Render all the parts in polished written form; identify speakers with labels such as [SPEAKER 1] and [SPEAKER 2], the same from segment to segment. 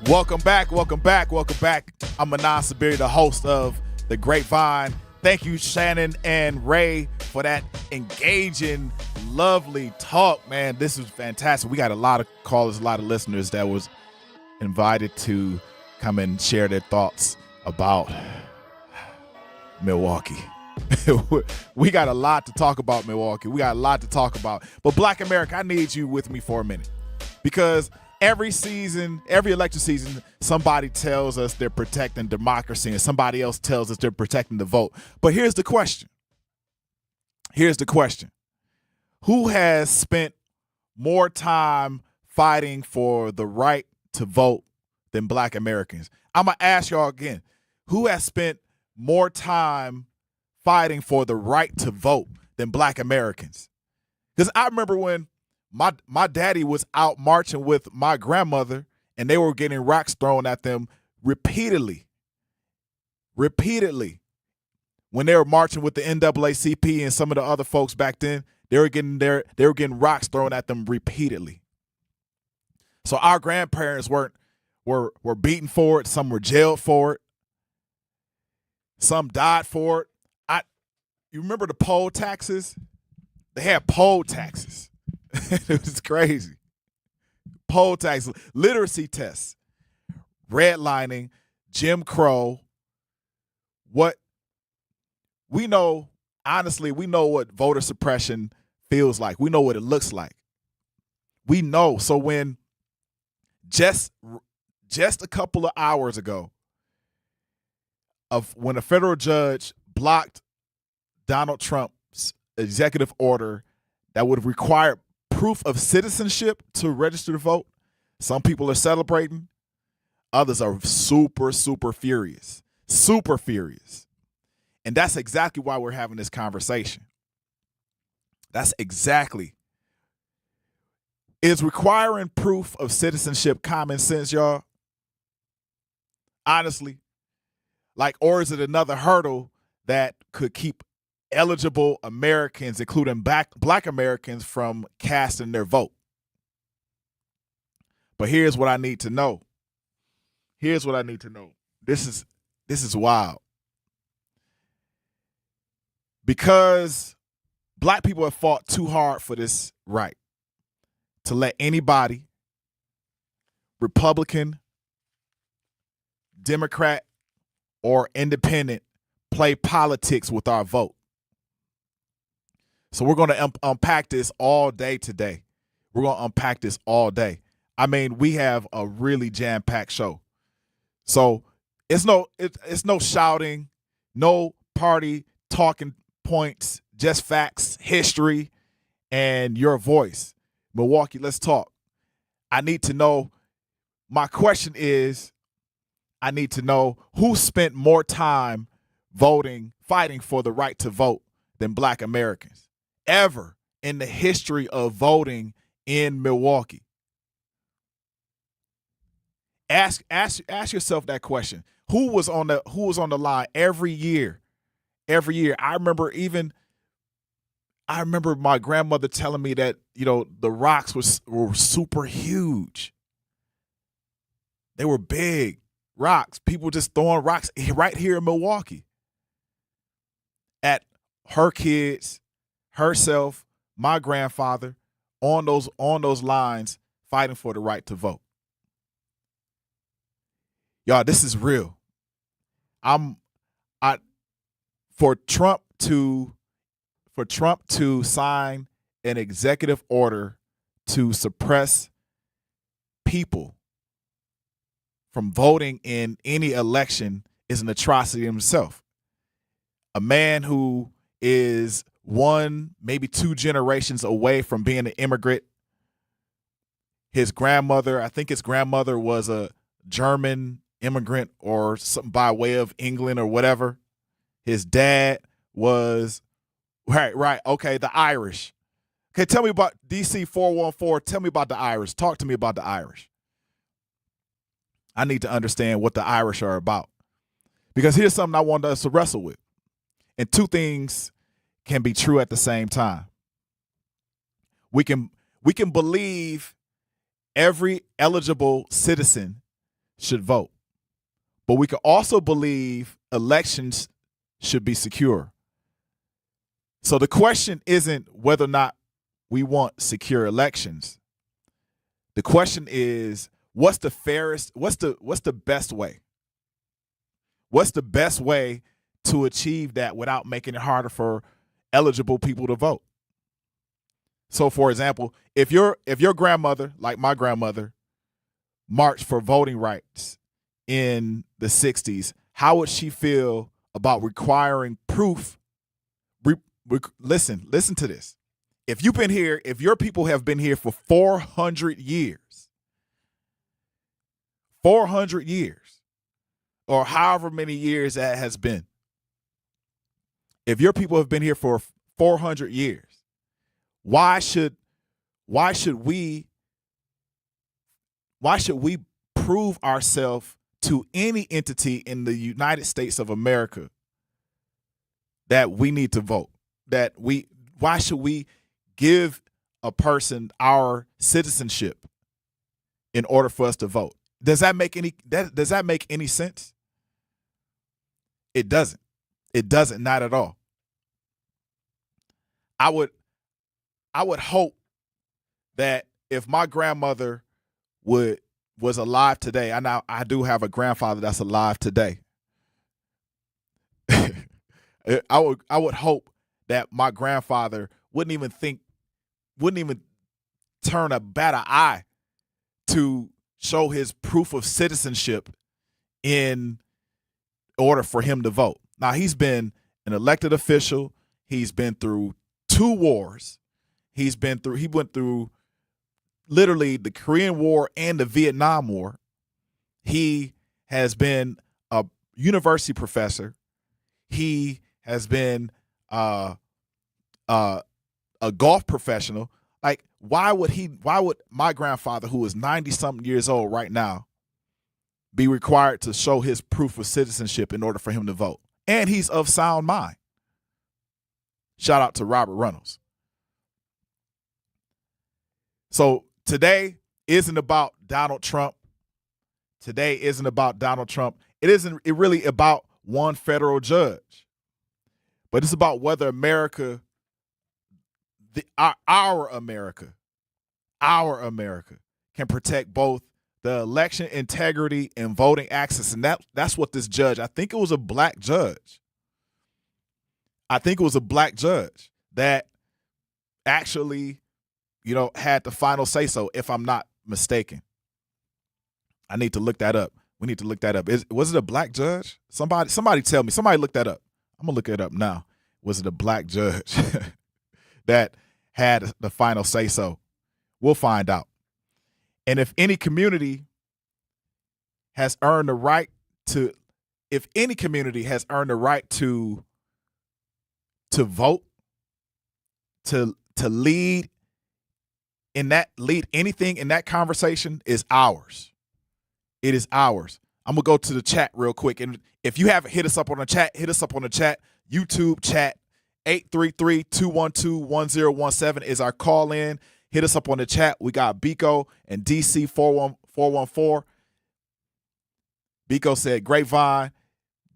[SPEAKER 1] Welcome back. I'm Manan Sabiri, the host of the Grapevine. Thank you, Shannon and Ray, for that engaging, lovely talk, man. This was fantastic. We got a lot of callers, a lot of listeners that was invited to come and share their thoughts about Milwaukee. We got a lot to talk about, Milwaukee. We got a lot to talk about. But Black America, I need you with me for a minute, because every season, every election season, somebody tells us they're protecting democracy and somebody else tells us they're protecting the vote. But here's the question. Who has spent more time fighting for the right to vote than Black Americans? I'm going to ask y'all again. Who has spent more time fighting for the right to vote than Black Americans? Because I remember when my daddy was out marching with my grandmother, and they were getting rocks thrown at them repeatedly. When they were marching with the NAACP and some of the other folks back then, they were getting rocks thrown at them repeatedly. So our grandparents were beaten for it. Some were jailed for it. Some died for it. You remember the poll taxes? They had poll taxes. It was crazy. Poll tax, literacy tests, redlining, Jim Crow. What we know, honestly, we know what voter suppression feels like. We know what it looks like. We know. So when just a couple of hours ago, when a federal judge blocked Donald Trump's executive order that would have required proof of citizenship to register to vote, some people are celebrating. Others are super, super furious. Super furious. And that's exactly why we're having this conversation. That's exactly. Is requiring proof of citizenship common sense, y'all? Honestly. Or is it another hurdle that could keep eligible Americans, including Black Americans, from casting their vote? But here's what I need to know. This is wild. Because Black people have fought too hard for this right to let anybody, Republican, Democrat, or independent, play politics with our vote. So we're going to unpack this all day today. I mean, we have a really jam-packed show. So it's no shouting, no party talking points, just facts, history, and your voice. Milwaukee, let's talk. I need to know. My question is, I need to know who spent more time fighting for the right to vote than Black Americans ever in the history of voting in Milwaukee. Ask yourself that question. Who was on the line every year? I remember my grandmother telling me that, the rocks were super huge. They were big rocks. People just throwing rocks right here in Milwaukee at her kids, herself, my grandfather, on those lines, fighting for the right to vote. Y'all, this is real. For Trump to sign an executive order to suppress people from voting in any election is an atrocity in himself. A man who is one, maybe two generations away from being an immigrant. I think his grandmother was a German immigrant or something by way of England or whatever. His dad was, right, okay, the Irish. Okay, tell me about DC 414. Tell me about the Irish. Talk to me about the Irish. I need to understand what the Irish are about. Because here's something I want us to wrestle with. And two things can be true at the same time. We can believe every eligible citizen should vote. But we can also believe elections should be secure. So the question isn't whether or not we want secure elections. The question is, what's the fairest, what's the best way? What's the best way to achieve that without making it harder for eligible people to vote? So for example, if your grandmother, like my grandmother, marched for voting rights in the 60s, how would she feel about requiring proof? Listen to this. If you've been here, if your people have been here for 400 years, 400 years, or however many years that has been, if your people have been here for 400 years, why should we prove ourselves to any entity in the United States of America that we need to vote? Why should we give a person our citizenship in order for us to vote? Does that make any sense? It doesn't. It doesn't, not at all. I would hope that if my grandmother was alive today, I do have a grandfather that's alive today. I would hope that my grandfather wouldn't even turn a better eye to show his proof of citizenship in order for him to vote. Now, he's been an elected official. He's been through 2 wars. He went through literally the Korean War and the Vietnam War. He has been a university professor. He has been a golf professional. Like, why would my grandfather, who is 90-something years old right now, be required to show his proof of citizenship in order for him to vote? And he's of sound mind. Shout out to Robert Reynolds. So today isn't about Donald Trump. Today isn't about Donald Trump. It really about one federal judge. But it's about whether America, our America can protect both the election integrity and voting access. And that's what this judge, I think it was a black judge. That actually, had the final say so, if I'm not mistaken. I need to look that up. We need to look that up. Was it a black judge? Somebody tell me. Somebody look that up. I'm going to look it up now. Was it a black judge that had the final say so? We'll find out. And if any community has earned the right to vote, to lead anything in that conversation, is ours. It is ours. I'm going to go to the chat real quick. And if you haven't hit us up on the chat, YouTube chat. 833-212-1017 is our call in. Hit us up on the chat. We got Biko and DC 414. Biko said Grapevine.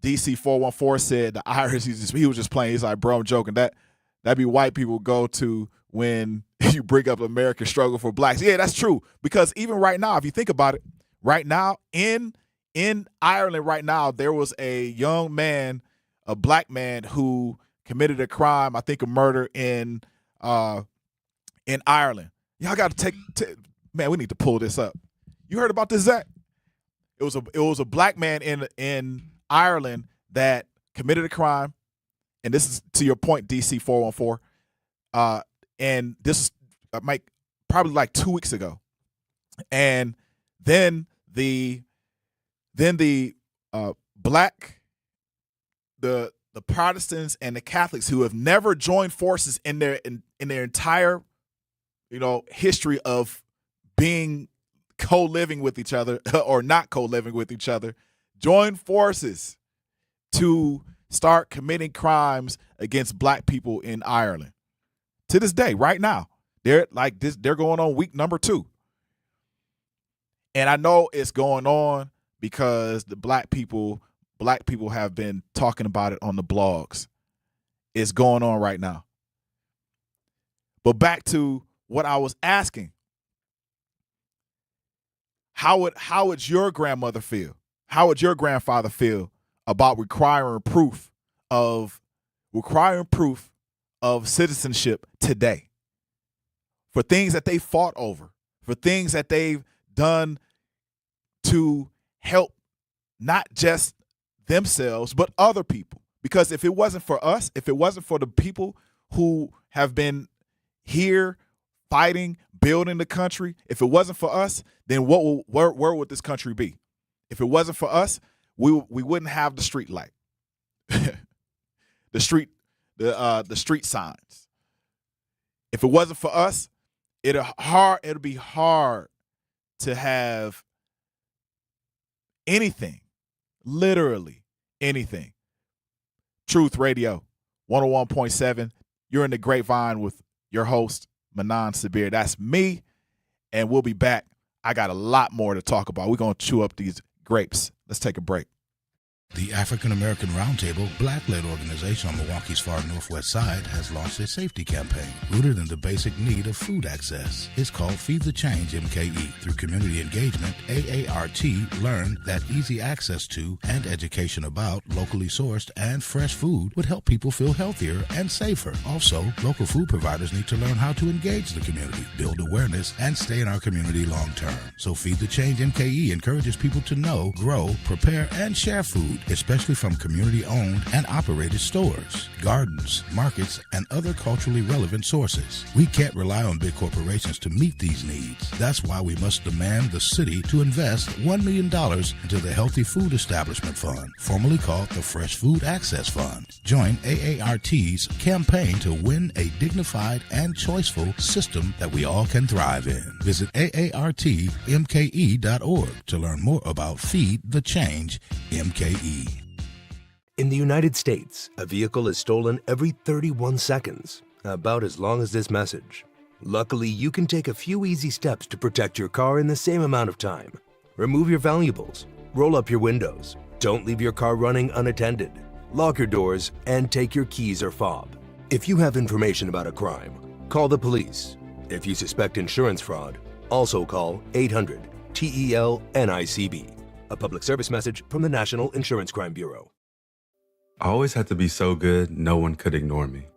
[SPEAKER 1] DC 414 said the Irish. He was just playing. He's like, bro, I'm joking. That'd be white people go to when you bring up American struggle for blacks. Yeah, that's true. Because even right now, if you think about it, right now in Ireland, right now there was a young man, a black man who committed a crime, I think a murder in Ireland. Y'all got to man, we need to pull this up. You heard about this, Zech? It was a black man in Ireland that committed a crime, and this is to your point, DC 414. And this is probably like 2 weeks ago, and then the Protestants and the Catholics who have never joined forces in their entire history of being co-living with each other or not co-living with each other, join forces to start committing crimes against black people in Ireland. To this day, right now, they're going on week number 2. And I know it's going on because the black people have been talking about it on the blogs. It's going on right now. But back to what I was asking. How would your grandmother feel? How would your grandfather feel about requiring proof of citizenship today for things that they fought over, for things that they've done to help not just themselves, but other people? Because if it wasn't for us, if it wasn't for the people who have been here fighting, building the country, if it wasn't for us, then where would this country be? If it wasn't for us, we wouldn't have the street light, the street signs. If it wasn't for us, it'll be hard to have anything, literally anything. Truth Radio 101.7. You're in the Grapevine with your host, Manan Sabir. That's me, and we'll be back. I got a lot more to talk about. We're going to chew up these grapes. Let's take a break.
[SPEAKER 2] The African American Roundtable, black-led organization on Milwaukee's far northwest side, has launched a safety campaign rooted in the basic need of food access. It's called Feed the Change MKE. Through community engagement, AART learned that easy access to and education about locally sourced and fresh food would help people feel healthier and safer. Also, local food providers need to learn how to engage the community, build awareness, and stay in our community long-term. So Feed the Change MKE encourages people to know, grow, prepare, and share food, especially from community-owned and operated stores, gardens, markets, and other culturally relevant sources. We can't rely on big corporations to meet these needs. That's why we must demand the city to invest $1 million into the Healthy Food Establishment Fund, formerly called the Fresh Food Access Fund. Join AART's campaign to win a dignified and choiceful system that we all can thrive in. Visit aartmke.org to learn more about Feed the Change MKE.
[SPEAKER 3] In the United States, a vehicle is stolen every 31 seconds, about as long as this message. Luckily, you can take a few easy steps to protect your car in the same amount of time. Remove your valuables, roll up your windows, don't leave your car running unattended, lock your doors, and take your keys or fob. If you have information about a crime, call the police. If you suspect insurance fraud, also call 800-TEL-NICB. A public service message from the National Insurance Crime Bureau.
[SPEAKER 4] I always had to be so good, no one could ignore me.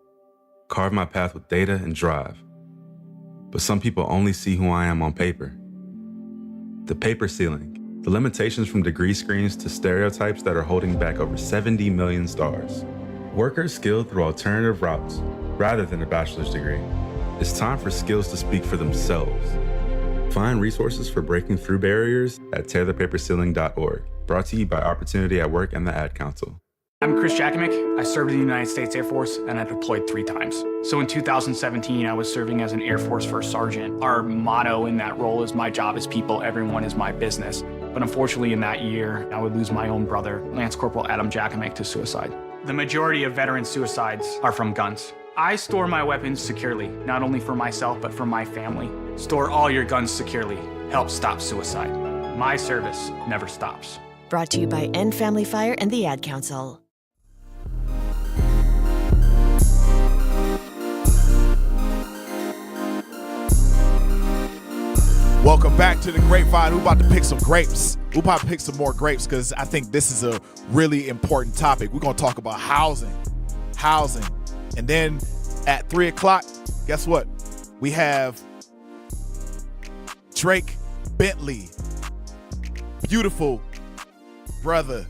[SPEAKER 4] Carve my path with data and drive. But some people only see who I am on paper. The paper ceiling, the limitations from degree screens to stereotypes that are holding back over 70 million stars. Workers skilled through alternative routes, rather than a bachelor's degree. It's time for skills to speak for themselves. Find resources for breaking through barriers at tearthepaperceiling.org. Brought to you by Opportunity at Work and the Ad Council.
[SPEAKER 5] I'm Chris Jakimick. I served in the United States Air Force and I deployed 3 times. So in 2017, I was serving as an Air Force First Sergeant. Our motto in that role is my job is people, everyone is my business. But unfortunately in that year, I would lose my own brother, Lance Corporal Adam Jakimick, to suicide. The majority of veteran suicides are from guns. I store my weapons securely, not only for myself, but for my family. Store all your guns securely. Help stop suicide. My service never stops.
[SPEAKER 6] Brought to you by End Family Fire and the Ad Council.
[SPEAKER 1] Welcome back to the Grapevine. We're about to pick some grapes. We're about to pick some more grapes because I think this is a really important topic. We're going to talk about housing. And then at 3 o'clock, guess what? We have Drake Bentley, beautiful brother,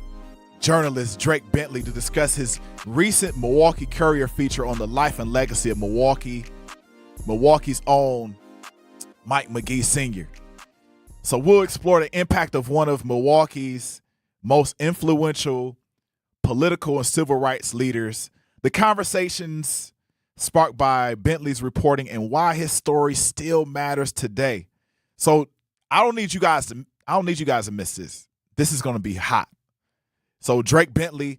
[SPEAKER 1] journalist Drake Bentley, to discuss his recent Milwaukee Courier feature on the life and legacy of Milwaukee's own Mike McGee Sr. So we'll explore the impact of one of Milwaukee's most influential political and civil rights leaders, the conversations sparked by Bentley's reporting, and why his story still matters today. So I don't need you guys to miss this. This is going to be hot. So Drake Bentley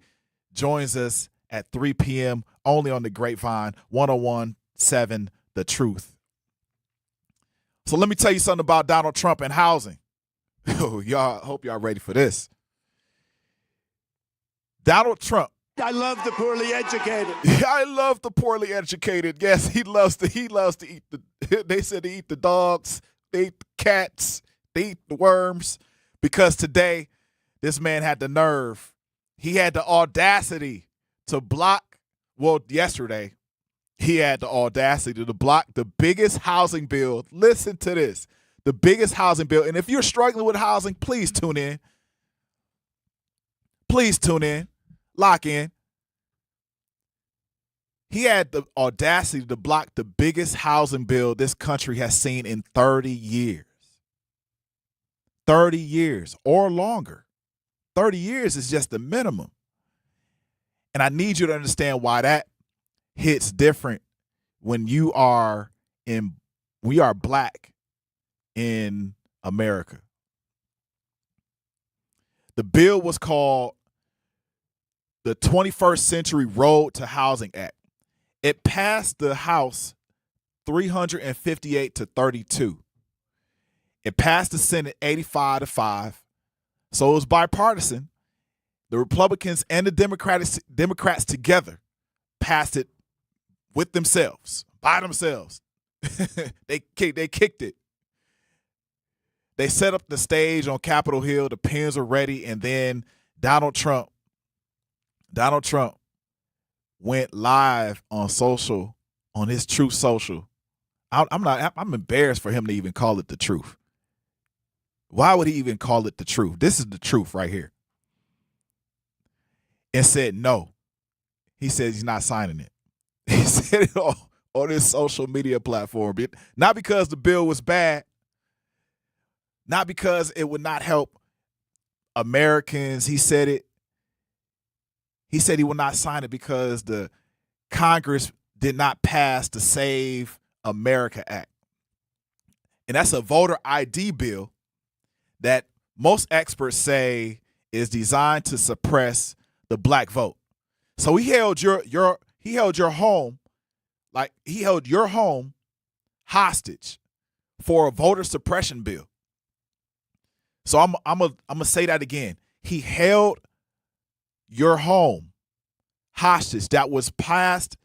[SPEAKER 1] joins us at 3 p.m. only on the Grapevine 101.7 The Truth. So let me tell you something about Donald Trump and housing. Y'all, hope y'all ready for this. Donald Trump.
[SPEAKER 7] I love the poorly educated.
[SPEAKER 1] I love the poorly educated. Yes, he loves to eat they said they eat the dogs, they eat the cats, they eat the worms. Because today, this man had the nerve. He had the audacity to block, yesterday, he had the audacity to block the biggest housing bill. Listen to this. The biggest housing bill. And if you're struggling with housing, please tune in. Please tune in. Lock in. He had the audacity to block the biggest housing bill this country has seen in 30 years. 30 years or longer. 30 years is just the minimum. And I need you to understand why that hits different when we are black in America. The bill was called the 21st Century Road to Housing Act. It passed the House 358 to 32. It passed the Senate 85-5. So it was bipartisan. The Republicans and the Democrats together passed it with themselves, by themselves. They kicked it. They set up the stage on Capitol Hill. The pens were ready, and then Donald Trump went live on his Truth Social. I'm embarrassed for him to even call it the truth. Why would he even call it the truth? This is the truth right here. And said no. He says he's not signing it. He said it on his social media platform. Not because the bill was bad, not because it would not help Americans. He said it. He said he will not sign it because the Congress did not pass the Save America Act. And that's a voter ID bill that most experts say is designed to suppress the black vote. So he held your home, like he held your home hostage for a voter suppression bill. So I'm gonna say that again. He held your home hostage that was passed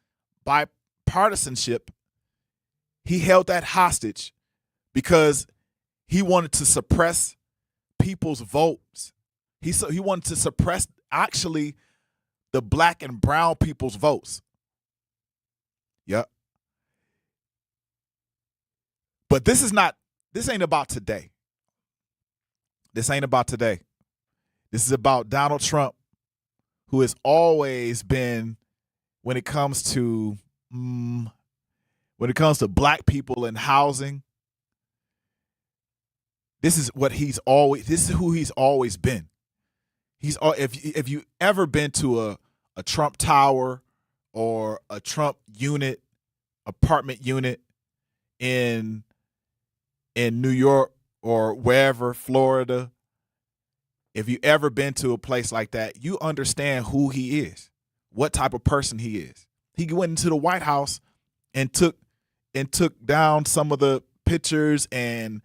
[SPEAKER 1] by partisanship. He held that hostage because he wanted to suppress people's votes. He wanted to suppress actually the black and brown people's votes. Yep. But this ain't about today. This ain't about today. This is about Donald Trump, who has always been, when it comes to black people and housing, this is who he's always been. If you ever been to a Trump Tower or a Trump apartment unit in New York or wherever, Florida, if you ever been to a place like that, you understand who he is, what type of person he is. He went into the White House and took down some of the pictures and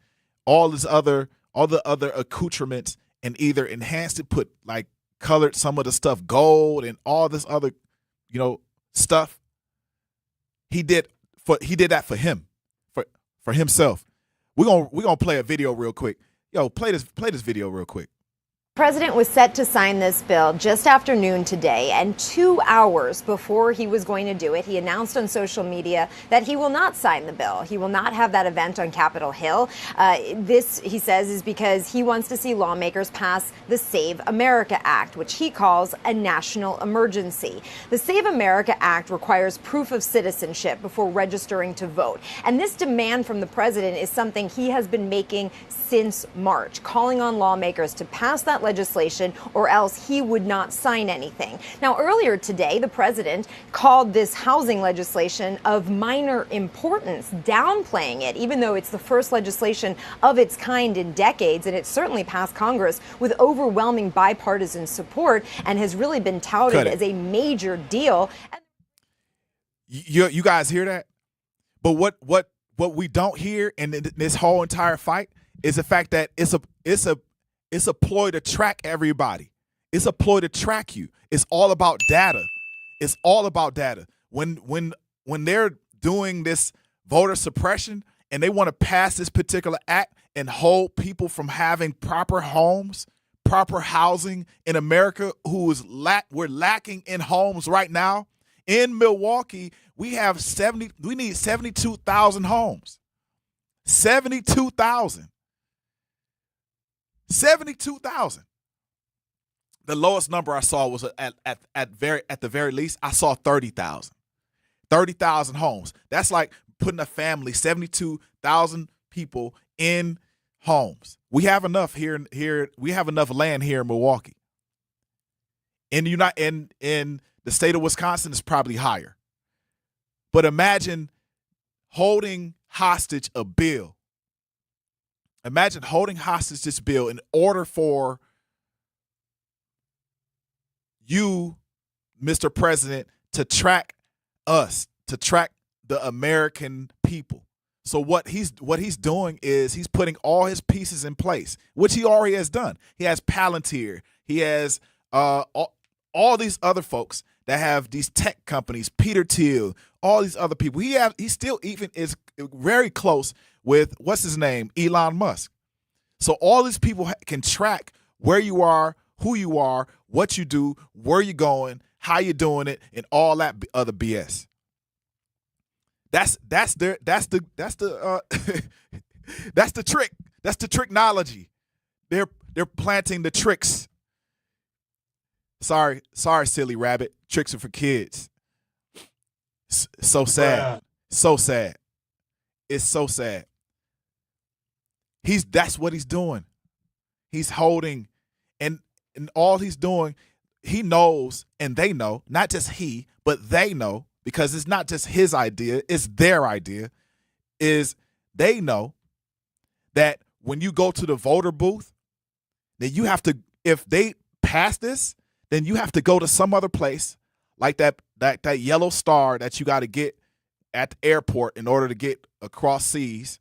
[SPEAKER 1] all the other accoutrements and either enhanced it, colored some of the stuff gold and all this other, stuff. He did that for him, for himself. We're gonna play a video real quick. Yo, play this video real quick.
[SPEAKER 8] The president was set to sign this bill just after noon today, and 2 hours before he was going to do it, he announced on social media that he will not sign the bill. He will not have that event on Capitol Hill. This, he says, is because he wants to see lawmakers pass the Save America Act, which he calls a national emergency. The Save America Act requires proof of citizenship before registering to vote. And this demand from the president is something he has been making since March, calling on lawmakers to pass that legislation or else he would not sign anything. Now, earlier today, the president called this housing legislation of minor importance, downplaying it, even though it's the first legislation of its kind in decades, and it certainly passed Congress with overwhelming bipartisan support and has really been touted as a major deal.
[SPEAKER 1] You guys hear that? But what we don't hear in this whole entire fight is the fact that it's a ploy to track everybody. It's a ploy to track you. It's all about data. It's all about data. When they're doing this voter suppression and they want to pass this particular act and hold people from having proper homes, proper housing in America, we're lacking in homes right now. In Milwaukee, we need 72,000 homes. 72,000. 72,000. The lowest number I saw was at the very least, I saw 30,000. 30,000 homes. That's like putting a family, 72,000 people in homes. We have enough here. We have enough land here in Milwaukee. In the state of Wisconsin, it's probably higher. But imagine holding hostage a bill. Imagine holding hostage this bill in order for you, Mr. President, to track us, to track the American people. So what he's doing is he's putting all his pieces in place, which he already has done. He has Palantir. He has all these other folks that have these tech companies, Peter Thiel, all these other people. He still even is very close with, what's his name, Elon Musk. So all these people can track where you are, who you are, what you do, where you're going, how you're doing it, and all that other BS. That's the that's the trick. That's the tricknology. They're planting the tricks. Sorry, silly rabbit. Tricks are for kids. So sad. So sad. It's so sad. That's what he's doing. He's holding, and all he's doing, he knows, and they know, not just he, but they know, because it's not just his idea, it's their idea, is they know that when you go to the voter booth, then you have to, if they pass this, then you have to go to some other place, like that yellow star that you got to get at the airport in order to get across seas.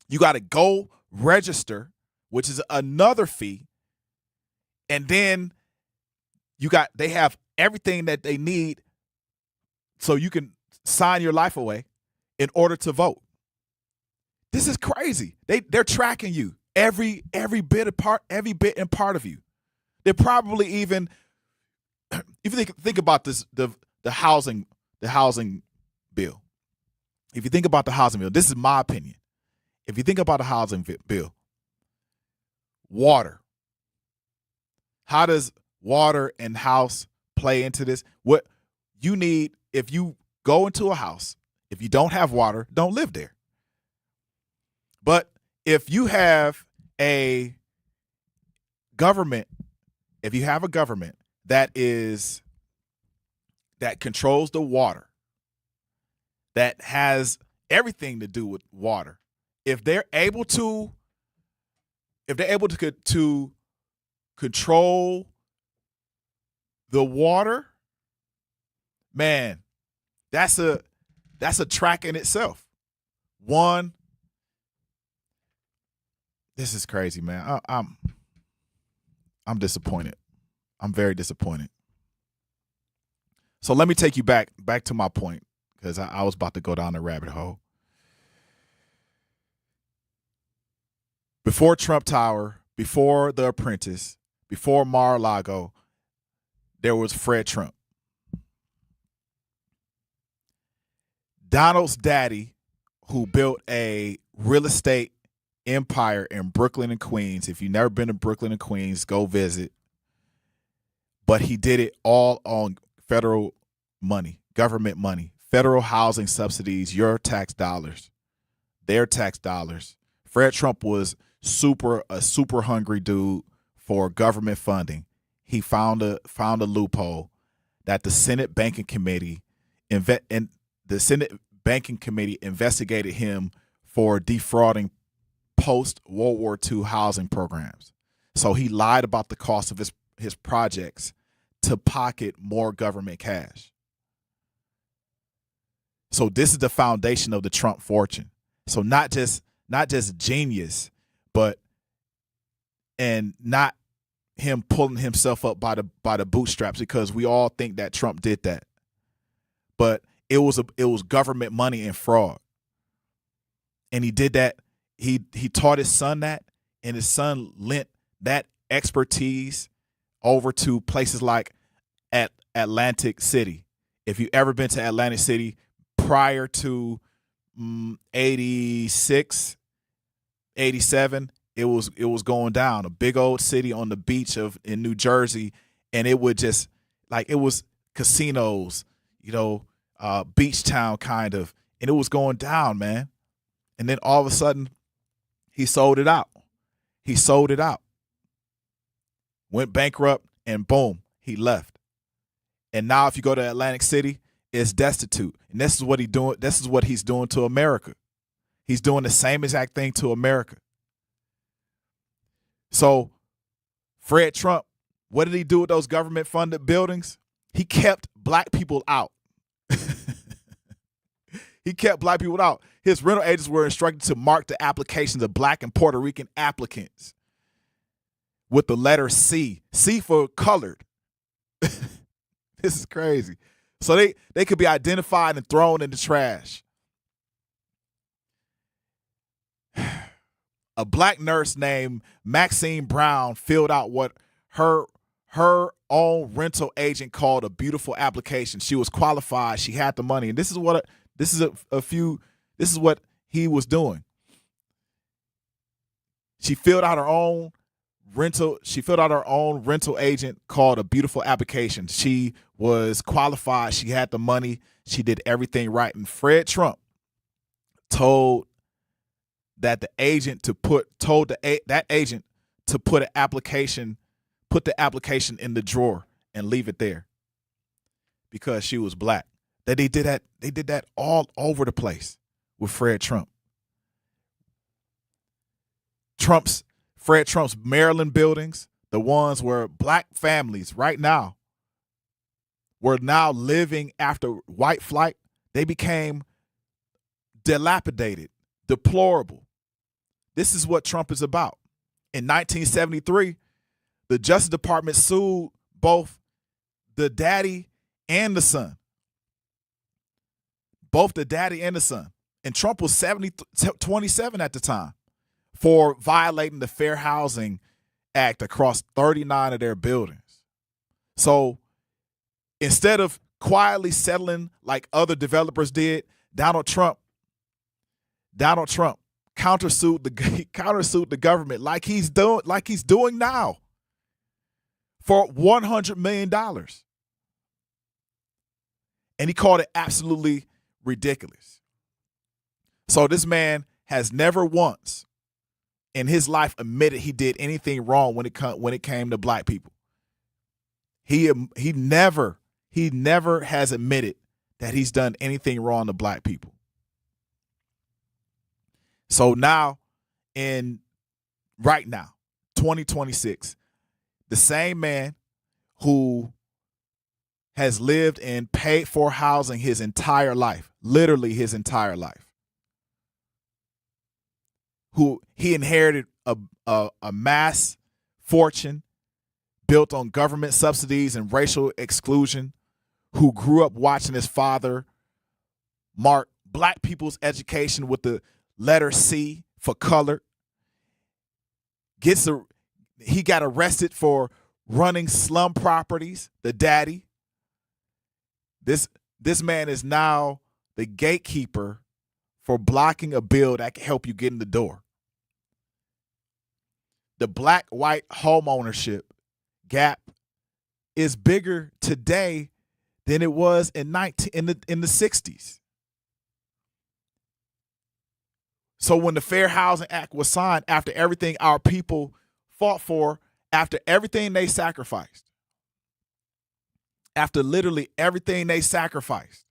[SPEAKER 1] You got to go register, which is another fee. And then they have everything that they need so you can sign your life away in order to vote. This is crazy. They're tracking you every bit and part of you. They're probably even, if you think about this, the housing bill. If you think about the housing bill, this is my opinion. If you think about the housing bill, water. How does water and house play into this? What you need, if you go into a house, if you don't have water, don't live there. But if you have a government, that controls the water, that has everything to do with water, if they're able to control the water, man, that's a track in itself. This is crazy, man. I'm disappointed. I'm very disappointed. So let me take you back to my point, because I was about to go down the rabbit hole. Before Trump Tower, before The Apprentice, before Mar-a-Lago, there was Fred Trump. Donald's daddy, who built a real estate empire in Brooklyn and Queens. If you've never been to Brooklyn and Queens, go visit. But he did it all on federal money, government money, federal housing subsidies, your tax dollars, their tax dollars. Fred Trump was a super hungry dude for government funding. He found a loophole that the Senate Banking Committee investigated him for defrauding post-World War II housing programs. So he lied about the cost of his projects to pocket more government cash. So this is the foundation of the Trump fortune. So not just genius, but and not him pulling himself up by the bootstraps, because we all think that Trump did that. But it was government money and fraud. And he did that. He taught his son that, and his son lent that expertise over to places like at Atlantic City. If you ever been to Atlantic City prior to 86, 87, it was going down. A big old city on the beach in New Jersey, and it would just like, it was casinos, beach town kind of, and it was going down, man. And then all of a sudden, he sold it out. Went bankrupt, and boom, he left. And now if you go to Atlantic City, it's destitute. And this is what he's doing. This is what he's doing to America. He's doing the same exact thing to America. So Fred Trump, what did he do with those government-funded buildings? He kept black people out. He kept black people out. His rental agents were instructed to mark the applications of black and Puerto Rican applicants with the letter C. C for colored. This is crazy. So they could be identified and thrown in the trash. A black nurse named Maxine Brown filled out what her own rental agent called a beautiful application. She was qualified. She had the money. And this is what he was doing. She filled out her own rental agent called a beautiful application. She was qualified. She had the money. She did everything right. And Fred Trump told that agent to put the application in the drawer and leave it there because she was black. That they did that all over the place with Fred Trump. Fred Trump's Maryland buildings, the ones where black families right now were now living after white flight, they became dilapidated, deplorable. This is what Trump is about. In 1973, the Justice Department sued both the daddy and the son. Both the daddy and the son. And Trump was 27 at the time for violating the Fair Housing Act across 39 of their buildings. So instead of quietly settling like other developers did, Donald Trump countersued the government like he's doing now for $100 million. And he called it absolutely ridiculous. So this man has never once in his life admitted he did anything wrong when it came to black people. He never has admitted that he's done anything wrong to black people. So now, right now, 2026, the same man who has lived in paid for housing his entire life, literally his entire life, who he inherited a mass fortune built on government subsidies and racial exclusion, who grew up watching his father mark black people's education with the letter C for colored. He got arrested for running slum properties, the daddy. This man is now the gatekeeper for blocking a bill that can help you get in the door. The black-white home ownership gap is bigger today than it was in the 60s. So when the Fair Housing Act was signed, after everything our people fought for, after everything they sacrificed, after literally everything they sacrificed,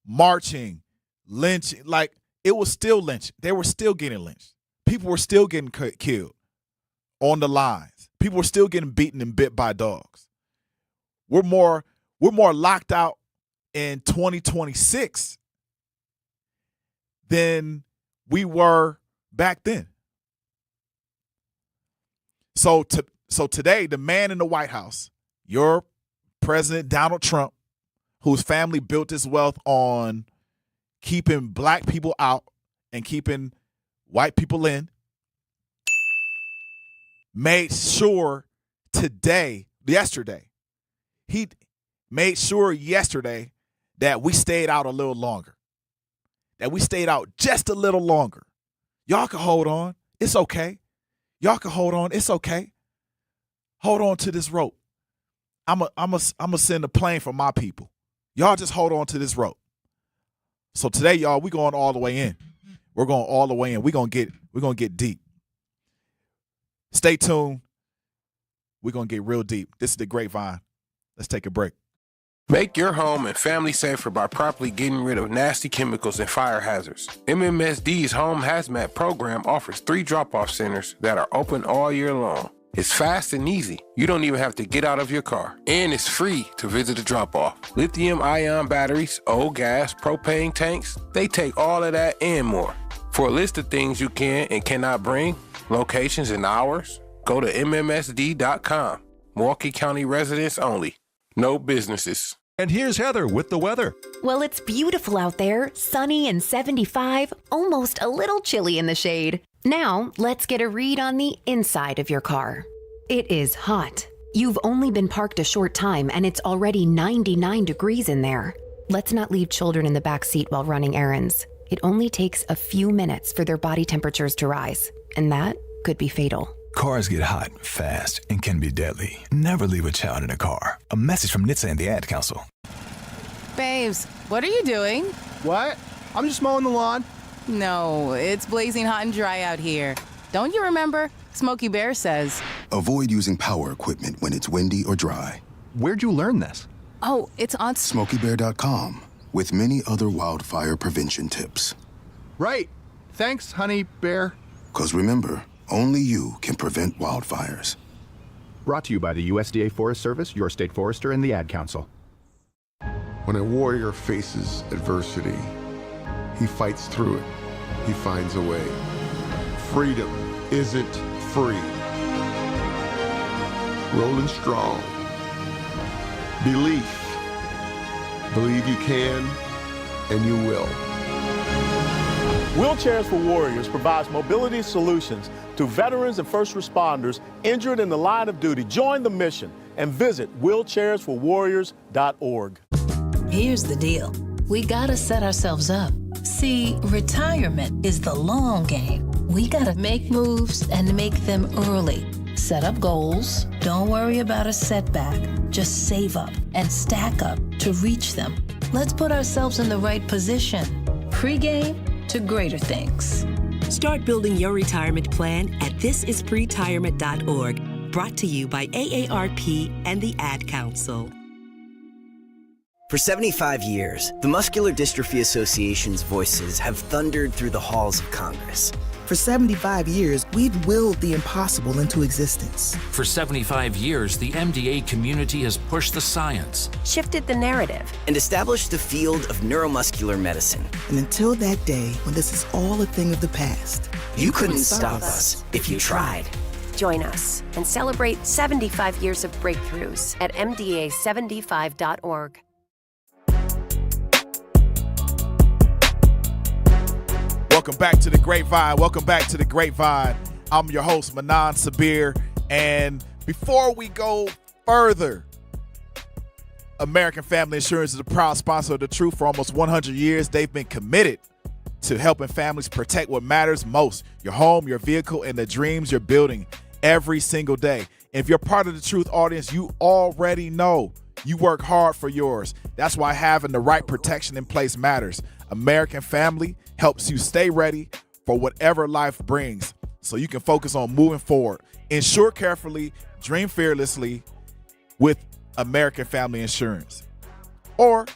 [SPEAKER 1] marching, lynching, like it was still lynching. They were still getting lynched. People were still getting killed on the lines. People were still getting beaten and bit by dogs. We're more locked out in 2026 than we were back then. So today, the man in the White House, your President Donald Trump, whose family built his wealth on keeping black people out and keeping white people in, made sure yesterday that we stayed out a little longer, that we stayed out just a little longer. Y'all can hold on. It's okay. Y'all can hold on. It's okay. Hold on to this rope. I'm a send a plane for my people. Y'all just hold on to this rope. So today, y'all, we going all the way in. We're going all the way in. We're gonna get deep. Stay tuned. We're gonna get real deep. This is the Grapevine. Let's take a break.
[SPEAKER 9] Make your home and family safer by properly getting rid of nasty chemicals and fire hazards. MMSD's Home Hazmat program offers 3 drop-off centers that are open all year long. It's fast and easy. You don't even have to get out of your car. And it's free to visit a drop-off. Lithium-ion batteries, old gas, propane tanks, they take all of that and more. For a list of things you can and cannot bring, locations and hours, go to MMSD.com. Milwaukee County residents only. No businesses.
[SPEAKER 10] And here's Heather with the weather.
[SPEAKER 11] Well, it's beautiful out there, sunny and 75, almost a little chilly in the shade. Now, let's get a read on the inside of your car. It is hot. You've only been parked a short time and it's already 99 degrees in there. Let's not leave children in the back seat while running errands. It only takes a few minutes for their body temperatures to rise, and that could be fatal.
[SPEAKER 12] Cars get hot, fast, and can be deadly. Never leave a child in a car. A message from NHTSA and the Ad Council.
[SPEAKER 13] Babes, what are you doing?
[SPEAKER 14] What? I'm just mowing the lawn.
[SPEAKER 13] No, it's blazing hot and dry out here. Don't you remember? Smokey Bear says,
[SPEAKER 15] avoid using power equipment when it's windy or dry.
[SPEAKER 14] Where'd you learn this?
[SPEAKER 13] Oh, it's on
[SPEAKER 15] SmokeyBear.com, with many other wildfire prevention tips.
[SPEAKER 14] Right. Thanks, honey bear.
[SPEAKER 15] 'Cause remember, only you can prevent wildfires.
[SPEAKER 14] Brought to you by the USDA Forest Service, your state forester, and the Ad Council.
[SPEAKER 16] When a warrior faces adversity, he fights through it. He finds a way. Freedom isn't free. Rolling strong. Belief. Believe you can, and you will.
[SPEAKER 7] Wheelchairs for Warriors provides mobility solutions to veterans and first responders injured in the line of duty. Join the mission and visit wheelchairsforwarriors.org.
[SPEAKER 17] Here's the deal. We gotta set ourselves up. See, retirement is the long game. We gotta make moves and make them early. Set up goals. Don't worry about a setback. Just save up and stack up to reach them. Let's put ourselves in the right position. Pre-game to greater things.
[SPEAKER 18] Start building your retirement plan at thisispretirement.org. Brought to you by AARP and the Ad Council.
[SPEAKER 19] For 75 years, the Muscular Dystrophy Association's voices have thundered through the halls of Congress.
[SPEAKER 20] For 75 years, we've willed the impossible into existence.
[SPEAKER 21] For 75 years, the MDA community has pushed the science,
[SPEAKER 19] shifted the narrative, and established the field of neuromuscular medicine.
[SPEAKER 20] And until that day when this is all a thing of the past,
[SPEAKER 19] you couldn't stop us if you tried.
[SPEAKER 22] Join us and celebrate 75 years of breakthroughs at MDA75.org.
[SPEAKER 1] Welcome back to the Grapevine. Welcome back to the Grapevine. I'm your host, Manan Sabir. And before we go further, American Family Insurance is a proud sponsor of The Truth. For almost 100 years, they've been committed to helping families protect what matters most, your home, your vehicle, and the dreams you're building every single day. If you're part of The Truth audience, you already know you work hard for yours. That's why having the right protection in place matters. American Family helps you stay ready for whatever life brings so you can focus on moving forward. Insure carefully, dream fearlessly with American Family Insurance. Or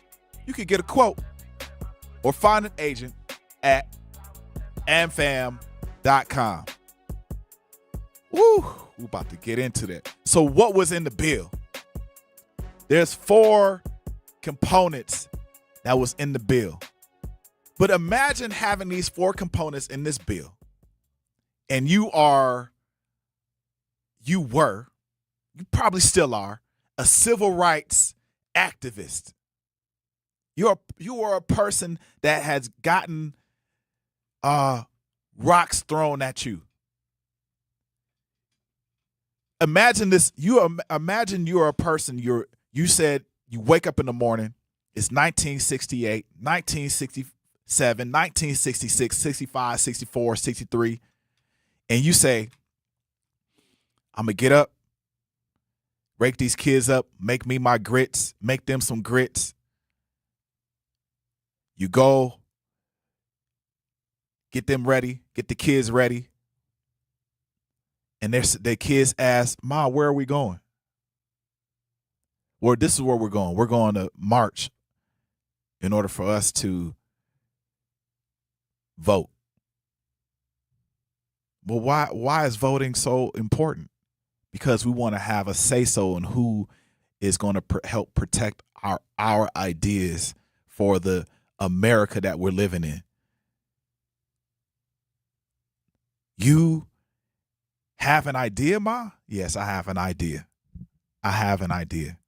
[SPEAKER 1] you can get a quote or find an agent at amfam.com. Woo, we're about to get into that. So what was in the bill? There's 4 components that was in the bill. But imagine having these 4 components in this bill, and you are you probably still are, a civil rights activist. You are a person that has gotten rocks thrown at you. Imagine this. Imagine you're a person. You said you wake up in the morning. It's 1968, 1967, 1966, 65, 64, 63, and you say, "I'm gonna get up, wake these kids up, make me my grits, make them some grits." You go, get them ready, get the kids ready. And their kids ask, "Ma, where are we going?" Well, this is where we're going. We're going to march in order for us to vote. Well, why is voting so important? Because we want to have a say-so in who is going to help protect our ideas for the America that we're living in. You have an idea, Ma? Yes, I have an idea. I have an idea.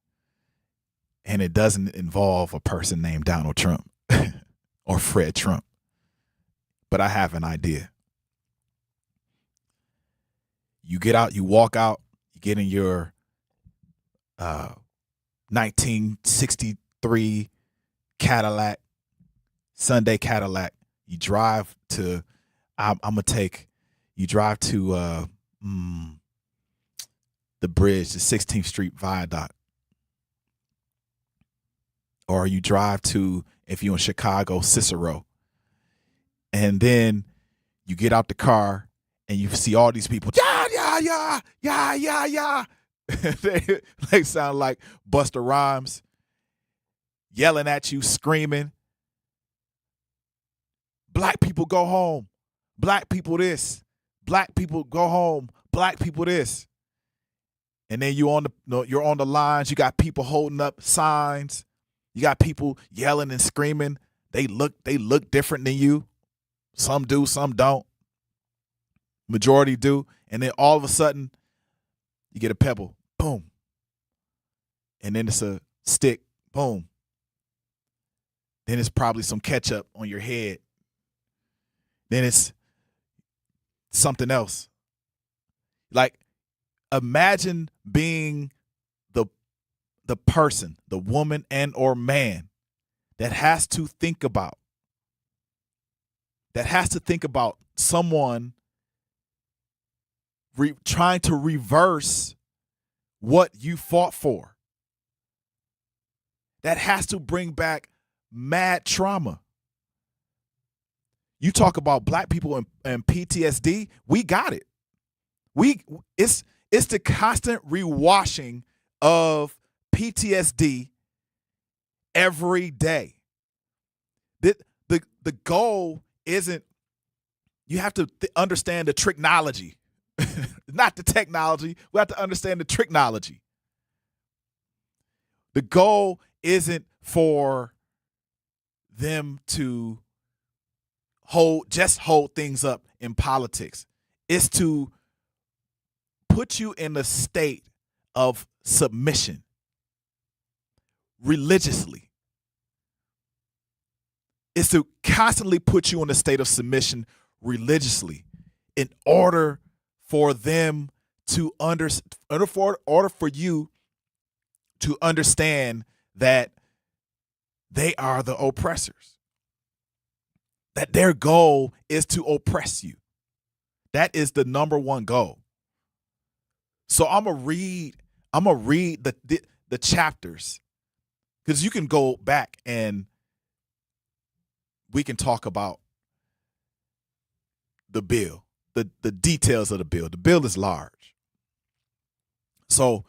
[SPEAKER 1] And it doesn't involve a person named Donald Trump or Fred Trump. But I have an idea. You get out, you walk out, you get in your 1963 Cadillac, Sunday Cadillac. You drive to, you drive to the bridge, the 16th Street Viaduct. Or you drive to, if you're in Chicago, Cicero. And then you get out the car and you see all these people, yeah. They sound like Busta Rhymes, yelling at you, screaming. Black people go home. Black people this. Black people go home. Black people this. And then you're on the lines. You got people holding up signs. You got people yelling and screaming. They look different than you. Some do, some don't. Majority do. And then all of a sudden, you get a pebble. Boom. And then it's a stick. Boom. Then it's probably some ketchup on your head. Then it's something else. Like, imagine being the person, the woman and or man that has to think about someone trying to reverse what you fought for. That has to bring back mad trauma. You talk about black people and PTSD, we got it. It's the constant rewashing of PTSD every day. The goal isn't, you have to understand the technology, not the technology. We have to understand the technology. The goal isn't for them to hold things up in politics. It's to put you in a state of submission religiously. It's to constantly put you in a state of submission religiously in order for them to in order for you to understand that they are the oppressors. That their goal is to oppress you. That is the number one goal. So I'm gonna read the chapters, because you can go back and we can talk about the bill, the details of the bill. The bill is large. So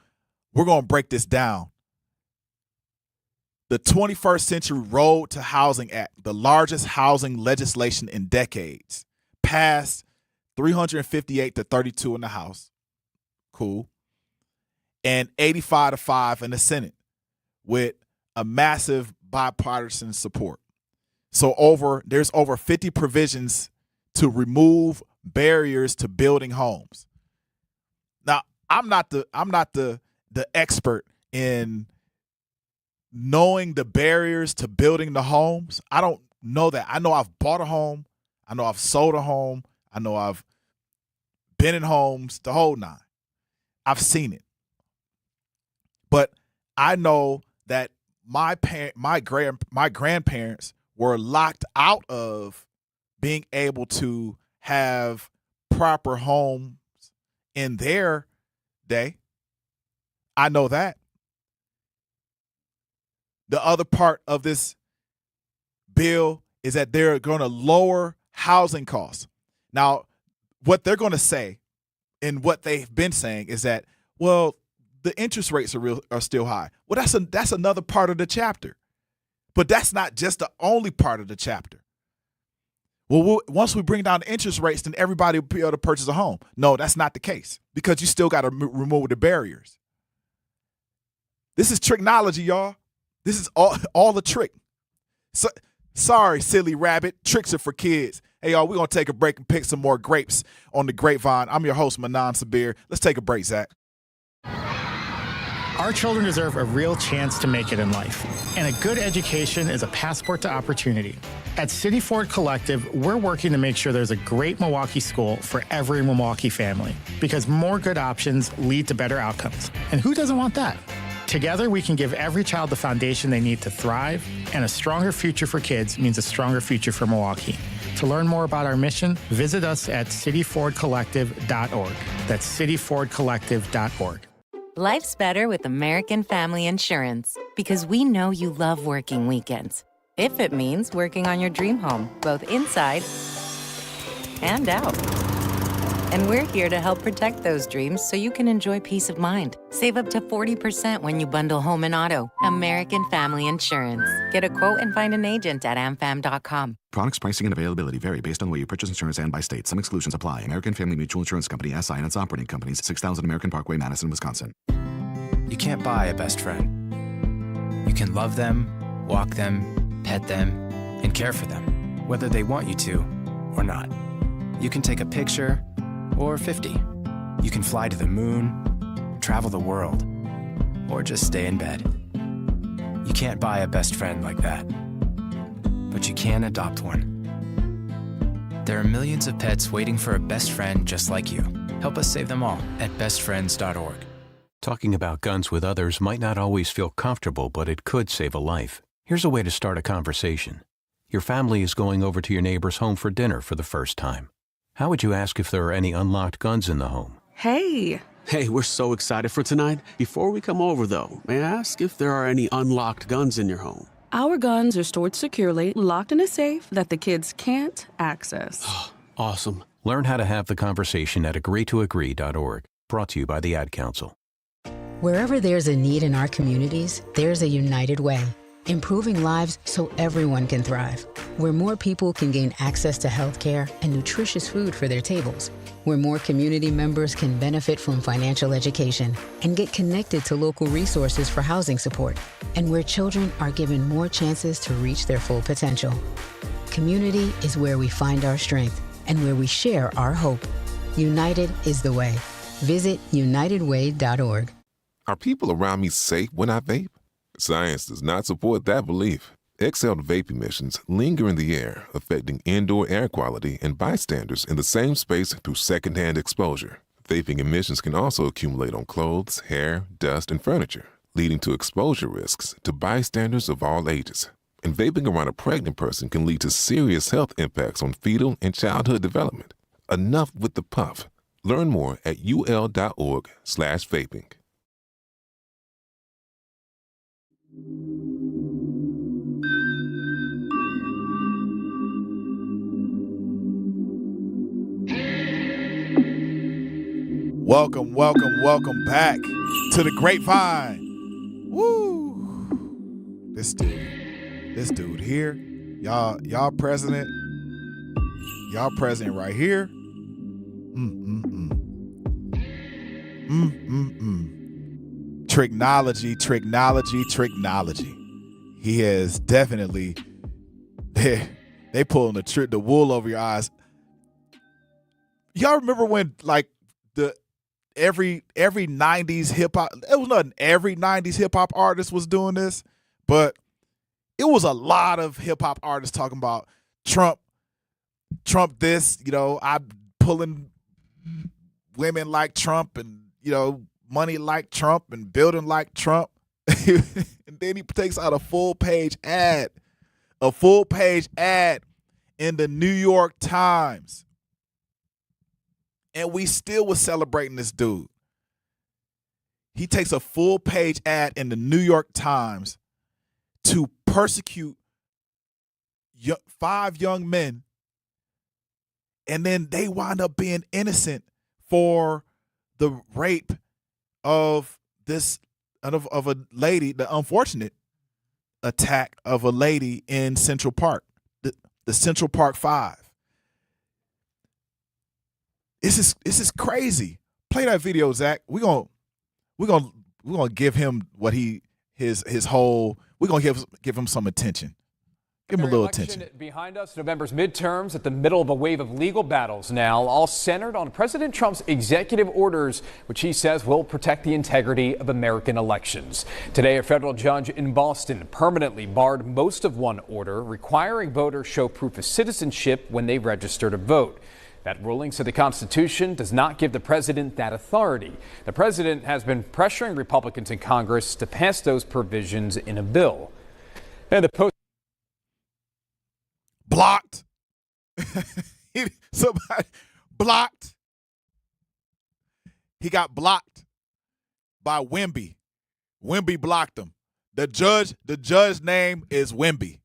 [SPEAKER 1] we're gonna break this down. The 21st Century Road to Housing Act, the largest housing legislation in decades, passed 358 to 32 in the House. Cool. And 85 to 5 in the Senate, with a massive bipartisan support. So there's over 50 provisions to remove barriers to building homes. Now, I'm not the expert in knowing the barriers to building the homes. I don't know that. I know I've bought a home. I know I've sold a home. I know I've been in homes, the whole nine. I've seen it. But I know that my grandparents were locked out of being able to have proper homes in their day. I know that. The other part of this bill is that they're going to lower housing costs. Now, what they're going to say and what they've been saying is that, well, the interest rates are still high. Well, that's another part of the chapter. But that's not just the only part of the chapter. Well, once we bring down the interest rates, then everybody will be able to purchase a home. No, that's not the case, because you still got to remove the barriers. This is tricknology, y'all. This is all a trick. So, sorry, silly rabbit. Tricks are for kids. Hey, y'all, we're going to take a break and pick some more grapes on the Grapevine. I'm your host, Manan Sabir. Let's take a break, Zach.
[SPEAKER 2] Our children deserve a real chance to make it in life, and a good education is a passport to opportunity. At City Ford Collective, we're working to make sure there's a great Milwaukee school for every Milwaukee family, because more good options lead to better outcomes. And who doesn't want that? Together, we can give every child the foundation they need to thrive, and a stronger future for kids means a stronger future for Milwaukee. To learn more about our mission, visit us at cityfordcollective.org. That's cityfordcollective.org.
[SPEAKER 3] Life's better with American Family Insurance, because we know you love working weekends. If it means working on your dream home, both inside and out. And we're here to help protect those dreams so you can enjoy peace of mind. Save up to 40% when you bundle home and auto. American Family Insurance. Get a quote and find an agent at amfam.com.
[SPEAKER 23] Products, pricing, and availability vary based on the way you purchase insurance and by state. Some exclusions apply. American Family Mutual Insurance Company, SI, and its operating companies, 6000 American Parkway, Madison, Wisconsin.
[SPEAKER 24] You can't buy a best friend. You can love them, walk them, pet them, and care for them, whether they want you to or not. You can take a picture or 50. You can fly to the moon, travel the world, or just stay in bed. You can't buy a best friend like that, but you can adopt one. There are millions of pets waiting for a best friend just like you. Help us save them all at bestfriends.org.
[SPEAKER 10] Talking about guns with others might not always feel comfortable, but it could save a life. Here's a way to start a conversation. Your family is going over to your neighbor's home for dinner for the first time. How would you ask if there are any unlocked guns in the home?
[SPEAKER 25] Hey, we're so excited for tonight. Before we come over, though, may I ask if there are any unlocked guns in your home?
[SPEAKER 26] Our guns are stored securely, locked in a safe that the kids can't access.
[SPEAKER 25] Awesome.
[SPEAKER 10] Learn how to have the conversation at agreetoagree.org. Brought to you by the Ad Council.
[SPEAKER 27] Wherever there's a need in our communities, there's a United Way. Improving lives so everyone can thrive. Where more people can gain access to healthcare and nutritious food for their tables. Where more community members can benefit from financial education and get connected to local resources for housing support. And where children are given more chances to reach their full potential. Community is where we find our strength and where we share our hope. United is the way. Visit unitedway.org.
[SPEAKER 28] Are people around me safe when I vape? Science does not support that belief. Exhaled vape emissions linger in the air, affecting indoor air quality and bystanders in the same space through secondhand exposure. Vaping emissions can also accumulate on clothes, hair, dust, and furniture, leading to exposure risks to bystanders of all ages. And vaping around a pregnant person can lead to serious health impacts on fetal and childhood development. Enough with the puff. Learn more at ul.org/vaping.
[SPEAKER 1] Welcome back to the Grapevine. Woo! This dude here, y'all president right here. Tricknology. He has definitely, they pulling the wool over your eyes. Y'all remember when like the every 90s hip hop. It was nothing. Every 90s hip hop artist was doing this, but it was a lot of hip hop artists talking about Trump this, I'm pulling women like Trump and, money like Trump and building like Trump. And then he takes out a full page ad in the New York Times. And we still was celebrating this dude. He takes a full page ad in the New York Times to persecute 5 young men, and then they wind up being innocent for the rape of a lady, the unfortunate attack of a lady in Central Park, the Central Park 5. This is crazy. Play that video, Zach. We're gonna give him what his whole. We're gonna give him some attention. Give him a little attention.
[SPEAKER 4] Behind us, November's midterms at the middle of a wave of legal battles now, all centered on President Trump's executive orders, which he says will protect the integrity of American elections. Today, a federal judge in Boston permanently barred most of one order requiring voters show proof of citizenship when they register to vote. That ruling said the Constitution does not give the president that authority. The president has been pressuring Republicans in Congress to pass those provisions in a bill. And the post
[SPEAKER 1] blocked. Somebody blocked. He got blocked by Wimby. Wimby blocked him. The judge's name is Wimby.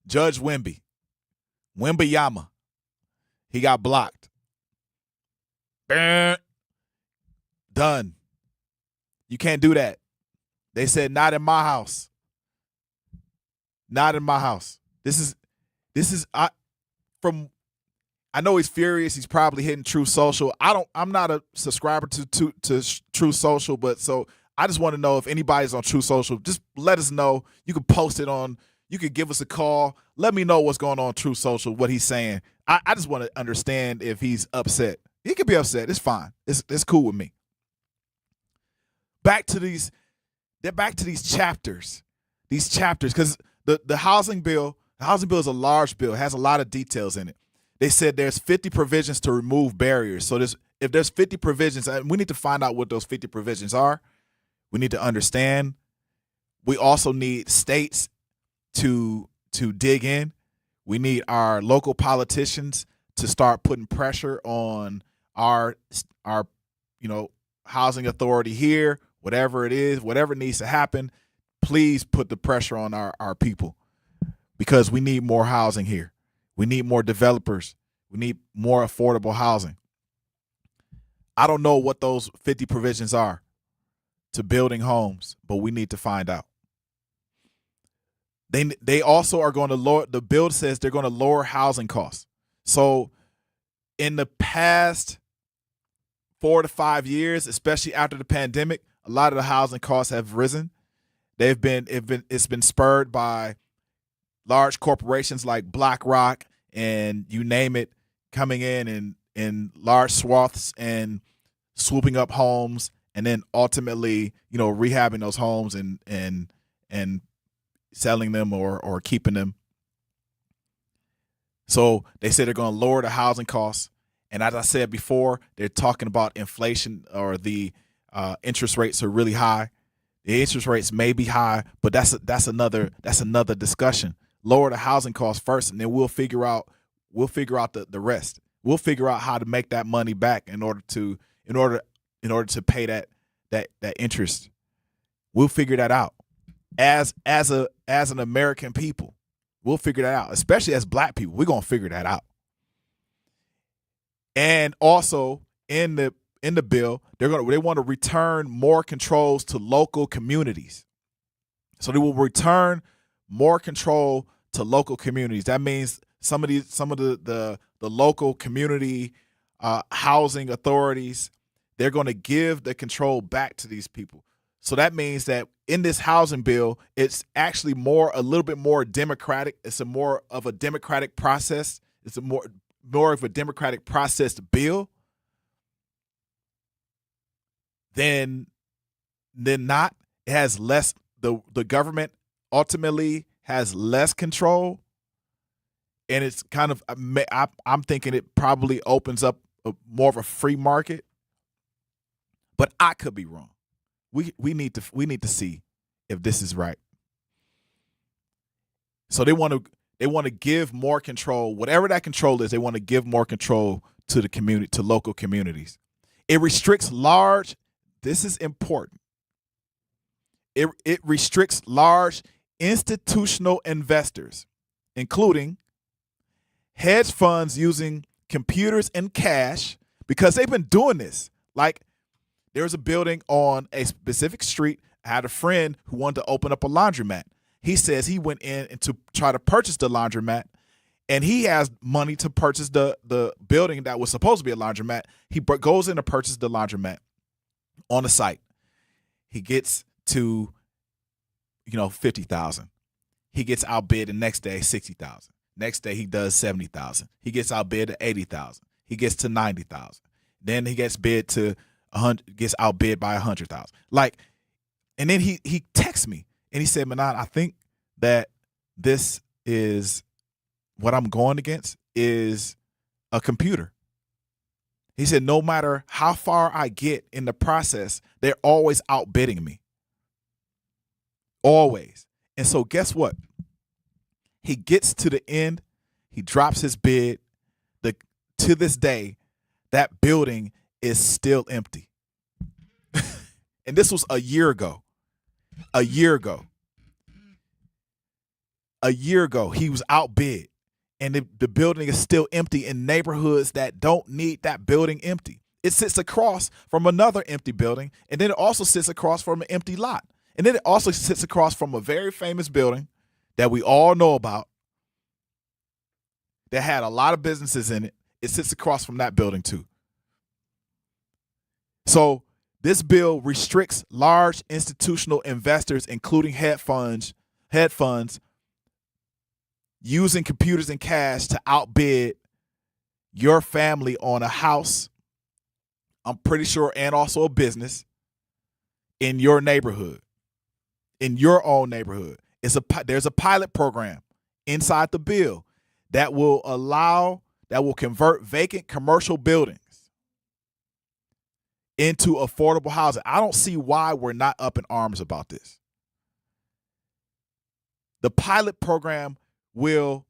[SPEAKER 1] Judge Wimby. Wimbyama. He got blocked. Done. You can't do that. They said, not in my house. Not in my house. This is I know he's furious. He's probably hitting True Social. I'm not a subscriber to True Social, but so I just want to know if anybody's on True Social. Just let us know. You can post it on. You could give us a call. Let me know what's going on True Social, what he's saying. I just want to understand if he's upset. He could be upset. It's fine. It's cool with me. Back to these chapters. These chapters, because the housing bill is a large bill. It has a lot of details in it. They said there's 50 provisions to remove barriers. So if there's 50 provisions, we need to find out what those 50 provisions are. We need to understand. We also need states to dig in. We need our local politicians to start putting pressure on our housing authority here, whatever it is, whatever needs to happen. Please put the pressure on our people, because we need more housing here. We need more developers. We need more affordable housing. I don't know what those 50 provisions are to building homes, but we need to find out. They also are going to lower, the bill says they're going to lower housing costs. So in the past 4 to 5 years, especially after the pandemic, a lot of the housing costs have risen. It's been spurred by large corporations like BlackRock and you name it, coming in large swaths and swooping up homes, and then ultimately, rehabbing those homes and selling them or keeping them. So they say they're going to lower the housing costs. And as I said before, they're talking about inflation, or the interest rates are really high. The interest rates may be high, but that's another discussion. Lower the housing costs first, and then we'll figure out the rest. We'll figure out how to make that money back in order to pay that interest. We'll figure that out. As an American people, we'll figure that out. Especially as Black people, we're gonna figure that out. And also in the bill, they want to return more controls to local communities. So they will return more control to local communities. That means some of the local community housing authorities, they're going to give the control back to these people. So that means that in this housing bill, it's actually a little bit more democratic. It's more of a democratic process. It's more of a democratic processed bill. than not. It has less, the government ultimately has less control. And it's kind of, I'm thinking it probably opens up more of a free market. But I could be wrong. We need to see if this is right. So they want to give more control, whatever that control is. They want to give more control to the community, to local communities. It restricts large. This is important. It restricts large institutional investors, including hedge funds using computers and cash, because they've been doing this. Like, there was a building on a specific street. I had a friend who wanted to open up a laundromat. He says he went in and to try to purchase the laundromat, and he has money to purchase the building that was supposed to be a laundromat. He goes in to purchase the laundromat on the site. He gets to, $50,000. He gets outbid the next day, $60,000. Next day he does $70,000. He gets outbid to $80,000. He gets to $90,000. Then he gets bid to gets outbid by $100,000. Like, and then he texts me and he said, Manan, I think that this is what I'm going against is a computer. He said, no matter how far I get in the process, they're always outbidding me. Always. And so guess what? He gets to the end. He drops his bid. To this day, that building is still empty. And this was a year ago. A year ago, he was outbid. And the building is still empty in neighborhoods that don't need that building empty. It sits across from another empty building, and then it also sits across from an empty lot. And then it also sits across from a very famous building that we all know about that had a lot of businesses in it. It sits across from that building too. So this bill restricts large institutional investors, including hedge funds, using computers and cash to outbid your family on a house, I'm pretty sure, and also a business in your neighborhood, in your own neighborhood. There's a pilot program inside the bill that will convert vacant commercial buildings into affordable housing. I don't see why we're not up in arms about this. The pilot program will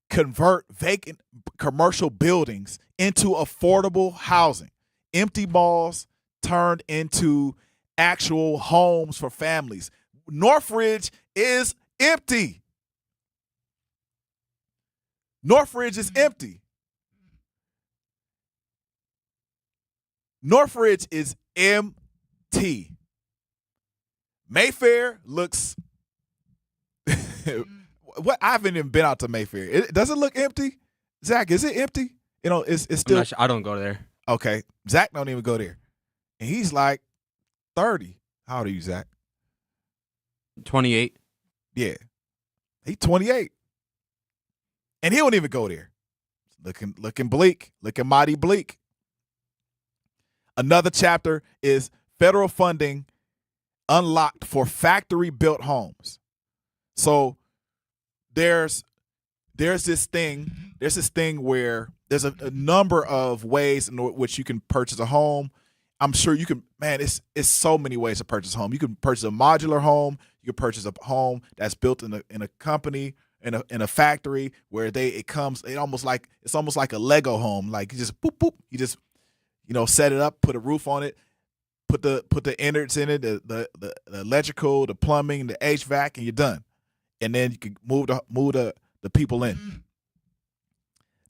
[SPEAKER 1] convert vacant commercial buildings into affordable housing. Empty malls turned into actual homes for families. Northridge is empty. Northridge is empty. Northridge is empty. Mayfair looks what I haven't even been out to Mayfair. Does it look empty? Zach, is it empty? It's still
[SPEAKER 5] Sure. I don't go there.
[SPEAKER 1] Okay. Zach don't even go there. And he's like 30. How old are you, Zach?
[SPEAKER 5] 28.
[SPEAKER 1] Yeah. He's 28. And he won't even go there. Looking bleak, looking mighty bleak. Another chapter is federal funding unlocked for factory-built homes. So there's this thing where there's a number of ways in which you can purchase a home. I'm sure you can, man, it's so many ways to purchase a home. You can purchase a modular home. You can purchase a home that's built in a company, in a factory where it's almost like a Lego home. Like you just boop boop, you just set it up, put a roof on it, put the innards in it, the electrical, the plumbing, the HVAC, and you're done. And then you can move the people in.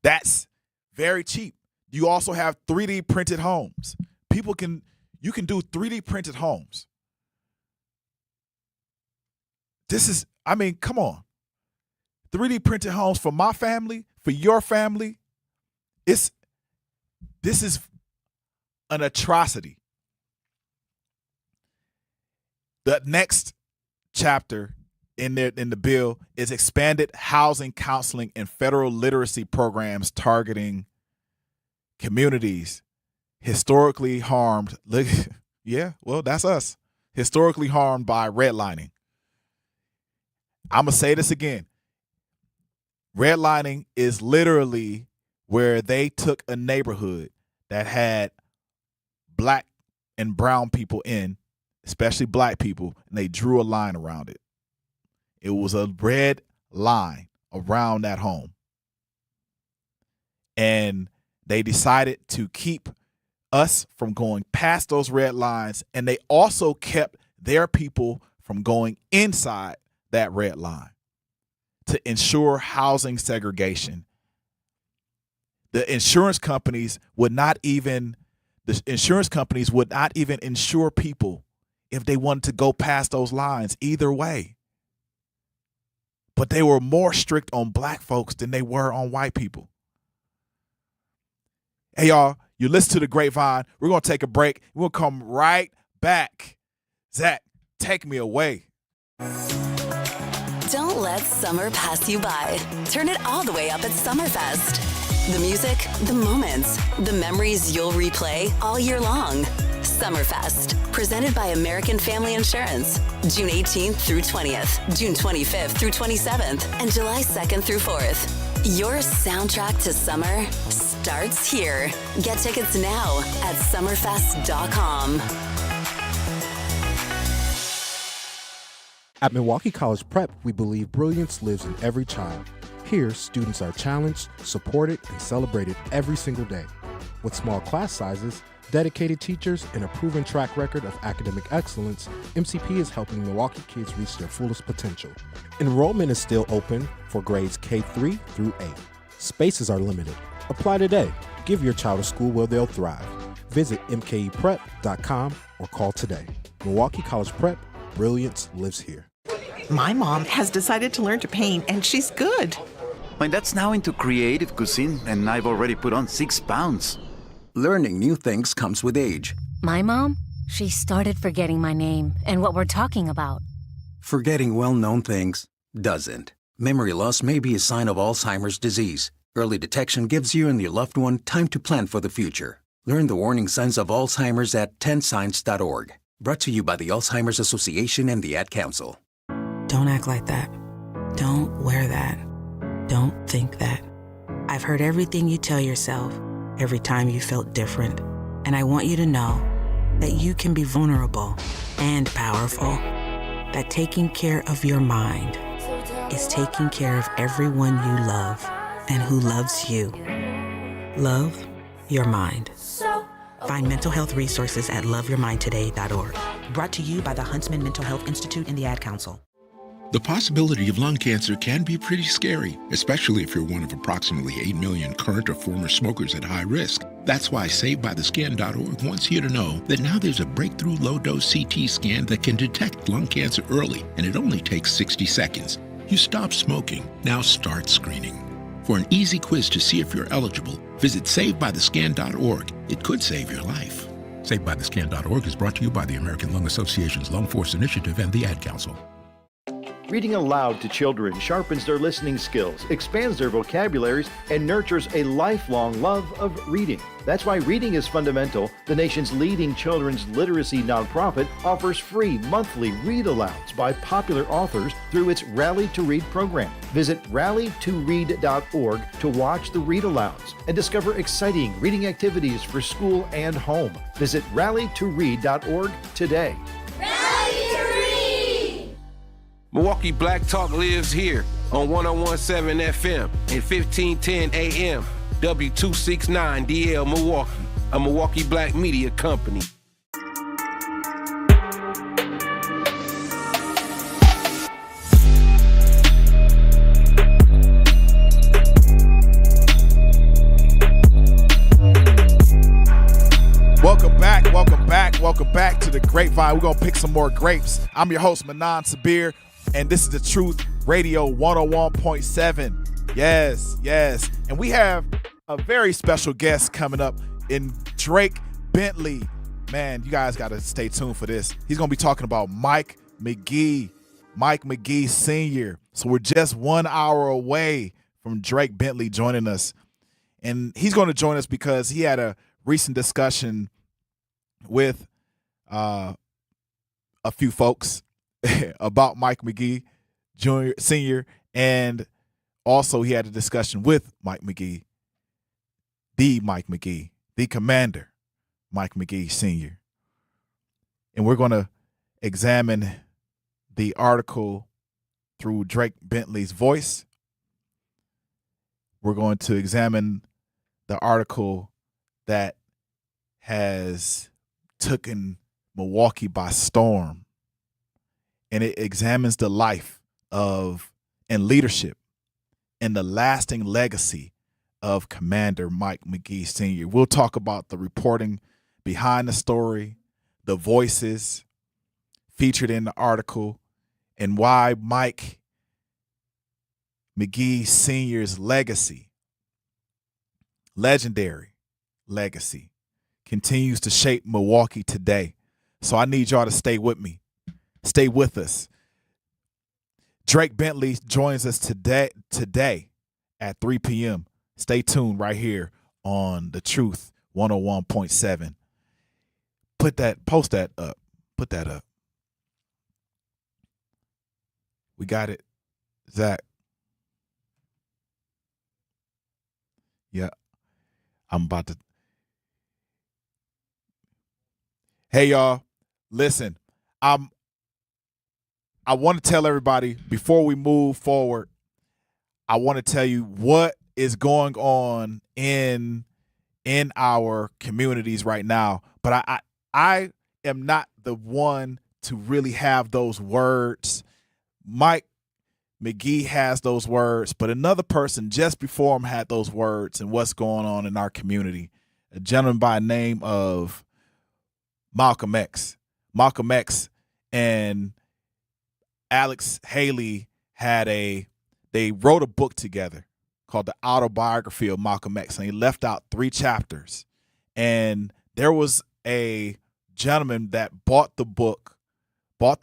[SPEAKER 1] That's very cheap. You also have 3D printed homes. You can do 3D printed homes. Come on. 3D printed homes for my family, for your family. This is an atrocity. The next chapter in the bill is expanded housing counseling and federal literacy programs targeting communities historically harmed. Look, yeah, well, that's us. Historically harmed by redlining. I'm going to say this again. Redlining is literally where they took a neighborhood that had black and brown people in, especially black people, and they drew a line around it. It was a red line around that home. And they decided to keep us from going past those red lines, and they also kept their people from going inside that red line to ensure housing segregation. The insurance companies would not even insure people if they wanted to go past those lines either way. But they were more strict on black folks than they were on white people. Hey, y'all, you listen to the Grapevine. We're going to take a break. We're going to come right back. Zach, take me away.
[SPEAKER 5] Don't let summer pass you by. Turn it all the way up at Summerfest. The music, the moments, the memories you'll replay all year long. Summerfest, presented by American Family Insurance. June 18th through 20th, June 25th through 27th, and July 2nd through 4th. Your soundtrack to summer starts here. Get tickets now at summerfest.com.
[SPEAKER 6] At Milwaukee College Prep, we believe brilliance lives in every child. Here, students are challenged, supported, and celebrated every single day. With small class sizes, dedicated teachers, and a proven track record of academic excellence, MCP is helping Milwaukee kids reach their fullest potential. Enrollment is still open for grades K-3 through 8. Spaces are limited. Apply today. Give your child a school where they'll thrive. Visit mkeprep.com or call today. Milwaukee College Prep, brilliance lives here.
[SPEAKER 8] My mom has decided to learn to paint, and she's good.
[SPEAKER 9] My dad's now into creative cuisine, and I've already put on 6 pounds.
[SPEAKER 11] Learning new things comes with age.
[SPEAKER 12] My mom, she started forgetting my name and what we're talking about.
[SPEAKER 11] Forgetting well-known things doesn't. Memory loss may be a sign of Alzheimer's disease. Early detection gives you and your loved one time to plan for the future. Learn the warning signs of Alzheimer's at 10signs.org. Brought to you by the Alzheimer's Association and the Ad Council.
[SPEAKER 13] Don't act like that. Don't wear that. Don't think that. I've heard everything you tell yourself every time you felt different. And I want you to know that you can be vulnerable and powerful. That taking care of your mind is taking care of everyone you love and who loves you. Love your mind. Find mental health resources at loveyourmindtoday.org. Brought to you by the Huntsman Mental Health Institute and the Ad Council.
[SPEAKER 15] The possibility of lung cancer can be pretty scary, especially if you're one of approximately 8 million current or former smokers at high risk. That's why SaveByTheScan.org wants you to know that now there's a breakthrough low-dose CT scan that can detect lung cancer early, and it only takes 60 seconds. You stop smoking, now start screening. For an easy quiz to see if you're eligible, visit SaveByTheScan.org. It could save your life. SaveByTheScan.org is brought to you by the American Lung Association's Lung Force Initiative and the Ad Council.
[SPEAKER 29] Reading aloud to children sharpens their listening skills, expands their vocabularies, and nurtures a lifelong love of reading. That's why Reading is Fundamental, the nation's leading children's literacy nonprofit, offers free monthly read-alouds by popular authors through its Rally to Read program. Visit rallytoread.org to watch the read-alouds and discover exciting reading activities for school and home. Visit rallytoread.org today.
[SPEAKER 30] Milwaukee Black Talk lives here on 101.7 FM and 1510 AM, W269DL Milwaukee, a Milwaukee Black media company.
[SPEAKER 1] Welcome back to the Grapevine. We're going to pick some more grapes. I'm your host, Manan Sabir. And this is the Truth Radio 101.7. Yes. And we have a very special guest coming up in Drake Bentley. Man, you guys got to stay tuned for this. He's going to be talking about Mike McGee Sr. So we're just 1 hour away from Drake Bentley joining us. And he's going to join us because he had a recent discussion with a few folks about Mike McGee, Sr., and also he had a discussion with Mike McGee, the commander, Mike McGee, Sr. And we're going to examine the article through Drake Bentley's voice. We're going to examine the article that has taken Milwaukee by storm. And it examines the life of and leadership and the lasting legacy of Commander Mike McGee Sr. We'll talk about the reporting behind the story, the voices featured in the article, and why Mike McGee Sr.'s legacy, legendary legacy, continues to shape Milwaukee today. So I need y'all to stay with me. Stay with us. Drake Bentley joins us today at 3 p.m. Stay tuned right here on The Truth 101.7. Post that up. Put that up. We got it. Zach. Yeah. I'm about to. Hey, y'all. Listen, I want to tell everybody before we move forward, I want to tell you what is going on in our communities right now. But I am not the one to really have those words. Mike McGee has those words, but another person just before him had those words and what's going on in our community. A gentleman by the name of Malcolm X. Malcolm X and Alex Haley they wrote a book together called The Autobiography of Malcolm X, and he left out 3 chapters. And there was a gentleman that bought the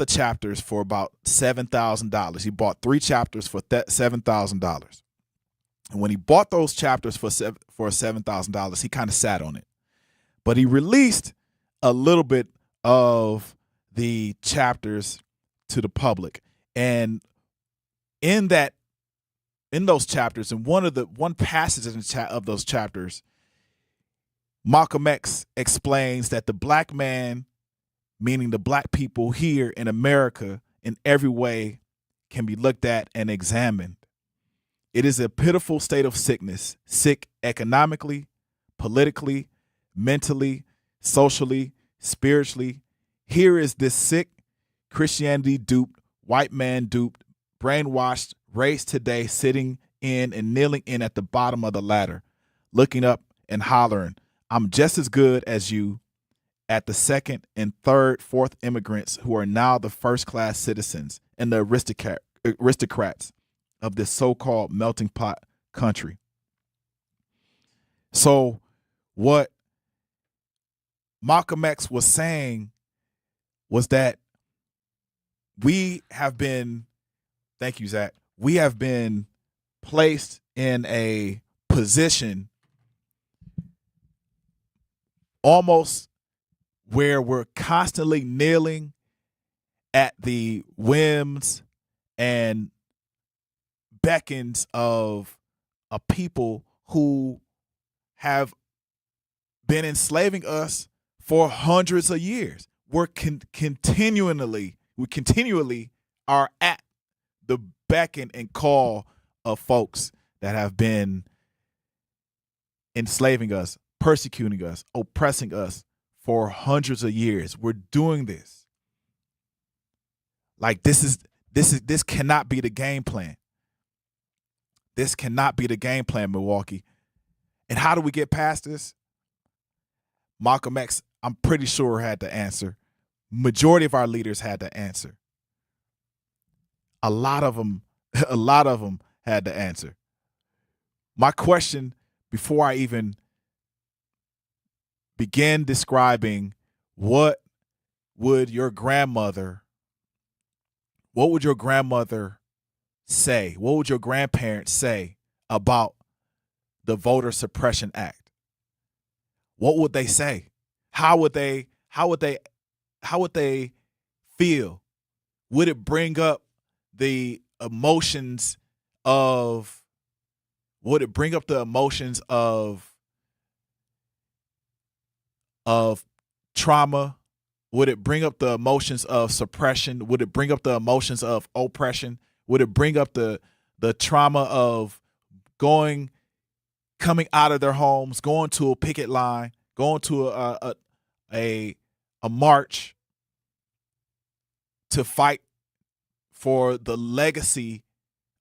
[SPEAKER 1] chapters for about $7,000. He bought 3 chapters for $7,000. And when he bought those chapters for $7,000, he kind of sat on it. But he released a little bit of the chapters to the public. And in those chapters, and one passage of those chapters, Malcolm X explains that the black man, meaning the black people here in America, in every way can be looked at and examined. It is a pitiful state of sickness, sick economically, politically, mentally, socially, spiritually. Here is this sick, Christianity duped, white man duped, brainwashed race today sitting in and kneeling in at the bottom of the ladder, looking up and hollering, I'm just as good as you, at the second and third, fourth immigrants who are now the first-class citizens and the aristocrats of this so-called melting pot country. So what Malcolm X was saying was that we have been, thank you, Zach, we have been placed in a position almost where we're constantly kneeling at the whims and beckons of a people who have been enslaving us for hundreds of years. We continually are at the beckon and call of folks that have been enslaving us, persecuting us, oppressing us for hundreds of years. We're doing this. Like this cannot be the game plan. This cannot be the game plan, Milwaukee. And how do we get past this? Malcolm X, I'm pretty sure, had the answer. Majority of our leaders had the answer. A lot of them had the answer. My question, before I even begin describing what would your grandmother say? What would your grandparents say about the Voter Suppression Act? What would they say? How would they feel? Would it bring up the emotions of trauma? Would it bring up the emotions of suppression? Would it bring up the emotions of oppression? Would it bring up the trauma of coming out of their homes, going to a picket line, going to a march to fight for the legacy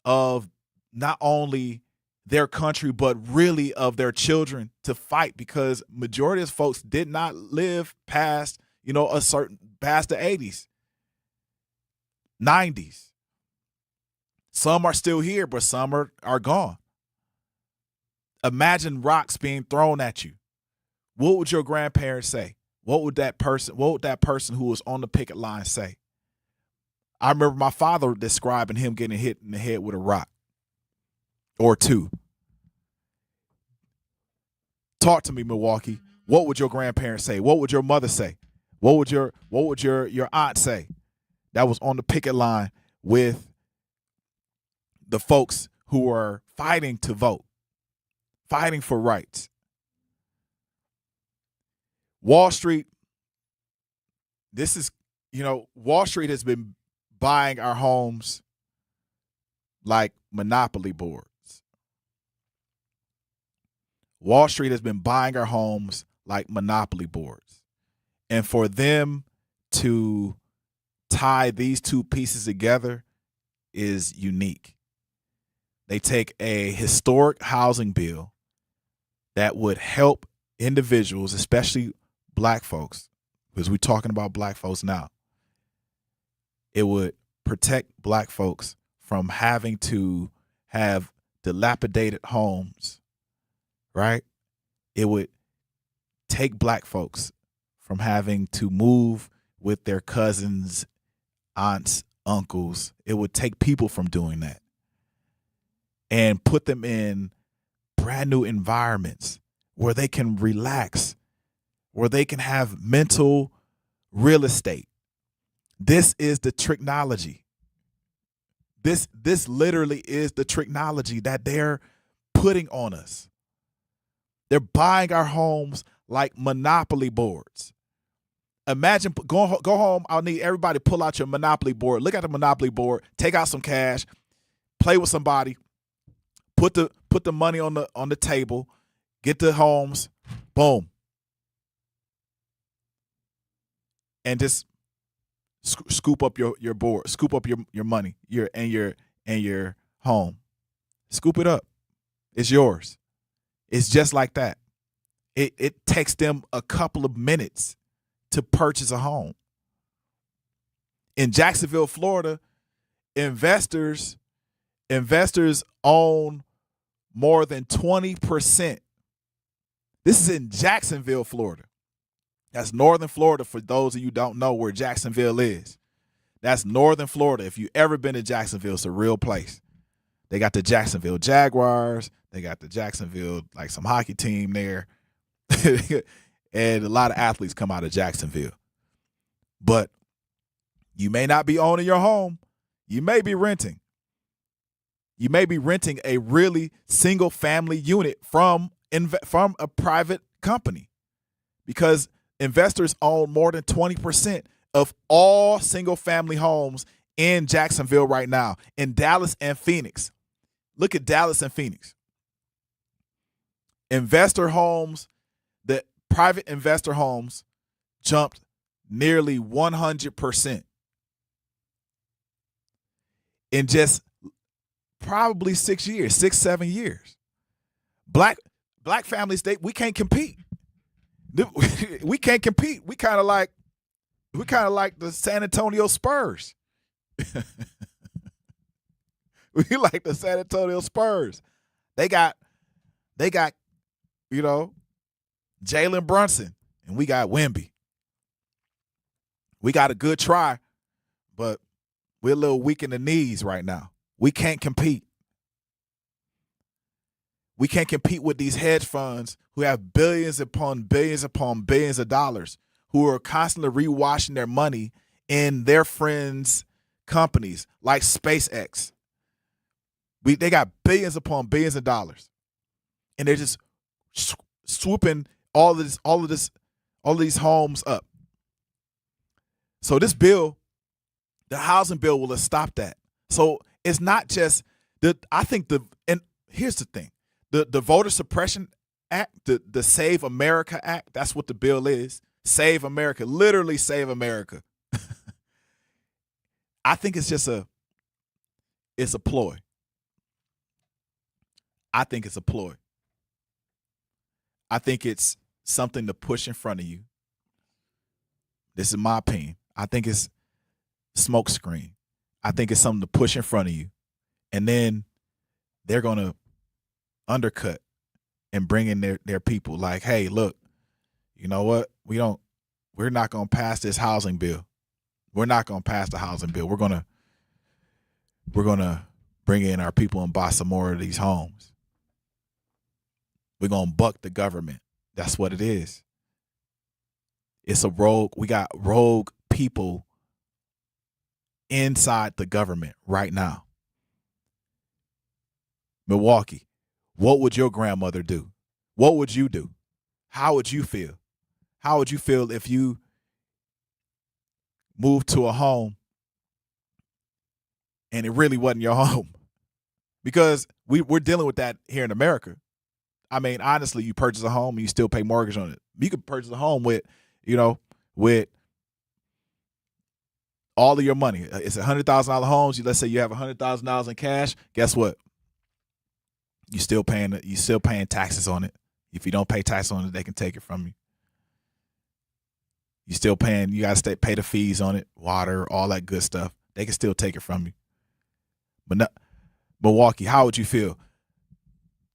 [SPEAKER 1] of not only their country, but really of their children, to fight, because majority of folks did not live past, past the 80s, 90s. Some are still here, but some are gone. Imagine rocks being thrown at you. What would your grandparents say? What would that person who was on the picket line say? I remember my father describing him getting hit in the head with a rock or two. Talk to me, Milwaukee. What would your grandparents say? What would your mother say? What would your aunt say that was on the picket line with the folks who are fighting to vote, fighting for rights? Wall Street, Wall Street has been buying our homes like monopoly boards. Wall Street has been buying our homes like monopoly boards. And for them to tie these two pieces together is unique. They take a historic housing bill that would help individuals, especially black folks, because we're talking about black folks now. It would protect black folks from having to have dilapidated homes, right? It would take black folks from having to move with their cousins, aunts, uncles. It would take people from doing that and put them in brand new environments where they can relax, where they can have mental real estate. This is the technology. This literally is the technology that they're putting on us. They're buying our homes like monopoly boards. Imagine go home. I'll need everybody to pull out your monopoly board. Look at the monopoly board. Take out some cash. Play with somebody. Put the money on the table. Get the homes. Boom. And just scoop up your board. Scoop up your money. Your home. Scoop it up. It's yours. It's just like that. It takes them a couple of minutes to purchase a home. In Jacksonville, Florida, investors own more than 20%. This is in Jacksonville, Florida. That's northern Florida for those of you who don't know where Jacksonville is. That's northern Florida. If you've ever been to Jacksonville, it's a real place. They got the Jacksonville Jaguars. They got the Jacksonville, like some hockey team there. And a lot of athletes come out of Jacksonville. But you may not be owning your home. You may be renting. You may be renting a really single family unit from a private company, because investors own more than 20% of all single family homes in Jacksonville right now, in Dallas and Phoenix. Look at Dallas and Phoenix. Investor homes, the private investor homes jumped nearly 100% in just probably 7 years. Black families, we can't compete. We can't compete. We kind of like the San Antonio Spurs. We like the San Antonio Spurs. They got Jalen Brunson, and we got Wemby. We got a good try, but we're a little weak in the knees right now. We can't compete. We can't compete with these hedge funds who have billions upon billions upon billions of dollars, who are constantly rewashing their money in their friends' companies like SpaceX. They got billions upon billions of dollars, and they're just swooping all of these homes up. So this bill, the housing bill, will have stopped that. So it's not just and here's the thing. The Voter Suppression Act, the Save America Act, that's what the bill is. Save America, literally save America. I think it's just it's a ploy. I think it's a ploy. I think it's something to push in front of you. This is my opinion. I think it's smoke screen. I think it's something to push in front of you. And then they're going to undercut and bring in their people like, hey, look, you know what? We're not going to pass this housing bill. We're not going to pass the housing bill. We're going to bring in our people and buy some more of these homes. We're going to buck the government. That's what it is. It's a rogue. We got rogue people inside the government right now. Milwaukee, what would your grandmother do? What would you do? How would you feel? How would you feel if you moved to a home and it really wasn't your home? Because we're dealing with that here in America. I mean, honestly, you purchase a home and you still pay mortgage on it. You could purchase a home with all of your money. It's $100,000 homes. Let's say you have $100,000 in cash. Guess what? You're still paying taxes on it. If you don't pay taxes on it, they can take it from you. You still paying. You got to pay the fees on it, water, all that good stuff. They can still take it from you. But not, Milwaukee, how would you feel?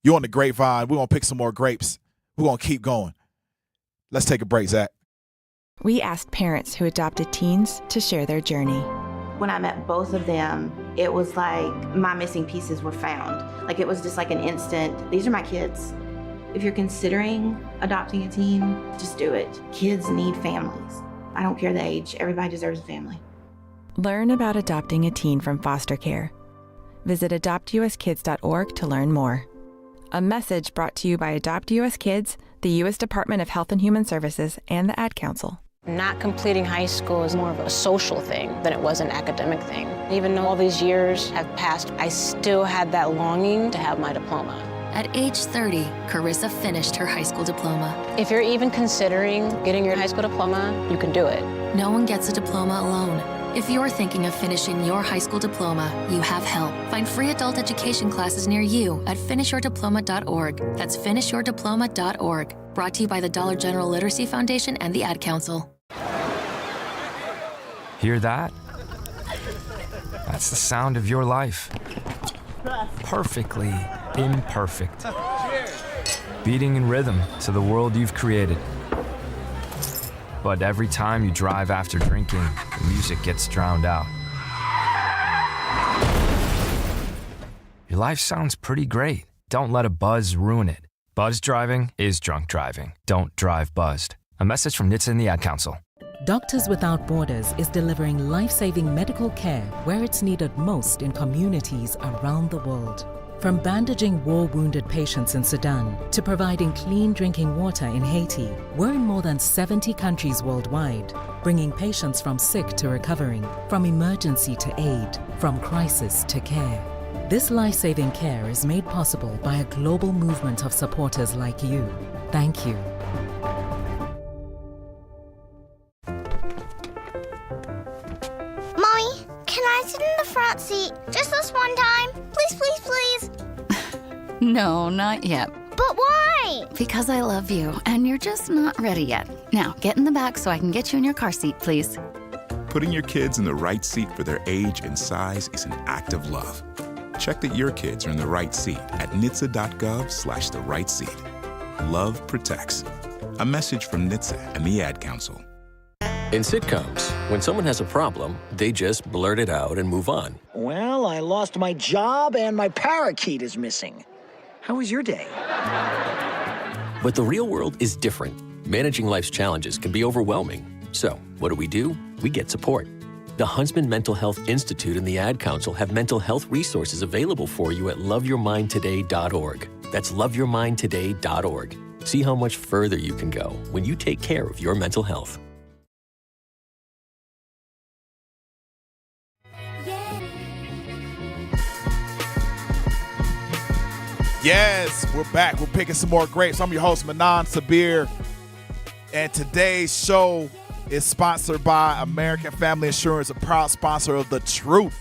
[SPEAKER 1] You're on the Grapevine. We're gonna pick some more grapes. We're gonna keep going. Let's take a break, Zach.
[SPEAKER 2] We asked parents who adopted teens to share their journey.
[SPEAKER 7] When I met both of them, it was like my missing pieces were found. Like it was just like an instant, these are my kids. If you're considering adopting a teen, just do it. Kids need families. I don't care the age, everybody deserves a family.
[SPEAKER 2] Learn about adopting a teen from foster care. Visit adoptuskids.org to learn more. A message brought to you by Adopt US Kids, the U.S. Department of Health and Human Services, and the Ad Council.
[SPEAKER 14] Not completing high school is more of a social thing than it was an academic thing. Even though all these years have passed, I still had that longing to have my diploma.
[SPEAKER 16] At age 30, Carissa finished her high school diploma.
[SPEAKER 14] If you're even considering getting your high school diploma, you can do it.
[SPEAKER 16] No one gets a diploma alone. If you're thinking of finishing your high school diploma, you have help. Find free adult education classes near you at finishyourdiploma.org. That's finishyourdiploma.org. Brought to you by the Dollar General Literacy Foundation and the Ad Council.
[SPEAKER 17] Hear that? That's the sound of your life. Perfectly imperfect. Beating in rhythm to the world you've created. But every time you drive after drinking, the music gets drowned out. Your life sounds pretty great. Don't let a buzz ruin it. Buzz driving is drunk driving. Don't drive buzzed. A message from NHTSA and the Ad Council.
[SPEAKER 18] Doctors Without Borders is delivering life-saving medical care where it's needed most in communities around the world. From bandaging war-wounded patients in Sudan to providing clean drinking water in Haiti, we're in more than 70 countries worldwide, bringing patients from sick to recovering, from emergency to aid, from crisis to care. This life-saving care is made possible by a global movement of supporters like you. Thank you.
[SPEAKER 19] Mommy, can I sit in the front seat just this one time? Please, please, please.
[SPEAKER 20] No, not yet.
[SPEAKER 19] But why?
[SPEAKER 20] Because I love you, and you're just not ready yet. Now, get in the back so I can get you in your car seat, please.
[SPEAKER 21] Putting your kids in the right seat for their age and size is an act of love. Check that your kids are in the right seat at NHTSA.gov/the right seat. Love protects. A message from NHTSA and the Ad Council.
[SPEAKER 22] In sitcoms, when someone has a problem, they just blurt it out and move on.
[SPEAKER 31] Well, I lost my job and my parakeet is missing.
[SPEAKER 3] How was your day?
[SPEAKER 22] But the real world is different. Managing life's challenges can be overwhelming. So, what do? We get support. The Huntsman Mental Health Institute and the Ad Council have mental health resources available for you at loveyourmindtoday.org. That's loveyourmindtoday.org. See how much further you can go when you take care of your mental health.
[SPEAKER 1] Yes, we're back. We're picking some more grapes. I'm your host, Manan Sabir. And today's show is sponsored by American Family Insurance, a proud sponsor of The Truth.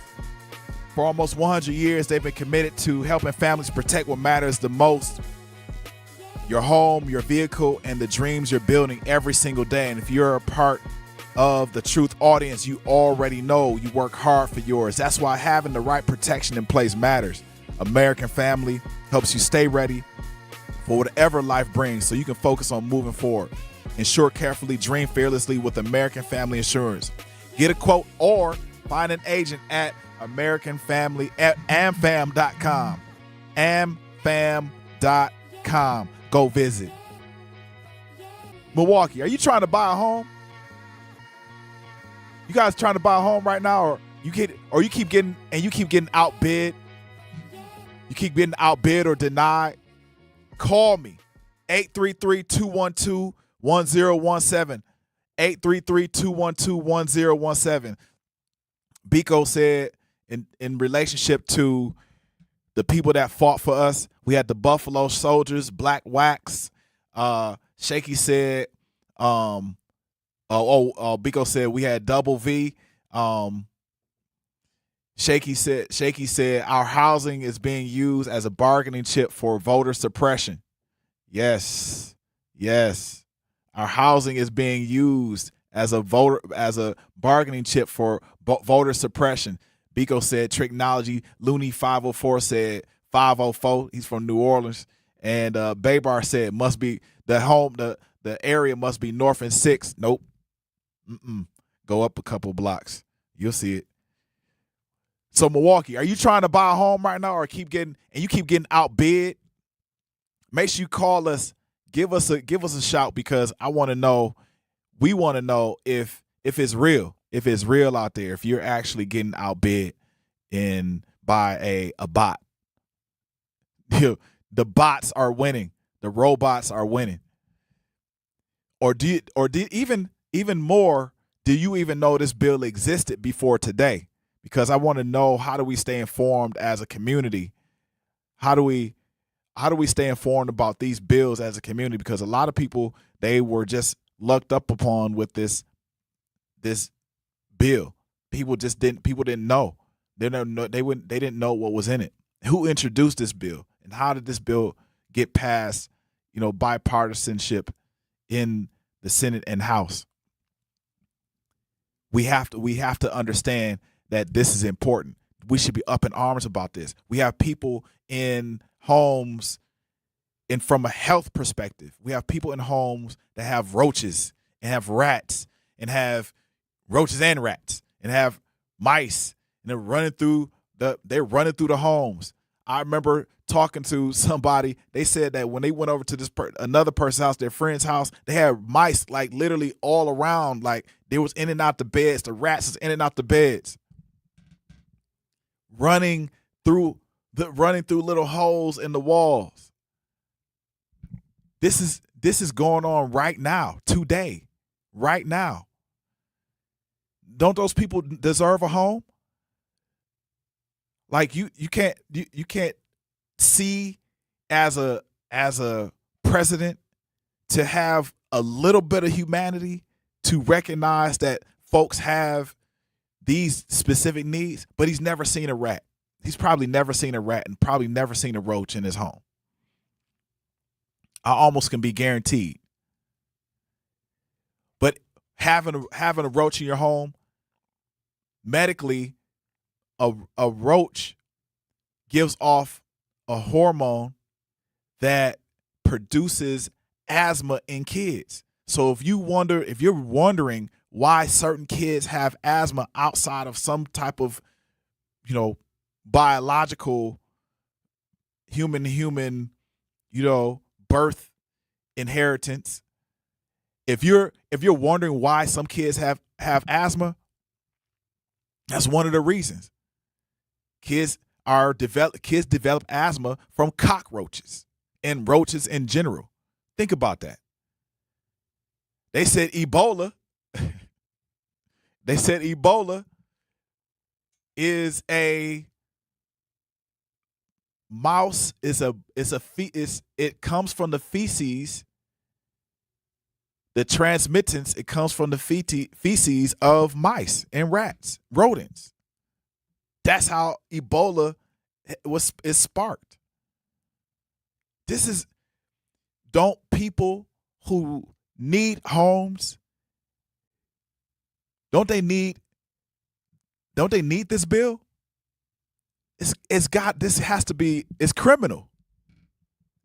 [SPEAKER 1] For almost 100 years, they've been committed to helping families protect what matters the most: your home, your vehicle, and the dreams you're building every single day. And if you're a part of the Truth audience, you already know you work hard for yours. That's why having the right protection in place matters. American Family helps you stay ready for whatever life brings so you can focus on moving forward. Insure carefully, dream fearlessly with American Family Insurance. Get a quote or find an agent at amfam.com. amfam.com. Go visit. Milwaukee, are you trying to buy a home? You guys trying to buy a home right now, or you keep getting outbid? You keep getting outbid or denied? Call me. 833-212-1017. 833-212-1017. Biko said in relationship to the people that fought for us, we had the Buffalo Soldiers, Black Wax. Shaky said, Biko said we had Double V. Shaky said our housing is being used as a bargaining chip for voter suppression. Yes. Our housing is being used as a bargaining chip for voter suppression. Biko said Tricknology. Looney 504 said 504. He's from New Orleans. And Baybar said must be the area must be North and 6. Nope. Go up a couple blocks. You'll see it. So Milwaukee, are you trying to buy a home right now, or keep getting outbid? Make sure you call us. Give us a shout, because I want to know. We want to know if it's real. If it's real out there. If you're actually getting outbid by a bot. The bots are winning. The robots are winning. Or even more, do you even know this bill existed before today? Because I want to know, how do we stay informed as a community? How do we stay informed about these bills as a community? Because a lot of people, they were just lucked up upon with this bill. People didn't know. They didn't know what was in it. Who introduced this bill, and how did this bill get past, bipartisanship in the Senate and House? We have to understand that this is important. We should be up in arms about this. We have people in homes, and from a health perspective, we have people in homes that have roaches and have rats, and have roaches and rats, and have mice, and they're running through the homes. I remember talking to somebody. They said that when they went over to another person's house, their friend's house, they had mice like literally all around. Like, they was in and out the beds. The rats is in and out the beds, running through little holes in the walls. This is going on right now, today, right now. Don't those people deserve a home? Like, you can't see as a president to have a little bit of humanity, to recognize that folks have these specific needs, but he's never seen a rat. He's probably never seen a rat, and probably never seen a roach in his home. I almost can be guaranteed. But having a roach in your home, medically, a roach gives off a hormone that produces asthma in kids. So if you're wondering why certain kids have asthma outside of some type of, biological human birth inheritance. If you're wondering why some kids have asthma, that's one of the reasons. Kids develop asthma from cockroaches and roaches in general. Think about that. They said Ebola. They said Ebola is a mouse. It comes from the feces. The transmittance, it comes from the feces of mice and rats, rodents. That's how Ebola is sparked. Don't people who need homes, don't they need this bill? It's criminal.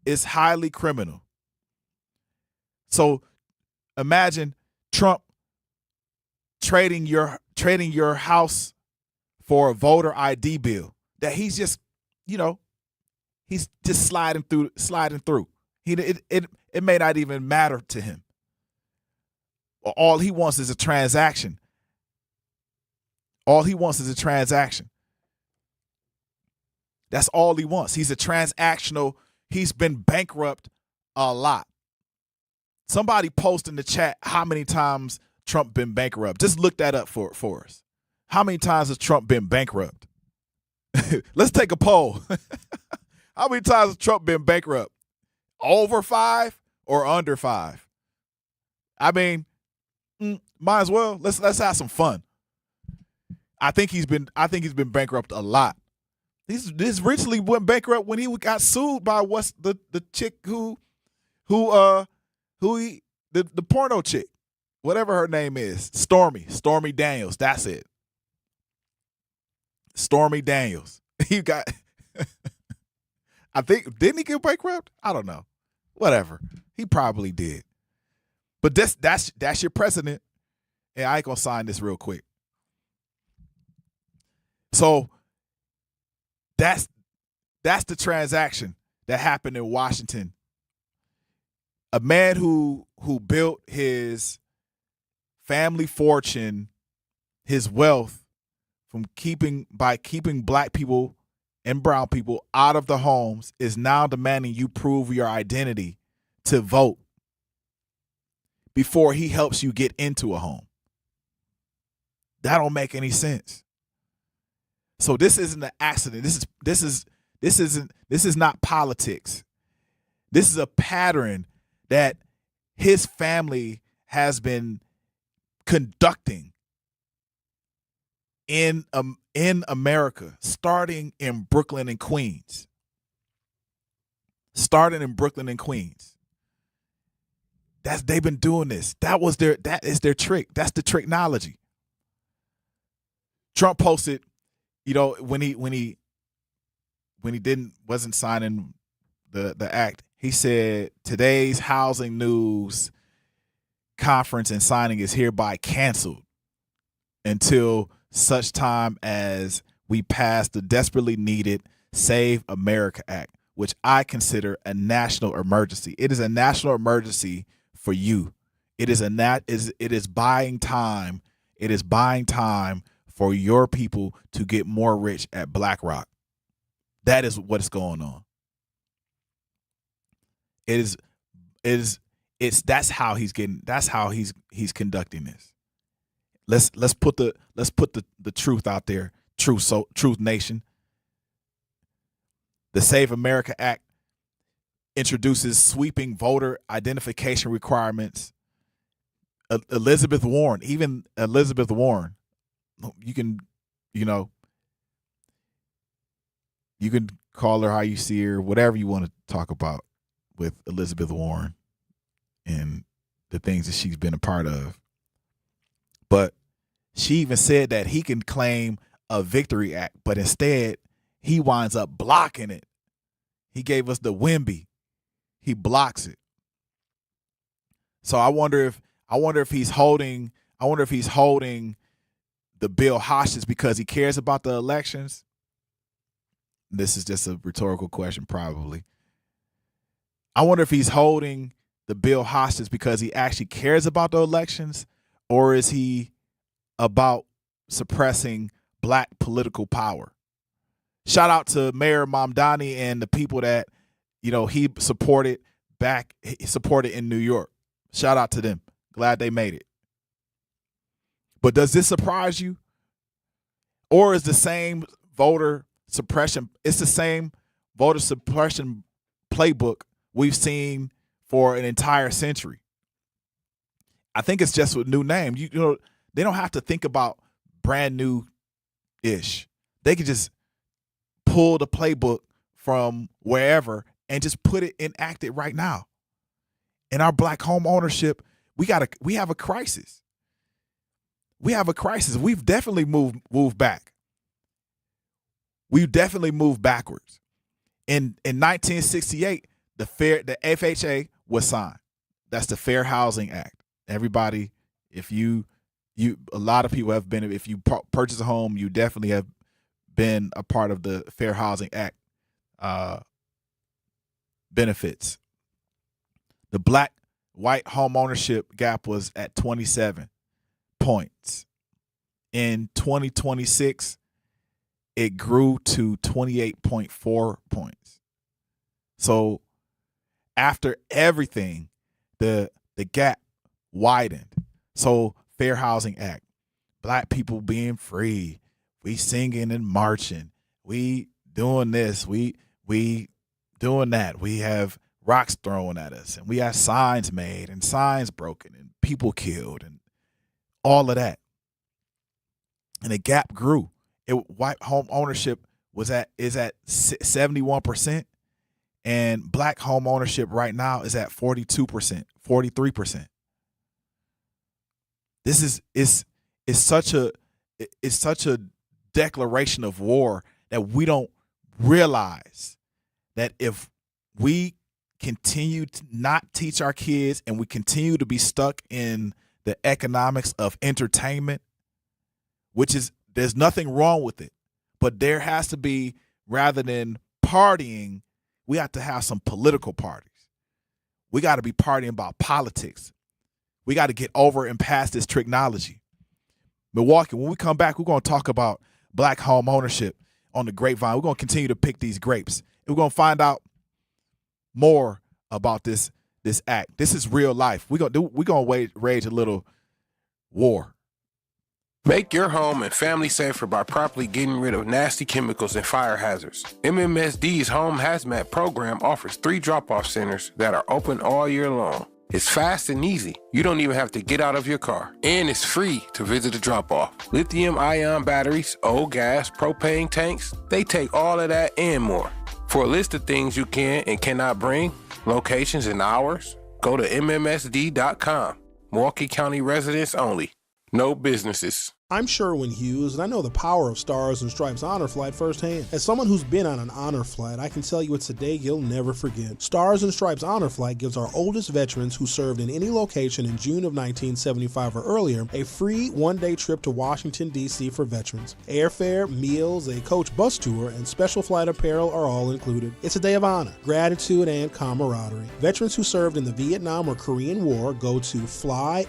[SPEAKER 1] It's highly criminal. So imagine Trump trading your house for a voter ID bill that he's just sliding through. It may not even matter to him. All he wants is a transaction. All he wants is a transaction. That's all he wants. He's he's been bankrupt a lot. Somebody post in the chat how many times Trump been bankrupt. Just look that up for us. How many times has Trump been bankrupt? Let's take a poll. How many times has Trump been bankrupt? Over 5 or under 5? I mean, might as well. Let's have some fun. I think he's been bankrupt a lot. This recently went bankrupt when he got sued by the chick the porno chick, whatever her name is, Stormy Daniels. That's it. Stormy Daniels. He got. I think, didn't he get bankrupt? I don't know. Whatever. He probably did. But that's your president. And I ain't gonna sign this real quick. So that's the transaction that happened in Washington. A man who built his family fortune, his wealth by keeping black people and brown people out of the homes is now demanding you prove your identity to vote before he helps you get into a home. That don't make any sense. So this isn't an accident. This is not politics. This is a pattern that his family has been conducting in America, starting in Brooklyn and Queens. They've been doing this. That is their trick. That's the tricknology. Trump posted, when he wasn't signing the act, he said today's housing news conference and signing is hereby canceled until such time as we pass the desperately needed Save America Act, which I consider a national emergency. It is a national emergency for you. It is buying time. It is buying time for your people to get more rich at BlackRock. That is what's going on. That's how he's conducting this. Let's put the truth out there. Truth Nation. The Save America Act introduces sweeping voter identification requirements. Elizabeth Warren, you can call her how you see her, whatever you want to talk about with Elizabeth Warren and the things that she's been a part of. But she even said that he can claim a victory act, but instead he winds up blocking it. He gave us the Wimby. He blocks it. So I wonder if he's holding the bill hostage because he cares about the elections. This is just a rhetorical question, probably. I wonder if he's holding the bill hostage because he actually cares about the elections, or is he about suppressing black political power? Shout out to Mayor Mamdani and the people that, he supported in New York. Shout out to them. Glad they made it. But does this surprise you? Or is the same voter suppression, it's the same voter suppression playbook we've seen for an entire century? I think it's just a new name. They don't have to think about brand new-ish. They can just pull the playbook from wherever and just enact it right now. In our black home ownership, we have a crisis. We have a crisis. We've definitely moved back. We've definitely moved backwards. In 1968, the FHA was signed. That's the Fair Housing Act. Everybody, if a lot of people have been, if you purchase a home, you definitely have been a part of the Fair Housing Act benefits. The black-white home ownership gap was at 27 points. In 2026, it grew to 28.4 points. So after everything, the gap widened. So Fair Housing Act, black people being free, we singing and marching, we doing this, we doing that. We have rocks thrown at us, and we have signs made and signs broken and people killed and all of that. And the gap grew. White home ownership is at 71%, and black home ownership right now is at 42%, 43%. This is such a declaration of war that we don't realize that if we continue to not teach our kids and we continue to be stuck in the economics of entertainment, there's nothing wrong with it, but there has to be, rather than partying, we have to have some political parties. We got to be partying about politics. We got to get over and past this technology. Milwaukee, when we come back, we're going to talk about black home ownership on the Grapevine. We're going to continue to pick these grapes. We're going to find out more about this act. This is real life. We're going to wage a little war.
[SPEAKER 30] Make your home and family safer by properly getting rid of nasty chemicals and fire hazards. MMSD's Home Hazmat program offers 3 drop-off centers that are open all year long. It's fast and easy. You don't even have to get out of your car. And it's free to visit a drop-off. Lithium-ion batteries, old gas, propane tanks, they take all of that and more. For a list of things you can and cannot bring, locations and hours, go to MMSD.com. Milwaukee County residents only. No businesses.
[SPEAKER 3] I'm Sherwin Hughes, and I know the power of Stars and Stripes Honor Flight firsthand. As someone who's been on an honor flight, I can tell you it's a day you'll never forget. Stars and Stripes Honor Flight gives our oldest veterans who served in any location in June of 1975 or earlier a free one-day trip to Washington, D.C. for veterans. Airfare, meals, a coach bus tour, and special flight apparel are all included. It's a day of honor, gratitude, and camaraderie. Veterans who served in the Vietnam or Korean War go to flysshf.org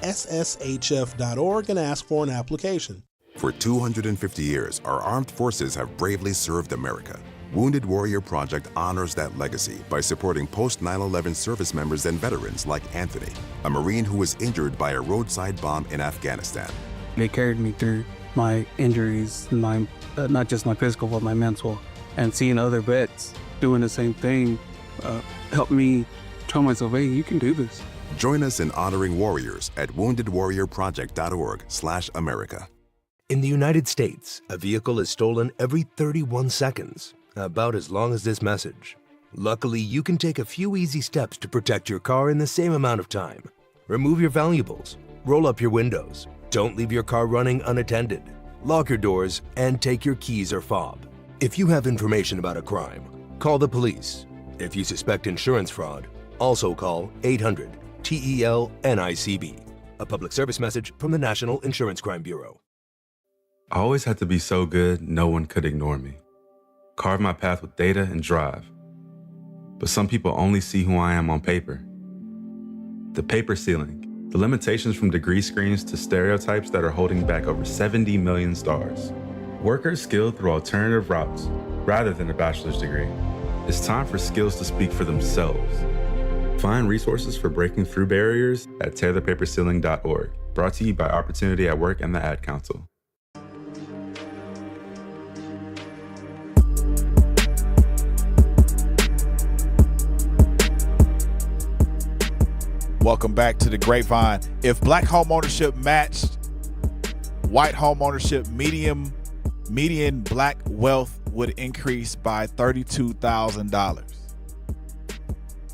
[SPEAKER 3] and ask for an application.
[SPEAKER 4] For 250 years, our armed forces have bravely served America. Wounded Warrior Project honors that legacy by supporting post-9/11 service members and veterans like Anthony, a Marine who was injured by a roadside bomb in Afghanistan.
[SPEAKER 5] They carried me through my injuries, not just my physical, but my mental. And seeing other vets doing the same thing helped me tell myself, hey, you can do this.
[SPEAKER 4] Join us in honoring warriors at woundedwarriorproject.org/America.
[SPEAKER 10] In the United States, a vehicle is stolen every 31 seconds, about as long as this message. Luckily, you can take a few easy steps to protect your car in the same amount of time. Remove your valuables, roll up your windows, don't leave your car running unattended, lock your doors, and take your keys or fob. If you have information about a crime, call the police. If you suspect insurance fraud, also call 800-TEL-NICB. A public service message from the National Insurance Crime Bureau.
[SPEAKER 23] I always had to be so good, no one could ignore me. Carve my path with data and drive.
[SPEAKER 6] but some people only see who I am on paper. The paper ceiling, the limitations from degree screens to stereotypes that are holding back over 70 million stars. Workers skilled through alternative routes rather than a bachelor's degree. It's time for skills to speak for themselves. Find resources for breaking through barriers at tearthepaperceiling.org. Brought to you by Opportunity at Work and the Ad Council.
[SPEAKER 1] Welcome back to the Grapevine. If black home ownership matched white home ownership, median black wealth would increase by $32,000.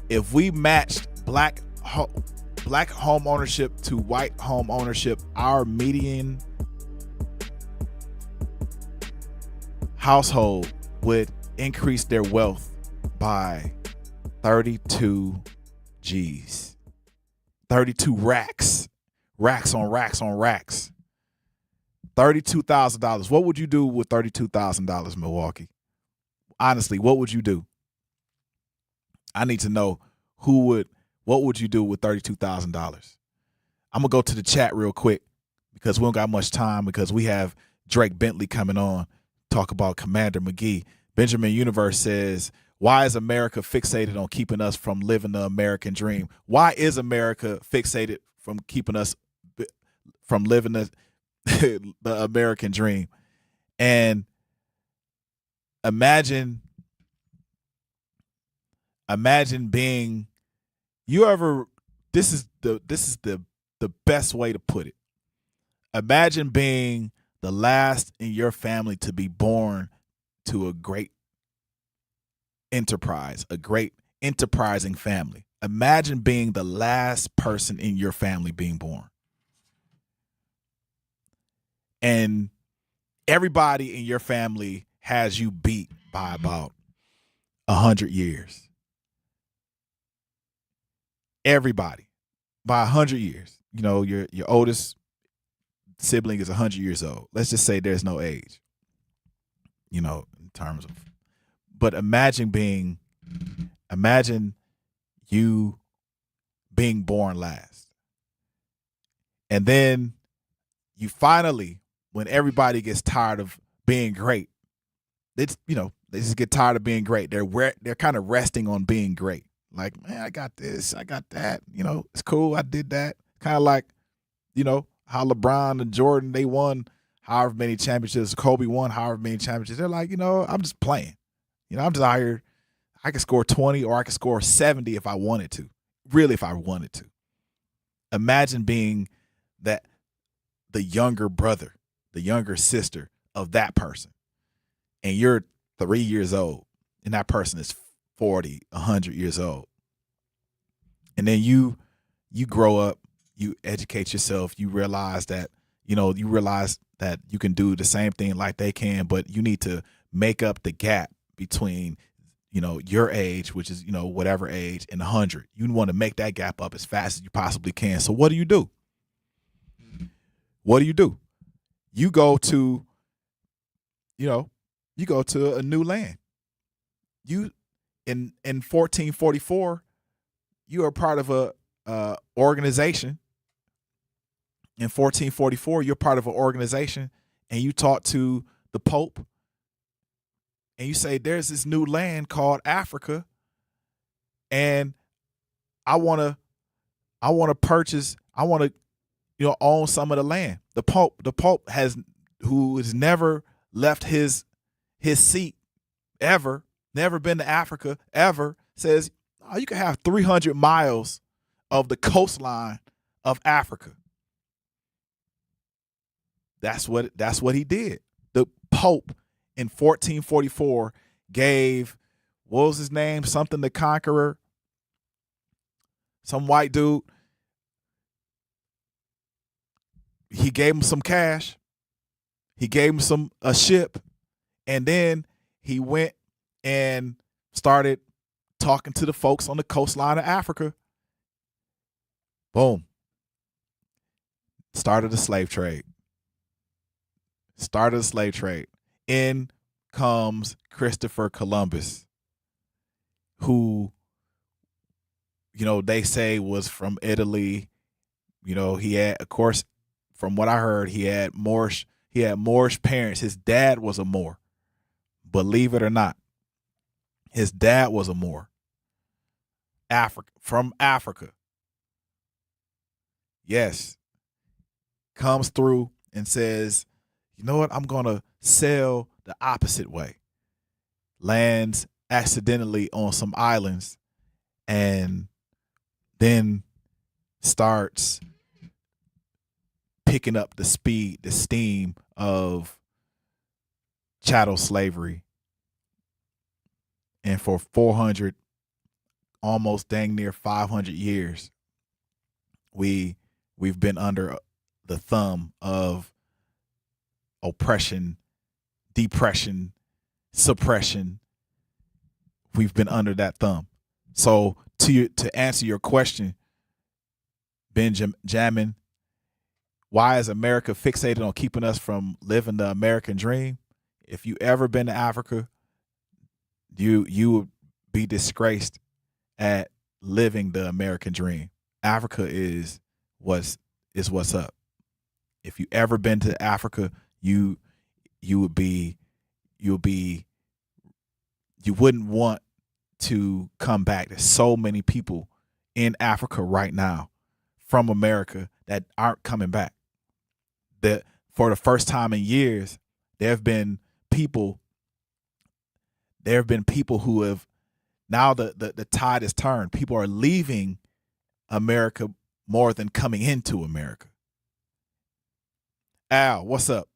[SPEAKER 1] If we matched black home ownership to white home ownership, our median household would increase their wealth by 32 G's. 32 racks. Racks on racks on racks. $32,000. What would you do with $32,000, Milwaukee? Honestly, what would you do? I need to know what would you do with $32,000? I'm going to go to the chat real quick because we don't got much time because we have Drake Bentley coming on, talk about Commander McGee. Benjamin Universe says, why is America fixated on keeping us from living the American dream? Why is America fixated from keeping us from living the American dream? And imagine being, this is the best way to put it. Imagine being the last in your family to be born to a great enterprise, a great enterprising family. Imagine being the last person in your family being born. And everybody in your family has you beat by about 100 years. Everybody by 100 years. You know, your oldest sibling is 100 years old. Let's just say there's no age, you know, in terms of, but imagine you being born last. And then you finally, when everybody gets tired of being great, they just get tired of being great. They're kind of resting on being great. Like, man, I got this, I got that. You know, it's cool. I did that. Kind of like, you know, how LeBron and Jordan, they won however many championships. Kobe won however many championships. They're like, you know, I'm just playing. You know, I'm just out here. I could score 20 or I could score 70 if I wanted to. Really, if I wanted to. Imagine being the younger brother, the younger sister of that person. And you're 3 years old. And that person is 40, 100 years old. And then you grow up, you educate yourself, you realize that you can do the same thing like they can, but you need to make up the gap between, you know, your age, which is, you know, whatever age, and 100. You want to make that gap up as fast as you possibly can. So what do you do? What do you do? You go to a new land. You in 1444, you are part of a organization. In 1444, you're part of an organization, and you talk to the Pope, and you say, there's this new land called Africa, and I want to own some of the land. The Pope who has never left his seat ever, never been to Africa ever, says, oh, you can have 300 miles of the coastline of Africa. That's what he did. The Pope in 1444 gave, what was his name? Something the Conqueror, some white dude. He gave him some cash. He gave him a ship, and then he went and started talking to the folks on the coastline of Africa. Boom. Started a slave trade. In comes Christopher Columbus, who they say was from Italy. He had, of course, from what I heard, he had Moorish parents. His dad was a Moor. Believe it or not. His dad was a Moor. From Africa. Yes. Comes through and says, you know what? I'm going to sail the opposite way. Lands accidentally on some islands and then starts picking up the steam of chattel slavery. And for 400, almost dang near 500 years, we've been under the thumb of oppression, depression, suppression. We've been under that thumb. So to answer your question, Benjamin, why is America fixated on keeping us from living the American dream? If you ever been to Africa, you would be disgraced at living the American dream. Africa is what's up. If you ever been to Africa, you wouldn't want to come back. There's so many people in Africa right now from America that aren't coming back. That for the first time in years, there have been people who have, now the tide has turned. People are leaving America more than coming into America. Al, what's up?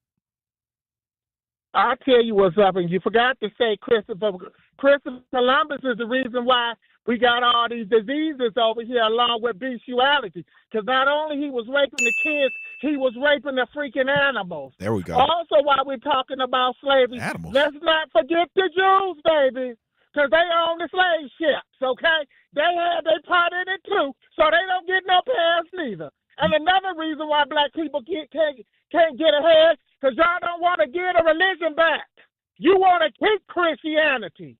[SPEAKER 8] I'll tell you what's up, and you forgot to say Christopher Columbus is the reason why we got all these diseases over here along with bestiality. Because not only he was raping the kids, he was raping the freaking animals.
[SPEAKER 1] There we go.
[SPEAKER 8] Also, while we're talking about slavery, let's not forget the Jews, baby, because they own the slave ships, okay? They had their part in it too, so they don't get no pass neither. And another reason why black people can't get ahead, because y'all don't want to give a religion back. You want to keep Christianity.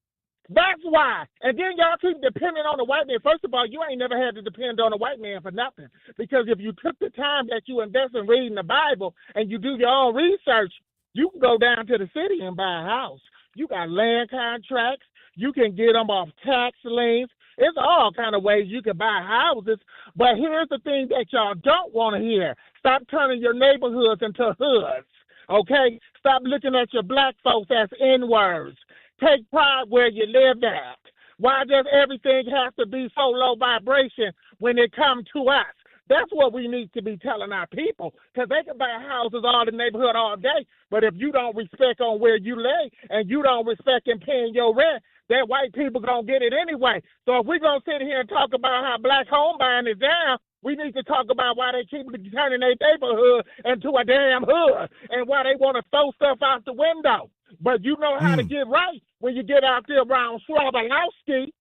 [SPEAKER 8] That's why. And then y'all keep depending on the white man. First of all, you ain't never had to depend on a white man for nothing. Because if you took the time that you invest in reading the Bible and you do your own research, you can go down to the city and buy a house. You got land contracts. You can get them off tax liens. It's all kind of ways you can buy houses. But here's the thing that y'all don't want to hear. Stop turning your neighborhoods into hoods, okay? Stop looking at your black folks as N-words. Take pride where you live at. Why does everything have to be so low vibration when it comes to us? That's what we need to be telling our people, because they can buy houses all the neighborhood all day, but if you don't respect on where you lay and you don't respect in paying your rent, that white people going to get it anyway. So if we're going to sit here and talk about how black home buying is down, we need to talk about why they keep turning their neighborhood into a damn hood and why they want to throw stuff out the window. But you know how to get right when you get out there around Slobodowski.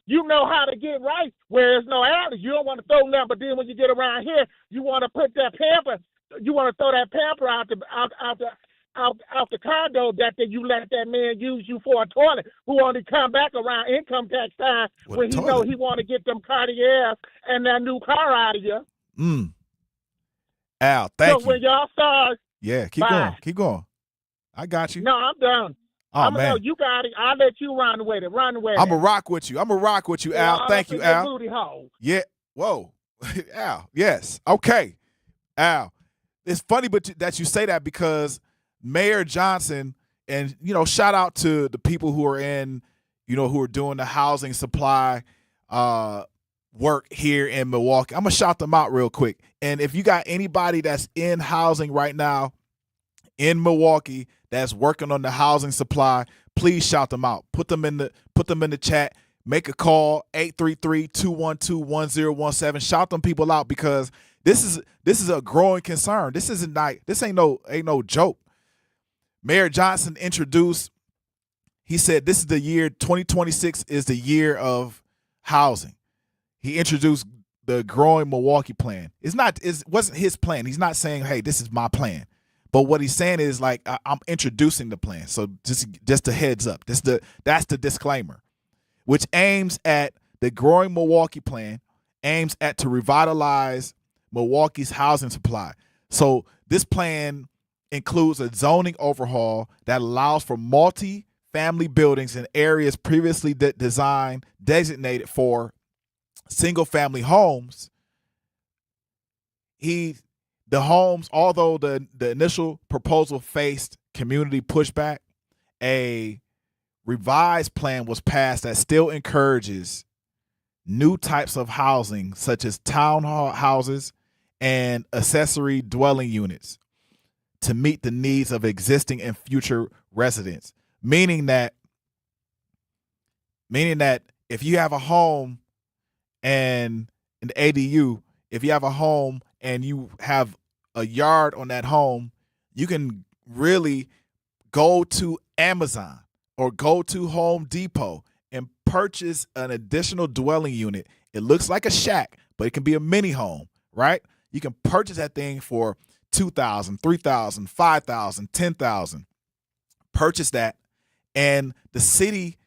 [SPEAKER 8] You know how to get right where there's no alleys. You don't want to throw nothing, but then when you get around here, you want to put that pamper. You want to throw that pamper out the condo that you let that man use you for a toilet, who only come back around income tax time when he know he want to get them Cartiers and that new car out of you.
[SPEAKER 1] Al, thank you.
[SPEAKER 8] So when y'all start,
[SPEAKER 1] keep going. I got you.
[SPEAKER 8] No, I'm done.
[SPEAKER 1] Oh, man.
[SPEAKER 8] You got it. I'll let you run with it. Run with it.
[SPEAKER 1] I'm going to rock with you, Al. Thank you, Al.
[SPEAKER 8] Booty hole.
[SPEAKER 1] Yeah. Whoa. Al. Yes. Okay. Al. It's funny that you say that, because Mayor Johnson, and, shout out to the people who are who are doing the housing supply work here in Milwaukee. I'm going to shout them out real quick. And if you got anybody that's in housing right now in Milwaukee that's working on the housing supply, please shout them out. Put them in the chat. Make a call, 833-212-1017. Shout them people out, because this is a growing concern. This ain't no joke. Mayor Johnson he said this is the year 2026 is the year of housing. He introduced the Growing Milwaukee plan. It wasn't his plan. He's not saying, hey, this is my plan. But what he's saying is, like, I'm introducing the plan. So just a heads up. That's the disclaimer, which aims at the Growing Milwaukee plan, aims at to revitalize Milwaukee's housing supply. So this plan includes a zoning overhaul that allows for multi-family buildings in areas previously designated for single-family homes. The homes, although the initial proposal faced community pushback, a revised plan was passed that still encourages new types of housing, such as townhouses and accessory dwelling units, to meet the needs of existing and future residents. Meaning that if you have a home and an ADU, if you have a home and you have a yard on that home, you can really go to Amazon or go to Home Depot and purchase an additional dwelling unit. It looks like a shack, but it can be a mini home, right? You can purchase that thing for $2,000, $3,000, $5,000, $10,000. Purchase that, and the city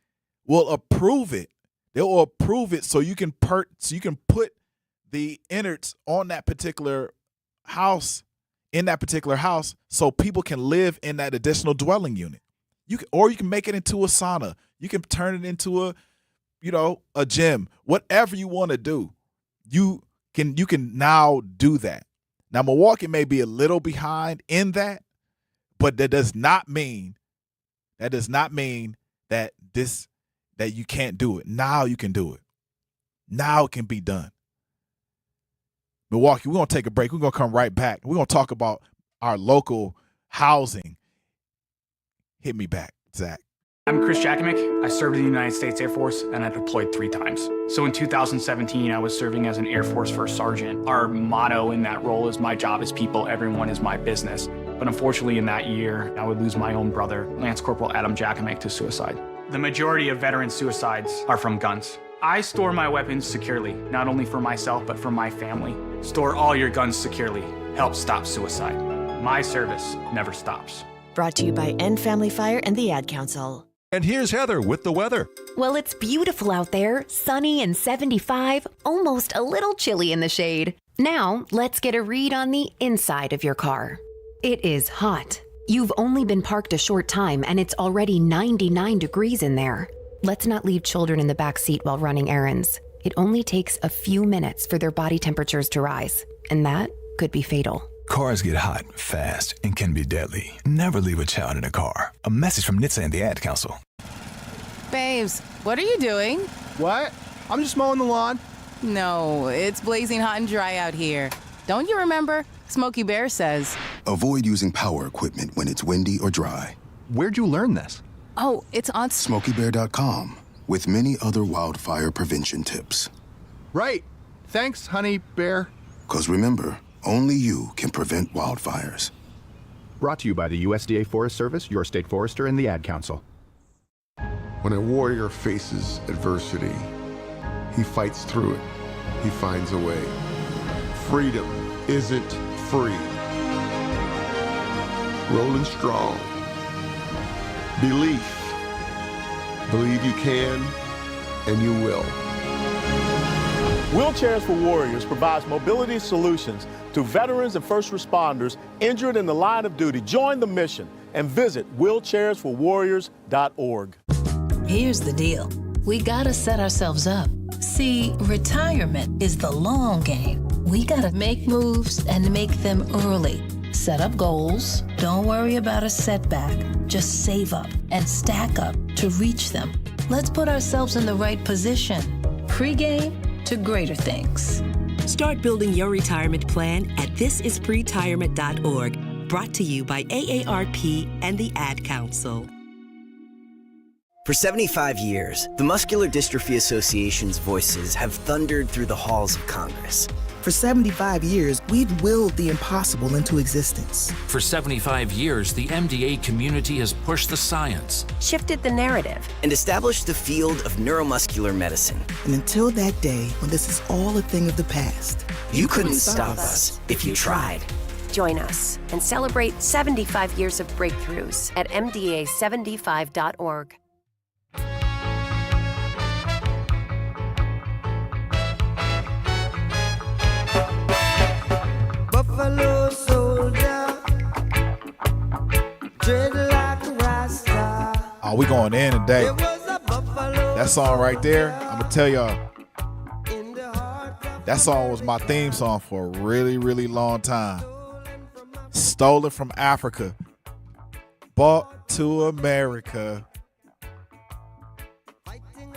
[SPEAKER 1] will approve it. They will approve it so you can put the innards on that particular house, so people can live in that additional dwelling unit. You can make it into a sauna. You can turn it into a gym. Whatever you want to do, you can now do that. Now, Milwaukee may be a little behind in that, but that does not mean that you can't do it. Now you can do it. Now it can be done. Milwaukee, we're going to take a break. We're going to come right back. We're going to talk about our local housing. Hit me back, Zach.
[SPEAKER 9] I'm Chris Jakovic. I served in the United States Air Force, and I deployed 3 times. So in 2017, I was serving as an Air Force First Sergeant. Our motto in that role is, my job is people, everyone is my business. But unfortunately, in that year, I would lose my own brother, Lance Corporal Adam Jakovic, to suicide. The majority of veteran suicides are from guns. I store my weapons securely, not only for myself, but for my family. Store all your guns securely. Help stop suicide. My service never stops.
[SPEAKER 11] Brought to you by End Family Fire and the Ad Council.
[SPEAKER 12] And here's Heather with the weather.
[SPEAKER 13] Well, it's beautiful out there, sunny and 75, almost a little chilly in the shade. Now, let's get a read on the inside of your car. It is hot. You've only been parked a short time and it's already 99 degrees in there. Let's not leave children in the back seat while running errands. It only takes a few minutes for their body temperatures to rise, and that could be fatal.
[SPEAKER 15] Cars get hot, fast, and can be deadly. Never leave a child in a car. A message from NHTSA and the Ad Council.
[SPEAKER 24] Babes, what are you doing?
[SPEAKER 25] What? I'm just mowing the lawn.
[SPEAKER 24] No, it's blazing hot and dry out here. Don't you remember? Smokey Bear says.
[SPEAKER 26] Avoid using power equipment when it's windy or dry.
[SPEAKER 25] Where'd you learn this?
[SPEAKER 24] Oh, it's on
[SPEAKER 26] SmokeyBear.com with many other wildfire prevention tips.
[SPEAKER 25] Right. Thanks, honey bear.
[SPEAKER 26] 'Cause remember, only you can prevent wildfires.
[SPEAKER 25] Brought to you by the USDA Forest Service, your state forester, and the Ad Council.
[SPEAKER 27] When a warrior faces adversity, he fights through it. He finds a way. Freedom isn't free. Rolling strong. Belief. Believe you can, and you will.
[SPEAKER 28] Wheelchairs for Warriors provides mobility solutions to veterans and first responders injured in the line of duty. Join the mission and visit wheelchairsforwarriors.org.
[SPEAKER 31] Here's the deal. We gotta set ourselves up. See, retirement is the long game. We gotta make moves and make them early. Set up goals. Don't worry about a setback. Just save up and stack up to reach them. Let's put ourselves in the right position. Pre-game to greater things.
[SPEAKER 32] Start building your retirement plan at thisispretirement.org. Brought to you by AARP and the Ad Council.
[SPEAKER 33] For 75 years, the Muscular Dystrophy Association's voices have thundered through the halls of Congress.
[SPEAKER 34] For 75 years, we've willed the impossible into existence.
[SPEAKER 35] For 75 years, the MDA community has pushed the science,
[SPEAKER 32] shifted the narrative,
[SPEAKER 33] and established the field of neuromuscular medicine.
[SPEAKER 34] And until that day, when this is all a thing of the past,
[SPEAKER 33] you couldn't stop us if you tried.
[SPEAKER 32] Join us and celebrate 75 years of breakthroughs at MDA75.org.
[SPEAKER 1] Oh, we going in today. That song right there, I'm gonna tell y'all, that song was my theme song for a really, really long time. Stolen from Africa, brought to America,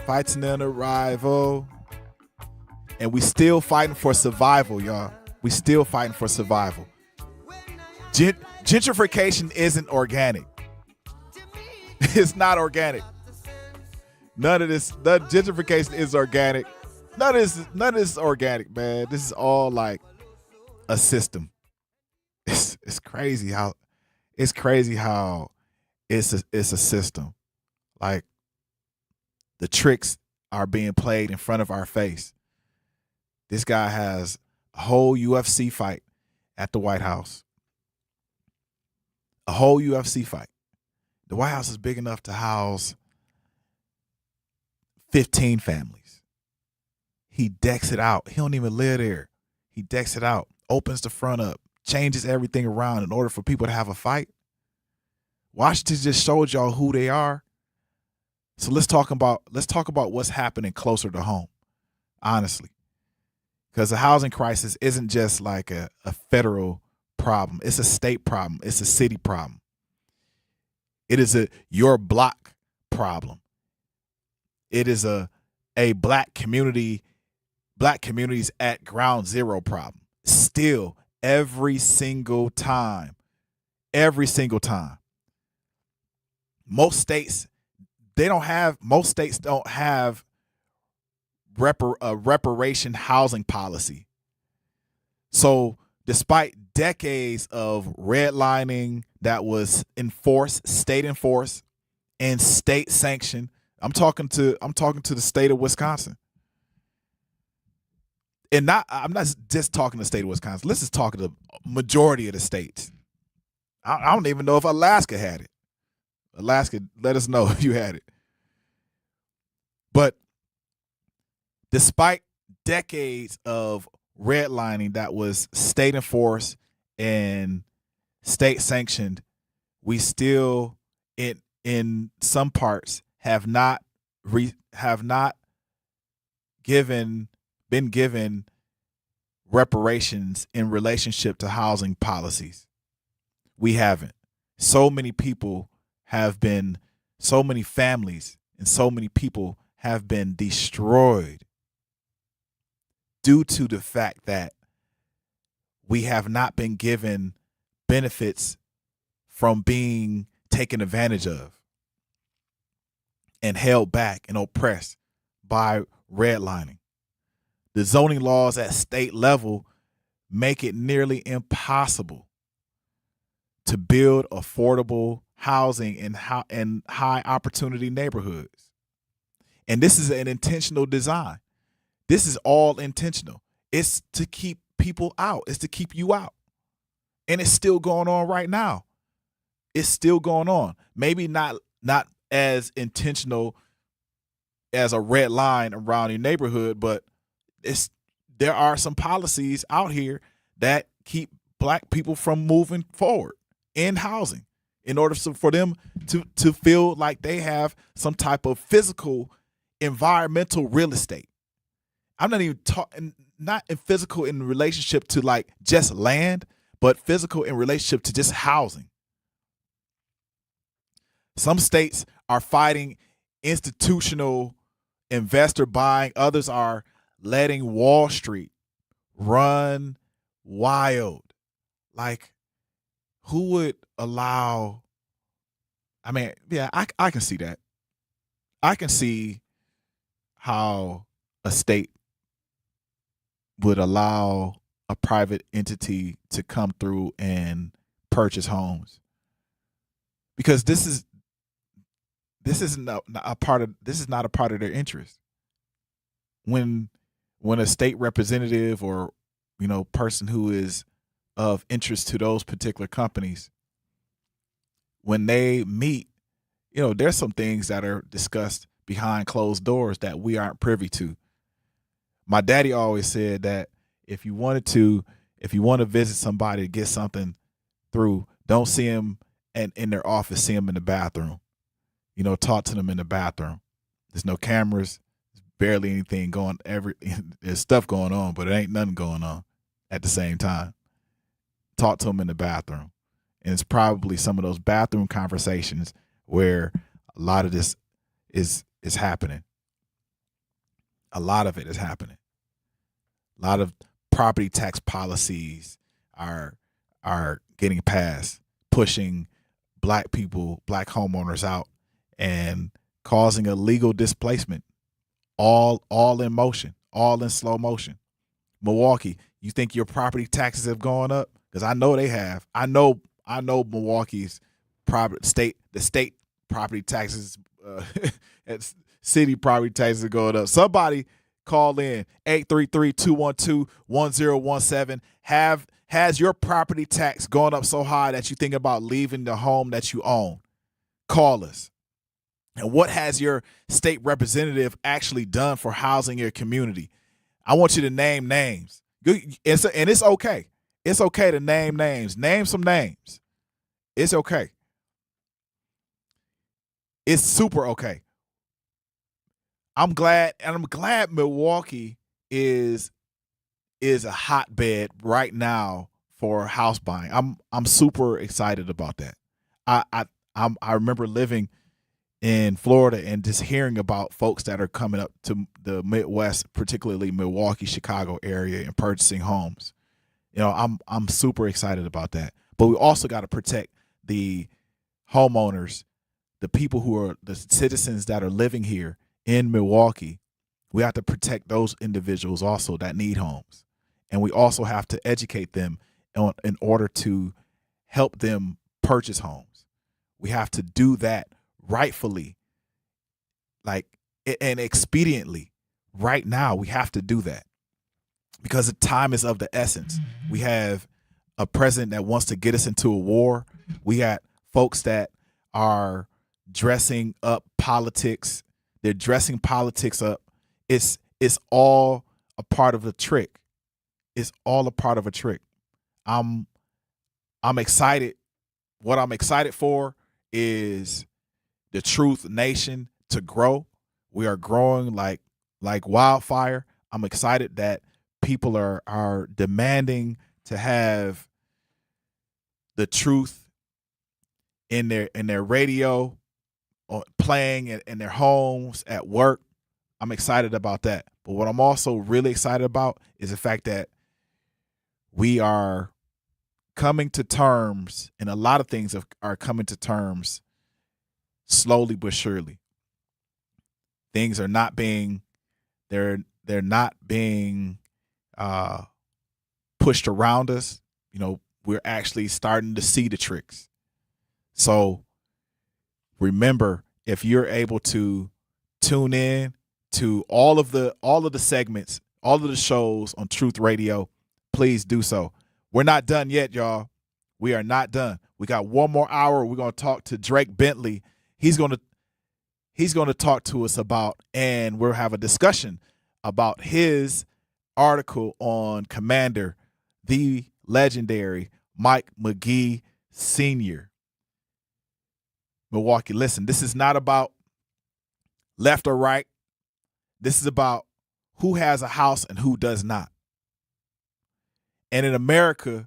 [SPEAKER 1] fighting an arrival, and we still fighting for survival, y'all. We still fighting for survival. Gentrification isn't organic. It's not organic. None of this gentrification is organic. None of this is organic, man. This is all like a system. It's crazy how it's a system. Like the tricks are being played in front of our face. This guy has a whole UFC fight at the White House. A whole UFC fight. The White House is big enough to house 15 families. He decks it out. He don't even live there. He decks it out, opens the front up, changes everything around in order for people to have a fight. Washington just showed y'all who they are. So let's talk about what's happening closer to home, honestly. Because the housing crisis isn't just like a federal problem. It's a state problem. It's a city problem. It is your block problem. It is a black communities at ground zero problem. Still, every single time. Most states don't have a reparation housing policy. So despite decades of redlining that was state enforced and state sanctioned, I'm talking to the state of Wisconsin. And I'm not just talking to the state of Wisconsin. Let's just talk to the majority of the states. I don't even know if Alaska had it. Alaska, let us know if you had it. But despite decades of redlining that was state enforced and state sanctioned, we still in some parts have not been given reparations in relationship to housing policies. We haven't. So many families and so many people have been destroyed due to the fact that we have not been given benefits from being taken advantage of and held back and oppressed by redlining. The zoning laws at state level make it nearly impossible to build affordable housing in high opportunity neighborhoods. And this is an intentional design. This is all intentional. It's to keep people out. It's to keep you out. And it's still going on right now. It's still going on. Maybe not as intentional as a red line around your neighborhood, but there are some policies out here that keep black people from moving forward in housing in order for them to feel like they have some type of physical environmental real estate. I'm not even talking, not in physical in relationship to like just land, but physical in relationship to just housing. Some states are fighting institutional investor buying. Others are letting Wall Street run wild. Like, who would allow? I mean, yeah, I can see that. I can see how a state would allow a private entity to come through and purchase homes, because this is not a part of their interest. When a state representative or person who is of interest to those particular companies, when they meet, there's some things that are discussed behind closed doors that we aren't privy to. My daddy always said that if you want to visit somebody to get something through, don't see them in their office, see them in the bathroom. talk to them in the bathroom. There's no cameras, barely anything going. There's stuff going on, but it ain't nothing going on at the same time. Talk to them in the bathroom. And it's probably some of those bathroom conversations where a lot of this is happening. A lot of it is happening. A lot of property tax policies are getting passed, pushing black people, black homeowners out, and causing illegal displacement, all in motion, all in slow motion. Milwaukee, you think your property taxes have gone up? Because I know they have. I know Milwaukee's the state property taxes, city property taxes are going up. Somebody call in 833-212-1017. Has your property tax gone up so high that you think about leaving the home that you own? Call us. And what has your state representative actually done for housing your community? I want you to name names. And it's okay. It's okay to name names. Name some names. It's okay. It's super okay. I'm glad Milwaukee is a hotbed right now for house buying. I'm super excited about that. I remember living in Florida and just hearing about folks that are coming up to the Midwest, particularly Milwaukee, Chicago area, and purchasing homes. I'm super excited about that. But we also got to protect the homeowners, the people who are the citizens that are living here in Milwaukee. We have to protect those individuals also that need homes. And we also have to educate them in order to help them purchase homes. We have to do that rightfully, and expediently. Right now, we have to do that because the time is of the essence. We have a president that wants to get us into a war. We got folks that are dressing up politics. They're dressing politics up. It's all a part of the trick. It's all a part of a trick. I'm excited. What I'm excited for is the Truth Nation to grow. We are growing like wildfire. I'm excited that people are demanding to have the truth in their radio, playing in their homes, at work. I'm excited about that. But what I'm also really excited about is the fact that we are coming to terms, and a lot of things are coming to terms slowly but surely. Things are not being they're not being pushed around us. We're actually starting to see the tricks. So remember, if you're able to tune in to all of the segments, all of the shows on Truth Radio, please do so. We're not done yet, y'all. We are not done. We got one more hour. We're going to talk to Drake Bentley. He's going to talk to us about, and we'll have a discussion about his article on Commander, the legendary Mike McGee Sr. Milwaukee, listen, this is not about left or right. This is about who has a house and who does not. And in America,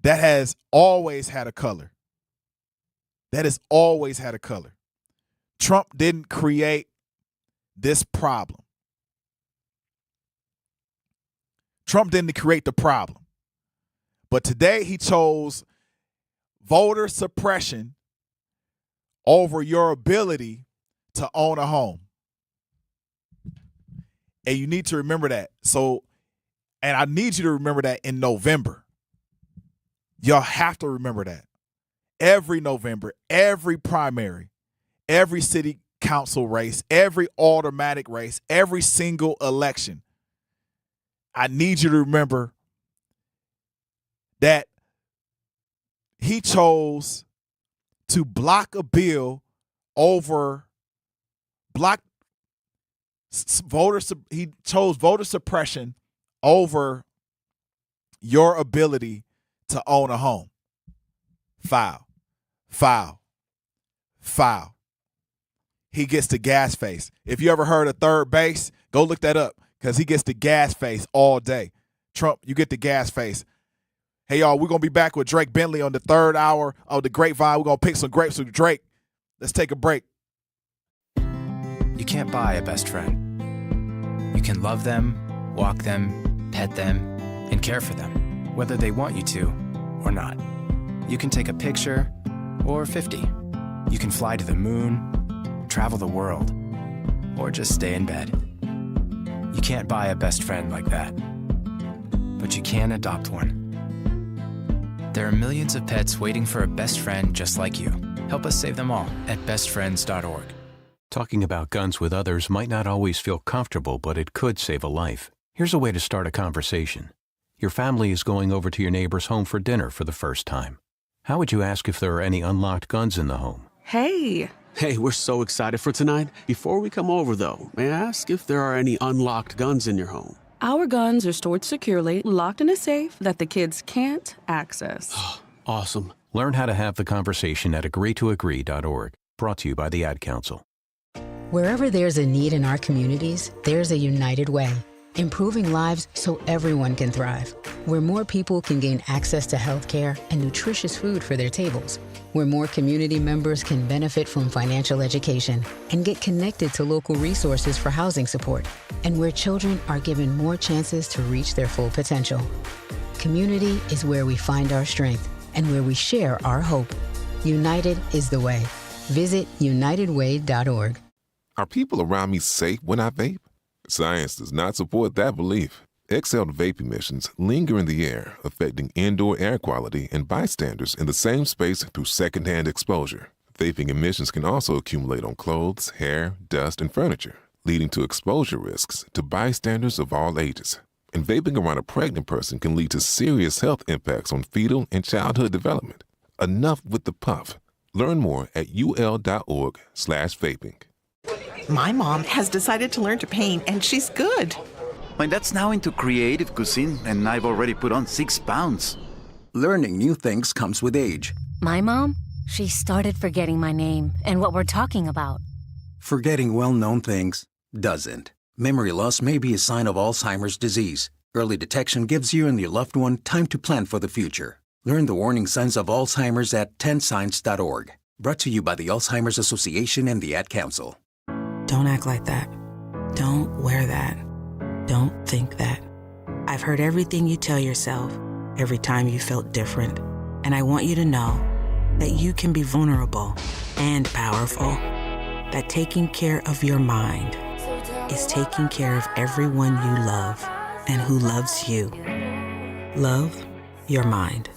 [SPEAKER 1] that has always had a color. That has always had a color. Trump didn't create this problem. Trump didn't create the problem. But today he chose voter suppression over your ability to own a home. And you need to remember that. And I need you to remember that in November. Y'all have to remember that. Every November, every primary, every city council race, every automatic race, every single election, I need you to remember that he chose to block a bill over he chose voter suppression over your ability to own a home. Foul. he gets the gas face. If you ever heard of third base, go look that up because he gets the gas face all day. Trump, you get the gas face. Hey, y'all, we're going to be back with Drake Bentley on the third hour of the Grapevine. We're going to pick some grapes with Drake. Let's take a break.
[SPEAKER 2] You can't buy a best friend. You can love them, walk them, pet them, and care for them, whether they want you to or not. You can take a picture or 50. You can fly to the moon, travel the world, or just stay in bed. You can't buy a best friend like that, but you can adopt one. There are millions of pets waiting for a best friend just like you. Help us save them all at bestfriends.org.
[SPEAKER 12] Talking about guns with others might not always feel comfortable, but it could save a life. Here's a way to start a conversation. Your family is going over to your neighbor's home for dinner for the first time. How would you ask if there are any unlocked guns in the home?
[SPEAKER 3] Hey, we're so excited for tonight. Before we come over, though, may I ask if there are any unlocked guns in your home?
[SPEAKER 4] Our guns are stored securely, locked in a safe that the kids can't access.
[SPEAKER 3] Awesome.
[SPEAKER 12] Learn how to have the conversation at agreetoagree.org. Brought to you by the Ad Council.
[SPEAKER 5] Wherever there's a need in our communities, there's a United Way. Improving lives so everyone can thrive. Where more people can gain access to health care and nutritious food for their tables. Where more community members can benefit from financial education and get connected to local resources for housing support. And where children are given more chances to reach their full potential. Community is where we find our strength and where we share our hope. United is the way. Visit unitedway.org.
[SPEAKER 7] Are people around me safe when I vape? Science does not support that belief. Exhaled vape emissions linger in the air, affecting indoor air quality and bystanders in the same space through secondhand exposure. Vaping emissions can also accumulate on clothes, hair, dust, and furniture, leading to exposure risks to bystanders of all ages. And vaping around a pregnant person can lead to serious health impacts on fetal and childhood development. Enough with the puff. Learn more at ul.org/vaping.
[SPEAKER 14] My mom has decided to learn to paint, and she's good.
[SPEAKER 16] My dad's now into creative cuisine, and I've already put on 6 pounds.
[SPEAKER 17] Learning new things comes with age.
[SPEAKER 18] My mom, she started forgetting my name and what we're talking about.
[SPEAKER 17] Forgetting well-known things doesn't. Memory loss may be a sign of Alzheimer's disease. Early detection gives you and your loved one time to plan for the future. Learn the warning signs of Alzheimer's at 10signs.org. Brought to you by the Alzheimer's Association and the Ad Council.
[SPEAKER 34] Don't act like that. Don't wear that. Don't think that. I've heard everything you tell yourself every time you felt different. And I want you to know that you can be vulnerable and powerful. That taking care of your mind is taking care of everyone you love and who loves you. Love your mind.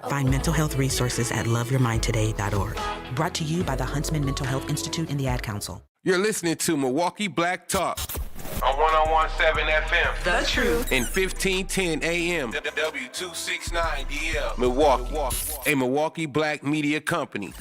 [SPEAKER 34] Find mental health resources at loveyourmindtoday.org. Brought to you by the Huntsman Mental Health Institute and the Ad Council.
[SPEAKER 19] You're listening to Milwaukee Black Talk on 101.7 FM.
[SPEAKER 34] The Truth.
[SPEAKER 19] And 1510 AM. W269DL. Milwaukee. A Milwaukee Black media company.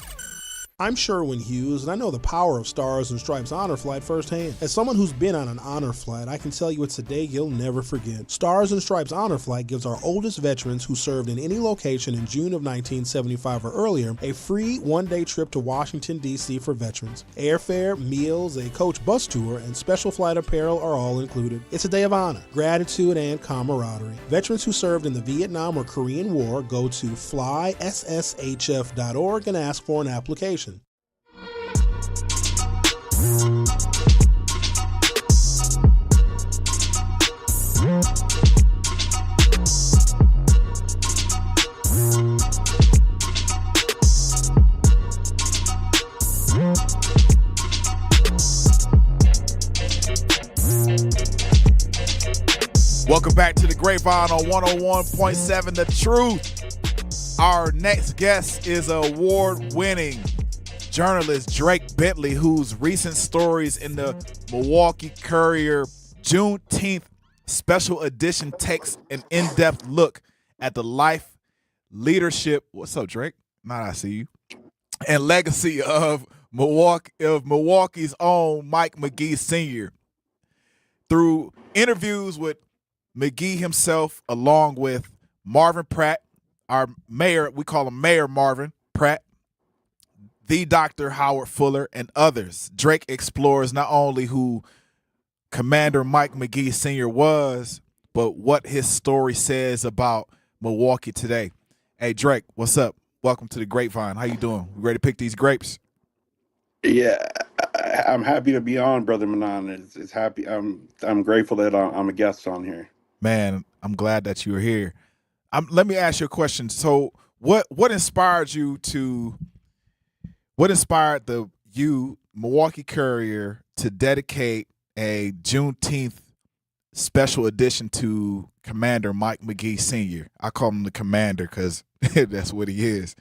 [SPEAKER 8] I'm Sherwin Hughes, and I know the power of Stars and Stripes Honor Flight firsthand. As someone who's been on an honor flight, I can tell you it's a day you'll never forget. Stars and Stripes Honor Flight gives our oldest veterans who served in any location in June of 1975 or earlier a free one-day trip to Washington, D.C. for veterans. Airfare, meals, a coach bus tour, and special flight apparel are all included. It's a day of honor, gratitude, and camaraderie. Veterans who served in the Vietnam or Korean War go to flySSHF.org and ask for an application.
[SPEAKER 1] Welcome back to the Grapevine on 101.7 The Truth. Our next guest is award-winning journalist Drake Bentley, whose recent stories in the Milwaukee Courier Juneteenth special edition takes an in-depth look at the life, leadership, what's up, Drake? Not I see you, and legacy of Milwaukee's own Mike McGee Sr. Through interviews with McGee himself, along with Marvin Pratt, our mayor, we call him Mayor Marvin Pratt. the Dr. Howard Fuller, and others. Drake explores not only who Commander Mike McGee Sr. was, but what his story says about Milwaukee today. Hey, Drake, what's up? Welcome to the Grapevine. How you doing? You ready to pick these grapes?
[SPEAKER 6] Yeah, I'm happy to be on, Brother Manon. It's happy. I'm grateful that I'm a guest on here.
[SPEAKER 1] Man, I'm glad that you're here. Let me ask you a question. So, what inspired you to? What inspired you, Milwaukee Courier, to dedicate a Juneteenth special edition to Commander Mike McGee Sr.? I call him the Commander because that's what he is.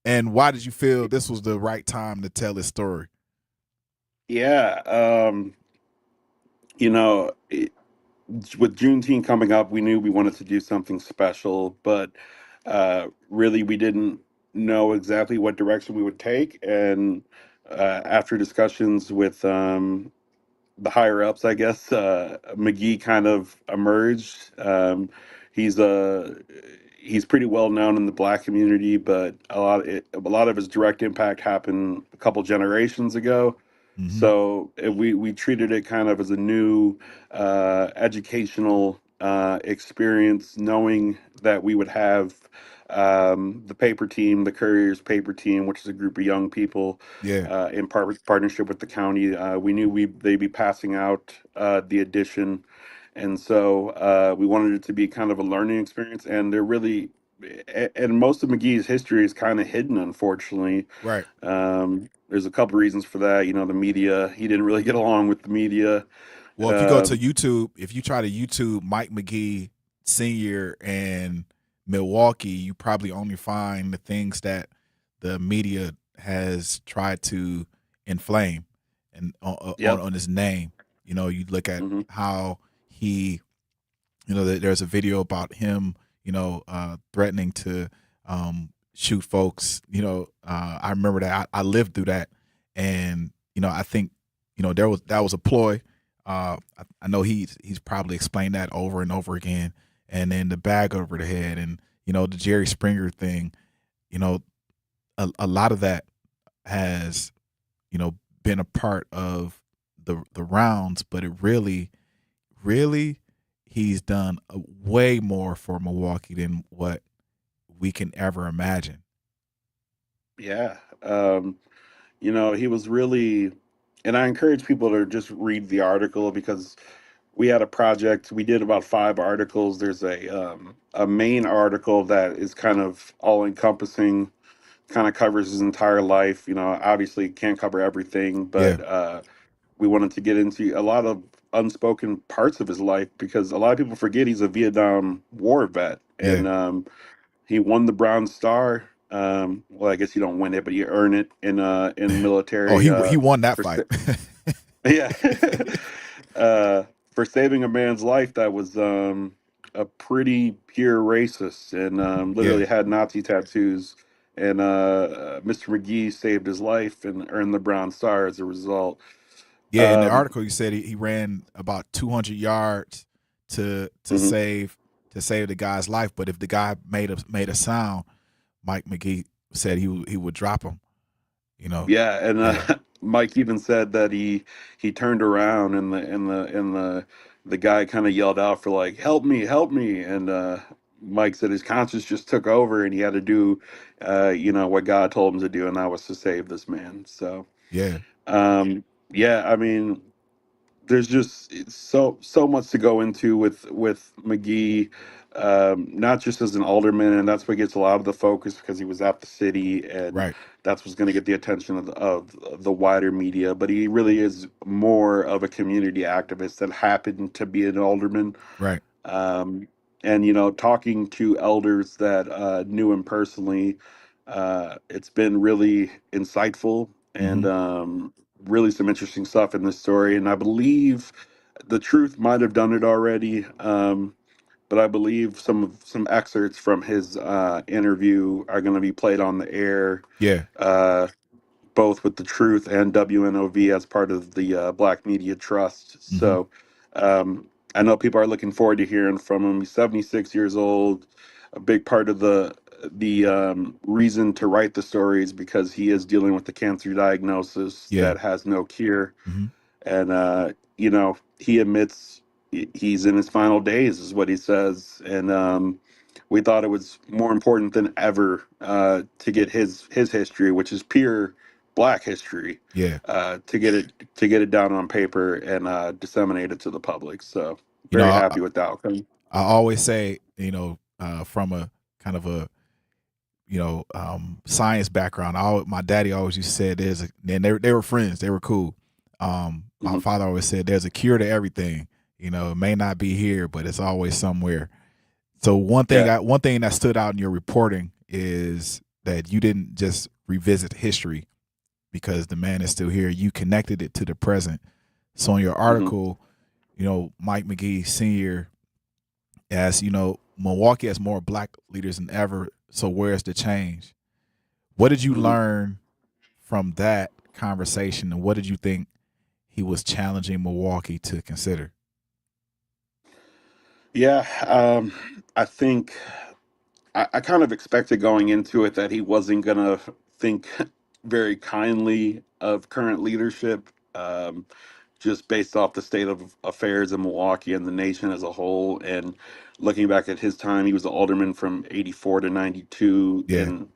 [SPEAKER 1] And why did you feel this was the right time to tell his story?
[SPEAKER 6] Yeah, with Juneteenth coming up, we knew we wanted to do something special, but really we didn't know exactly what direction we would take. And after discussions with the higher ups, I guess, McGee kind of emerged. He's he's pretty well known in the Black community, but a lot of his direct impact happened a couple generations ago. So we treated it kind of as a new educational experience, knowing that we would have the paper team, the Courier's paper team, which is a group of young people, in partnership with the county. We knew they'd be passing out the edition, and so we wanted it to be kind of a learning experience. And they're really, and most of McGee's history is kind of hidden, unfortunately.
[SPEAKER 1] Right.
[SPEAKER 6] There's a couple reasons for that. The media. He didn't really get along with the media.
[SPEAKER 1] Well, if you go to YouTube, if you try to YouTube Mike McGee Sr. and Milwaukee, you probably only find the things that the media has tried to inflame and on his name. You look at how he, there's a video about him, threatening to shoot folks. I remember that. I lived through that, and I think that was a ploy. I know he's probably explained that over and over again. And then the bag over the head, and the Jerry Springer thing. A lot of that has been a part of the rounds, but it really he's done way more for Milwaukee than what we can ever imagine.
[SPEAKER 6] Yeah. He was really, and I encourage people to just read the article, because we had a project. We did about 5 articles. There's a main article that is kind of all encompassing, kind of covers his entire life. Obviously can't cover everything, but we wanted to get into a lot of unspoken parts of his life, because a lot of people forget he's a Vietnam War vet, and he won the Bronze Star. Well, I guess you don't win it, but you earn it in military.
[SPEAKER 1] Oh, he won that fight.
[SPEAKER 6] Yeah. For saving a man's life that was a pretty pure racist, and literally had Nazi tattoos. And Mr. McGee saved his life and earned the Bronze Star as a result.
[SPEAKER 1] Yeah, in the article you said he ran about 200 yards to save the guy's life, but if the guy made a sound, Mike McGee said he would drop him.
[SPEAKER 6] Yeah, and Mike even said that he turned around, and the guy kind of yelled out for, like, help me, and Mike said his conscience just took over, and he had to do what God told him to do, and that was to save this man. So
[SPEAKER 1] yeah,
[SPEAKER 6] I mean, there's just so much to go into with McGee, not just as an alderman, and that's what gets a lot of the focus, because he was at the city, and that's what's going to get the attention of the wider media. But he really is more of a community activist that happened to be an alderman.
[SPEAKER 1] Right.
[SPEAKER 6] And talking to elders that knew him personally, it's been really insightful, and really some interesting stuff in this story. And I believe the Truth might have done it already, but I believe some excerpts from his interview are going to be played on the air.
[SPEAKER 1] Yeah.
[SPEAKER 6] Both with the Truth and WNOV as part of the Black Media Trust. So I know people are looking forward to hearing from him. He's 76 years old. A big part of the the reason to write the story is because he is dealing with the cancer diagnosis that has no cure.
[SPEAKER 1] Mm-hmm.
[SPEAKER 6] And he admits he's in his final days, is what he says. And we thought it was more important than ever to get his history, which is pure Black history, to get it down on paper and disseminate it to the public. So very happy with the outcome.
[SPEAKER 1] I always say, from a kind of a science background, my daddy always used to say and they were friends, they were cool. My father always said there's a cure to everything. It may not be here, but it's always somewhere. So one thing that stood out in your reporting is that you didn't just revisit history because the man is still here. You connected it to the present. So in your article, Mike McGee Sr., as Milwaukee has more Black leaders than ever. So where's the change? What did you learn from that conversation, and what did you think he was challenging Milwaukee to consider?
[SPEAKER 6] Yeah, I think I kind of expected going into it that he wasn't going to think very kindly of current leadership, just based off the state of affairs in Milwaukee and the nation as a whole. And looking back at his time, he was the alderman from 84 to 92.
[SPEAKER 1] Yeah.
[SPEAKER 6] And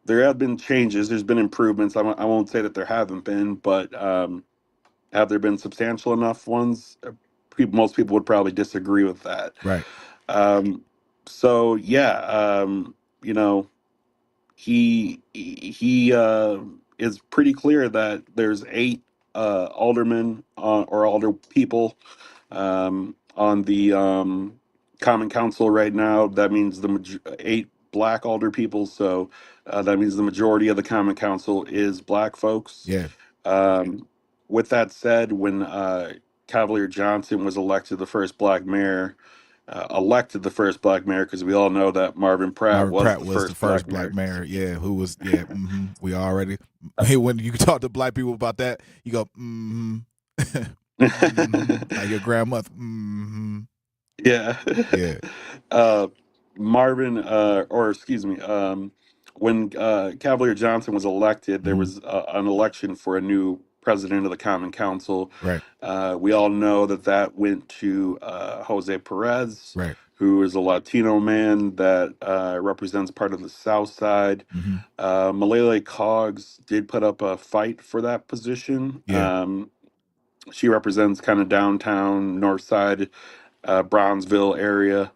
[SPEAKER 6] there have been changes. There's been improvements. I won't say that there haven't been, but have there been substantial enough ones? Most people would probably disagree with that.
[SPEAKER 1] Right.
[SPEAKER 6] So yeah, he is pretty clear that there's 8 aldermen or alder people on the Common Council right now. That means 8 Black alder people. So that means the majority of the Common Council is Black folks.
[SPEAKER 1] Yeah.
[SPEAKER 6] With that said, when Cavalier Johnson was elected the first Black mayor, because we all know that Marvin Pratt was the first
[SPEAKER 1] Black mayor. Yeah, who was we already when you talk to Black people about that, you go like your grandmother.
[SPEAKER 6] Yeah. Marvin, or excuse me, when Cavalier Johnson was elected, there was an election for a new president of the Common Council.
[SPEAKER 1] Right.
[SPEAKER 6] We all know that went to Jose Perez,
[SPEAKER 1] right,
[SPEAKER 6] who is a Latino man that represents part of the South Side. Malele Coggs did put up a fight for that position.
[SPEAKER 1] Yeah.
[SPEAKER 6] She represents kind of downtown, North Side, Brownsville area.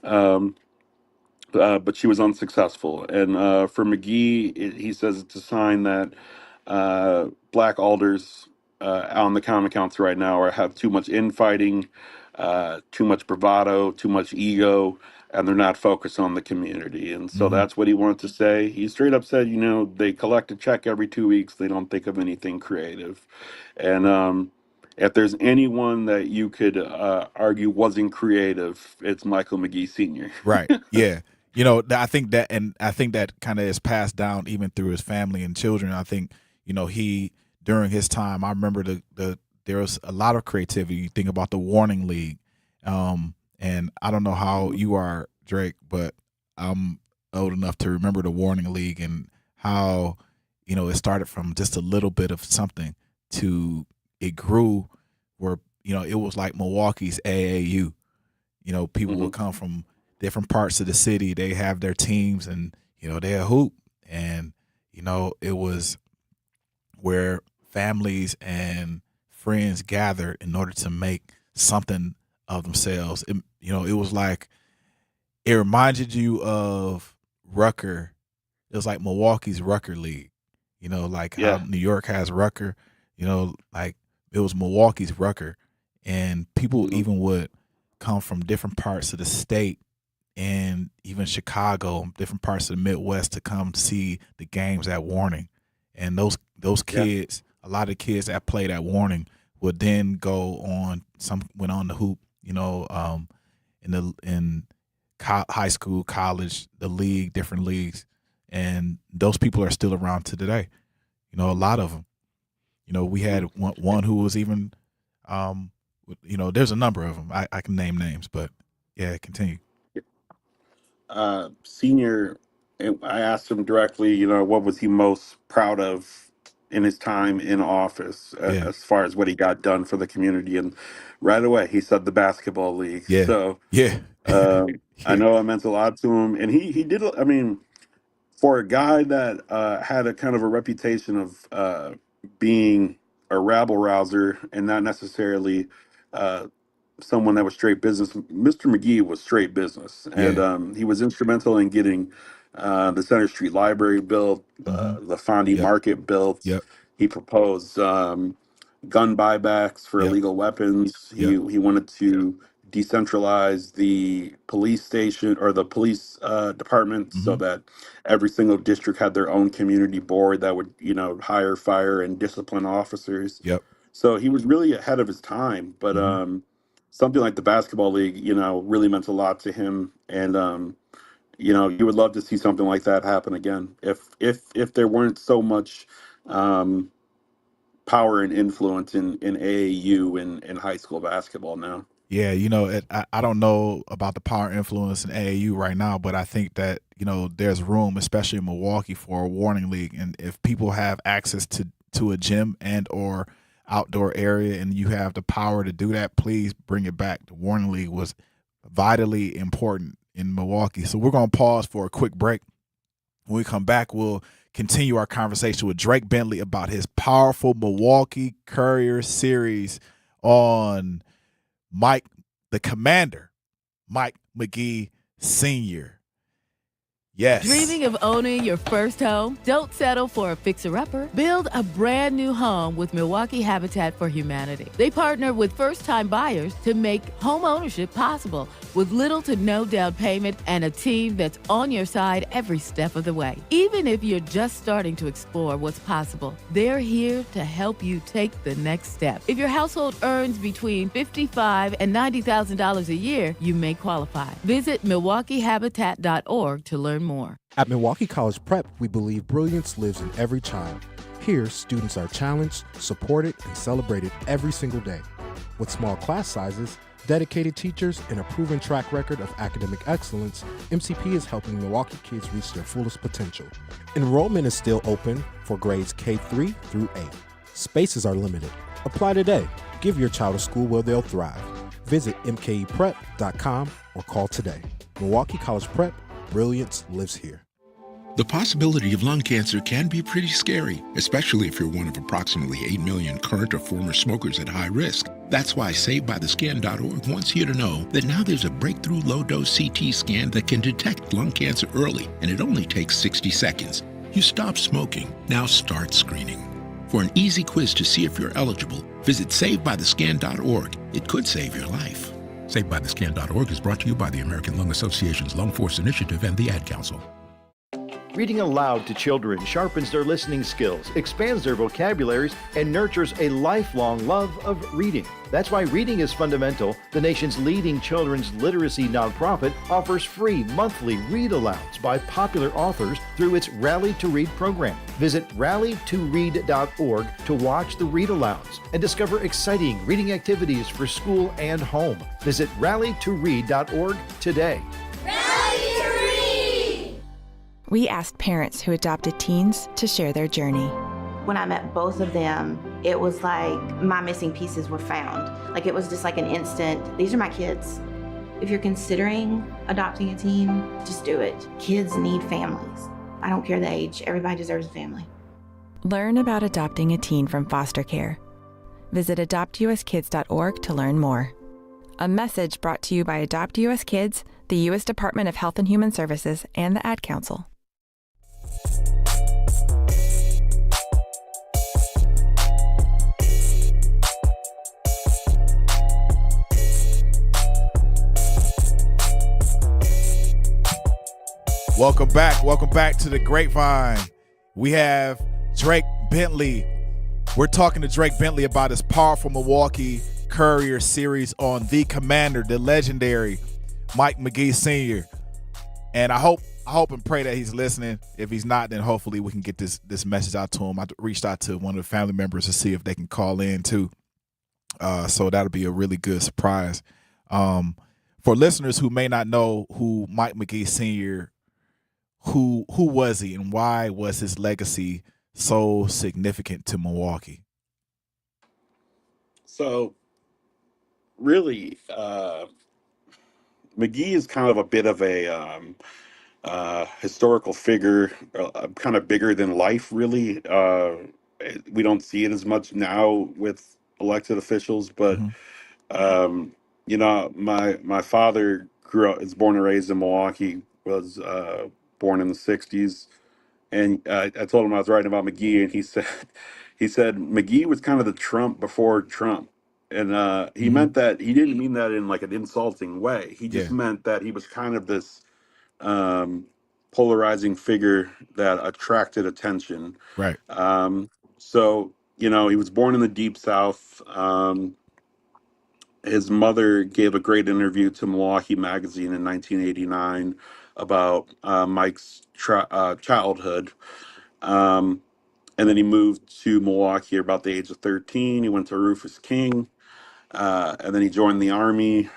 [SPEAKER 6] But she was unsuccessful. And for McGee, he says it's a sign that Black alders on the Common Council right now have too much infighting, too much bravado, too much ego, and they're not focused on the community. And so that's what he wanted to say. He straight up said, they collect a check every 2 weeks. They don't think of anything creative. And if there's anyone that you could argue wasn't creative, it's Michael McGee Sr.
[SPEAKER 1] Right. Yeah. I think that kind of is passed down even through his family and children. I think, he during his time, I remember there was a lot of creativity. You think about the Warning League. And I don't know how you are, Drake, but I'm old enough to remember the Warning League and how, it started from just a little bit of something to it grew where, it was like Milwaukee's AAU. People would come from different parts of the city. They have their teams and, they hoop. And, it was where families and friends gathered in order to make something of themselves. It was like, it reminded you of Rucker. It was like Milwaukee's Rucker League, how New York has Rucker, like it was Milwaukee's Rucker. And people even would come from different parts of the state and even Chicago, different parts of the Midwest to come see the games at Warning. And those kids, a lot of kids that played at Warning would then go on, some went on to hoop, in high school, college, the league, different leagues. And those people are still around to today. A lot of them. We had one who was even, there's a number of them. I can name names, but yeah, continue.
[SPEAKER 6] Senior I asked him directly, what was he most proud of in his time in office,
[SPEAKER 1] Yeah.
[SPEAKER 6] as far as what he got done for the community. And right away, he said the basketball league.
[SPEAKER 1] Yeah.
[SPEAKER 6] So
[SPEAKER 1] Yeah.
[SPEAKER 6] I know it meant a lot to him. And he did, I mean, for a guy that had a kind of a reputation of being a rabble rouser and not necessarily uh, someone that was straight business, Mr. McGee was straight business, and
[SPEAKER 1] Yeah.
[SPEAKER 6] he was instrumental in getting the Center Street Library built, the Fondy
[SPEAKER 1] Yep.
[SPEAKER 6] Market built.
[SPEAKER 1] Yep.
[SPEAKER 6] He proposed gun buybacks for
[SPEAKER 1] Yep.
[SPEAKER 6] illegal weapons.
[SPEAKER 1] Yep.
[SPEAKER 6] He wanted to decentralize the police station or the police department so
[SPEAKER 1] Mm-hmm.
[SPEAKER 6] that every single district had their own community board that would hire, fire, and discipline officers.
[SPEAKER 1] Yep.
[SPEAKER 6] So he was really ahead of his time. But
[SPEAKER 1] Mm-hmm.
[SPEAKER 6] something like the basketball league, really meant a lot to him. And you would love to see something like that happen again. If there weren't so much power and influence in AAU and in high school basketball now.
[SPEAKER 1] Yeah, I don't know about the power influence in AAU right now, but I think that, there's room, especially in Milwaukee, for a warning league. And if people have access to a gym and or outdoor area and you have the power to do that, please bring it back. The warning league was vitally important in Milwaukee. So we're going to pause for a quick break. When we come back, we'll continue our conversation with Drake Bentley about his powerful Milwaukee Courier series on Mike, the Commander, Mike McGee Sr. Yes.
[SPEAKER 9] Dreaming of owning your first home? Don't settle for a fixer-upper. Build a brand new home with Milwaukee Habitat for Humanity. They partner with first-time buyers to make home ownership possible with little to no down payment and a team that's on your side every step of the way. Even if you're just starting to explore what's possible, they're here to help you take the next step. If your household earns between $55,000 and $90,000 a year, you may qualify. Visit MilwaukeeHabitat.org to learn more.
[SPEAKER 10] At Milwaukee College Prep, we believe brilliance lives in every child. Here, students are challenged, supported, and celebrated every single day. With small class sizes, dedicated teachers, and a proven track record of academic excellence, MCP is helping Milwaukee kids reach their fullest potential. Enrollment is still open for grades K-3 through 8. Spaces are limited. Apply today. Give your child a school where they'll thrive. Visit mkeprep.com or call today. Milwaukee College Prep, brilliance lives here.
[SPEAKER 11] The possibility of lung cancer can be pretty scary, especially if you're one of approximately 8 million current or former smokers at high risk. That's why SaveByTheScan.org wants you to know that now there's a breakthrough low-dose CT scan that can detect lung cancer early, and it only takes 60 seconds. You stop smoking, now start screening. For an easy quiz to see if you're eligible, visit SaveByTheScan.org. It could save your life. SaveByTheScan.org is brought to you by the American Lung Association's Lung Force Initiative and the Ad Council.
[SPEAKER 13] Reading aloud to children sharpens their listening skills, expands their vocabularies, and nurtures a lifelong love of reading. That's why Reading is Fundamental, the nation's leading children's literacy nonprofit, offers free monthly read-alouds by popular authors through its Rally to Read program. Visit rallytoread.org to watch the read-alouds and discover exciting reading activities for school and home. Visit rallytoread.org today.
[SPEAKER 15] We asked parents who adopted teens to share their journey.
[SPEAKER 20] When I met both of them, it was like my missing pieces were found. Like it was just like an instant, these are my kids. If you're considering adopting a teen, just do it. Kids need families. I don't care the age, everybody deserves a family.
[SPEAKER 15] Learn about adopting a teen from foster care. Visit adoptuskids.org to learn more. A message brought to you by Adopt US Kids, the U.S. Department of Health and Human Services, and the Ad Council.
[SPEAKER 1] Welcome back to the Grapevine. We have Drake Bentley. We're talking to Drake Bentley about his powerful Milwaukee Courier series on the Commander, the legendary Mike McGee Sr. And I hope and pray that he's listening. If he's not, then hopefully we can get this message out to him. I reached out to one of the family members to see if they can call in too. So that'll be a really good surprise. For listeners who may not know who Mike McGee Sr., who was he and why was his legacy so significant to Milwaukee?
[SPEAKER 6] So really, McGee is kind of a bit of a historical figure, kind of bigger than life, really. We don't see it as much now with elected officials, but my father grew up, is born and raised in Milwaukee, was born in the '60s, and I told him I was writing about McGee, and he said McGee was kind of the Trump before Trump. And he meant that, he didn't mean that in like an insulting way. He just meant that he was kind of this um, polarizing figure that attracted attention.
[SPEAKER 1] Right.
[SPEAKER 6] So, he was born in the Deep South. His mother gave a great interview to Milwaukee Magazine in 1989 about Mike's childhood. And then he moved to Milwaukee about the age of 13. He went to Rufus King. And then he joined the Army,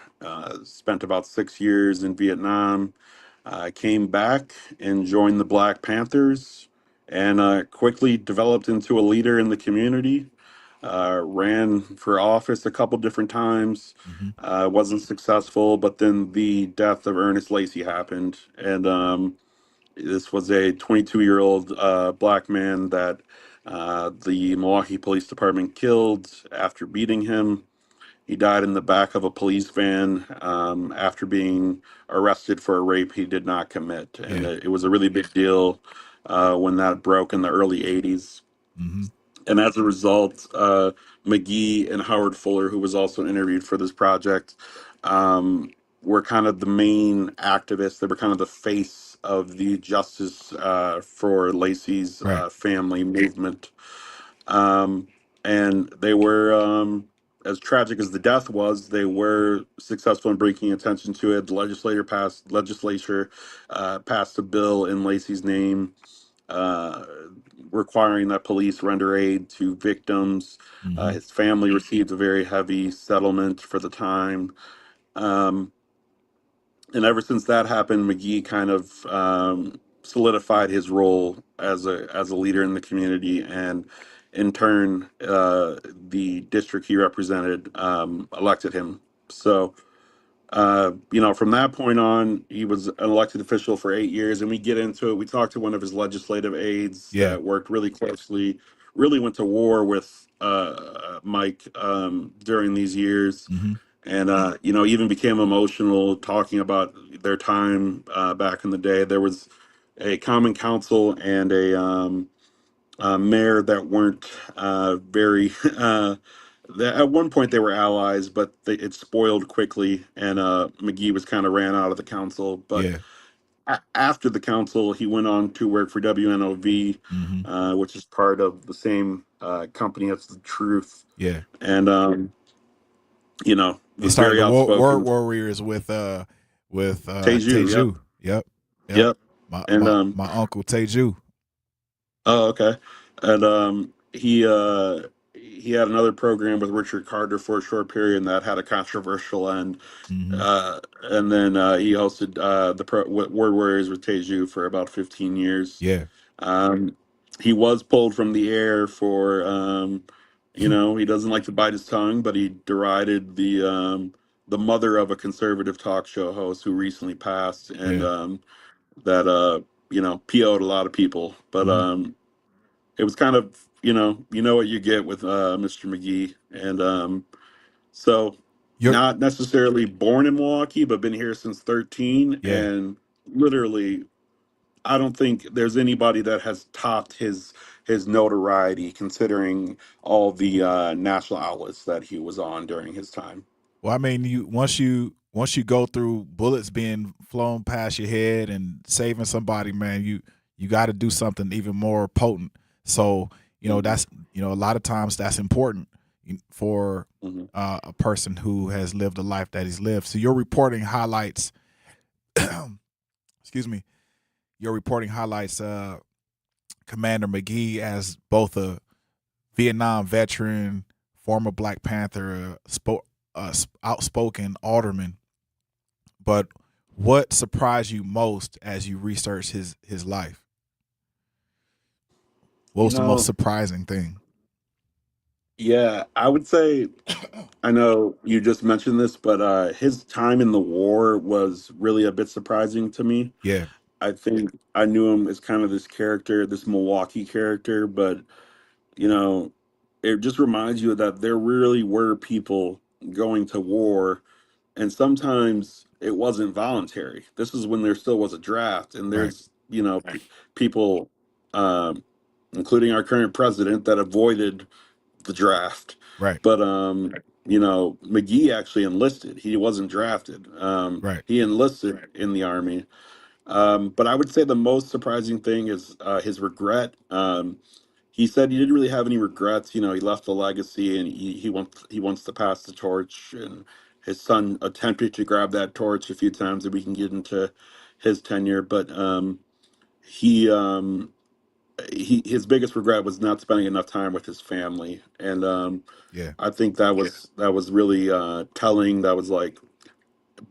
[SPEAKER 6] spent about 6 years in Vietnam, came back and joined the Black Panthers, and quickly developed into a leader in the community. Ran for office a couple different times, wasn't successful, but then the death of Ernest Lacey happened. And this was a 22-year-old black man that the Milwaukee Police Department killed after beating him. He died in the back of a police van after being arrested for a rape he did not commit. And it was a really big deal when that broke in the early 80s. And as a result, McGee and Howard Fuller, who was also interviewed for this project, were kind of the main activists. They were kind of the face of the justice for Lacey's family movement. And they were, as tragic as the death was, they were successful in bringing attention to it. The legislature passed a bill in Lacey's name, requiring that police render aid to victims. His family received a very heavy settlement for the time. And ever since that happened, McGee kind of solidified his role as a leader in the community, and in turn, the district he represented elected him. So, from that point on, he was an elected official for 8 years, and we get into it. We talked to one of his legislative aides that worked really closely, really went to war with Mike during these years. And, even became emotional talking about their time back in the day. There was a common council and a mayor that weren't very, at one point they were allies, but it spoiled quickly, and McGee was kind of ran out of the council. But after the council, he went on to work for WNOV, which is part of the same company as The Truth. And,
[SPEAKER 1] He
[SPEAKER 6] was
[SPEAKER 1] started
[SPEAKER 6] very
[SPEAKER 1] the
[SPEAKER 6] outspoken.
[SPEAKER 1] Word Warriors with Teju. Yep. My uncle Teju.
[SPEAKER 6] Oh, okay. And he had another program with Richard Carter for a short period, and that had a controversial end. And then he hosted the Word Warriors with Teju for about 15 years. He was pulled from the air for he doesn't like to bite his tongue, but he derided the mother of a conservative talk show host who recently passed, and that PO'd a lot of people. But it was kind of what you get with Mr. McGee, and so not necessarily born in Milwaukee, but been here since 13, and literally, I don't think there's anybody that has topped his notoriety, considering all the national outlets that he was on during his time.
[SPEAKER 1] Well, I mean, once you go through bullets being flown past your head and saving somebody, man, you got to do something even more potent. So that's a lot of times that's important for a person who has lived a life that he's lived. So your reporting highlights, excuse me, Commander McGee as both a Vietnam veteran, former Black Panther, outspoken alderman. But what surprised you most as you researched his life? What was the most surprising thing?
[SPEAKER 6] Yeah, I would say, I know you just mentioned this, but his time in the war was really a bit surprising to me.
[SPEAKER 1] Yeah.
[SPEAKER 6] I think I knew him as kind of this character, this Milwaukee character, but you know, it just reminds you that there really were people going to war, and sometimes it wasn't voluntary. This is when there still was a draft, and
[SPEAKER 1] Right.
[SPEAKER 6] there's, people, um, including our current president, that avoided the draft.
[SPEAKER 1] Right.
[SPEAKER 6] But McGee actually enlisted. He wasn't drafted.
[SPEAKER 1] Right.
[SPEAKER 6] He enlisted in the army. But I would say the most surprising thing is his regret. He said he didn't really have any regrets. He left a legacy, and he wants to pass the torch. And his son attempted to grab that torch a few times, and we can get into his tenure. But he his biggest regret was not spending enough time with his family, and
[SPEAKER 1] Yeah.
[SPEAKER 6] I think that was really telling. That was like,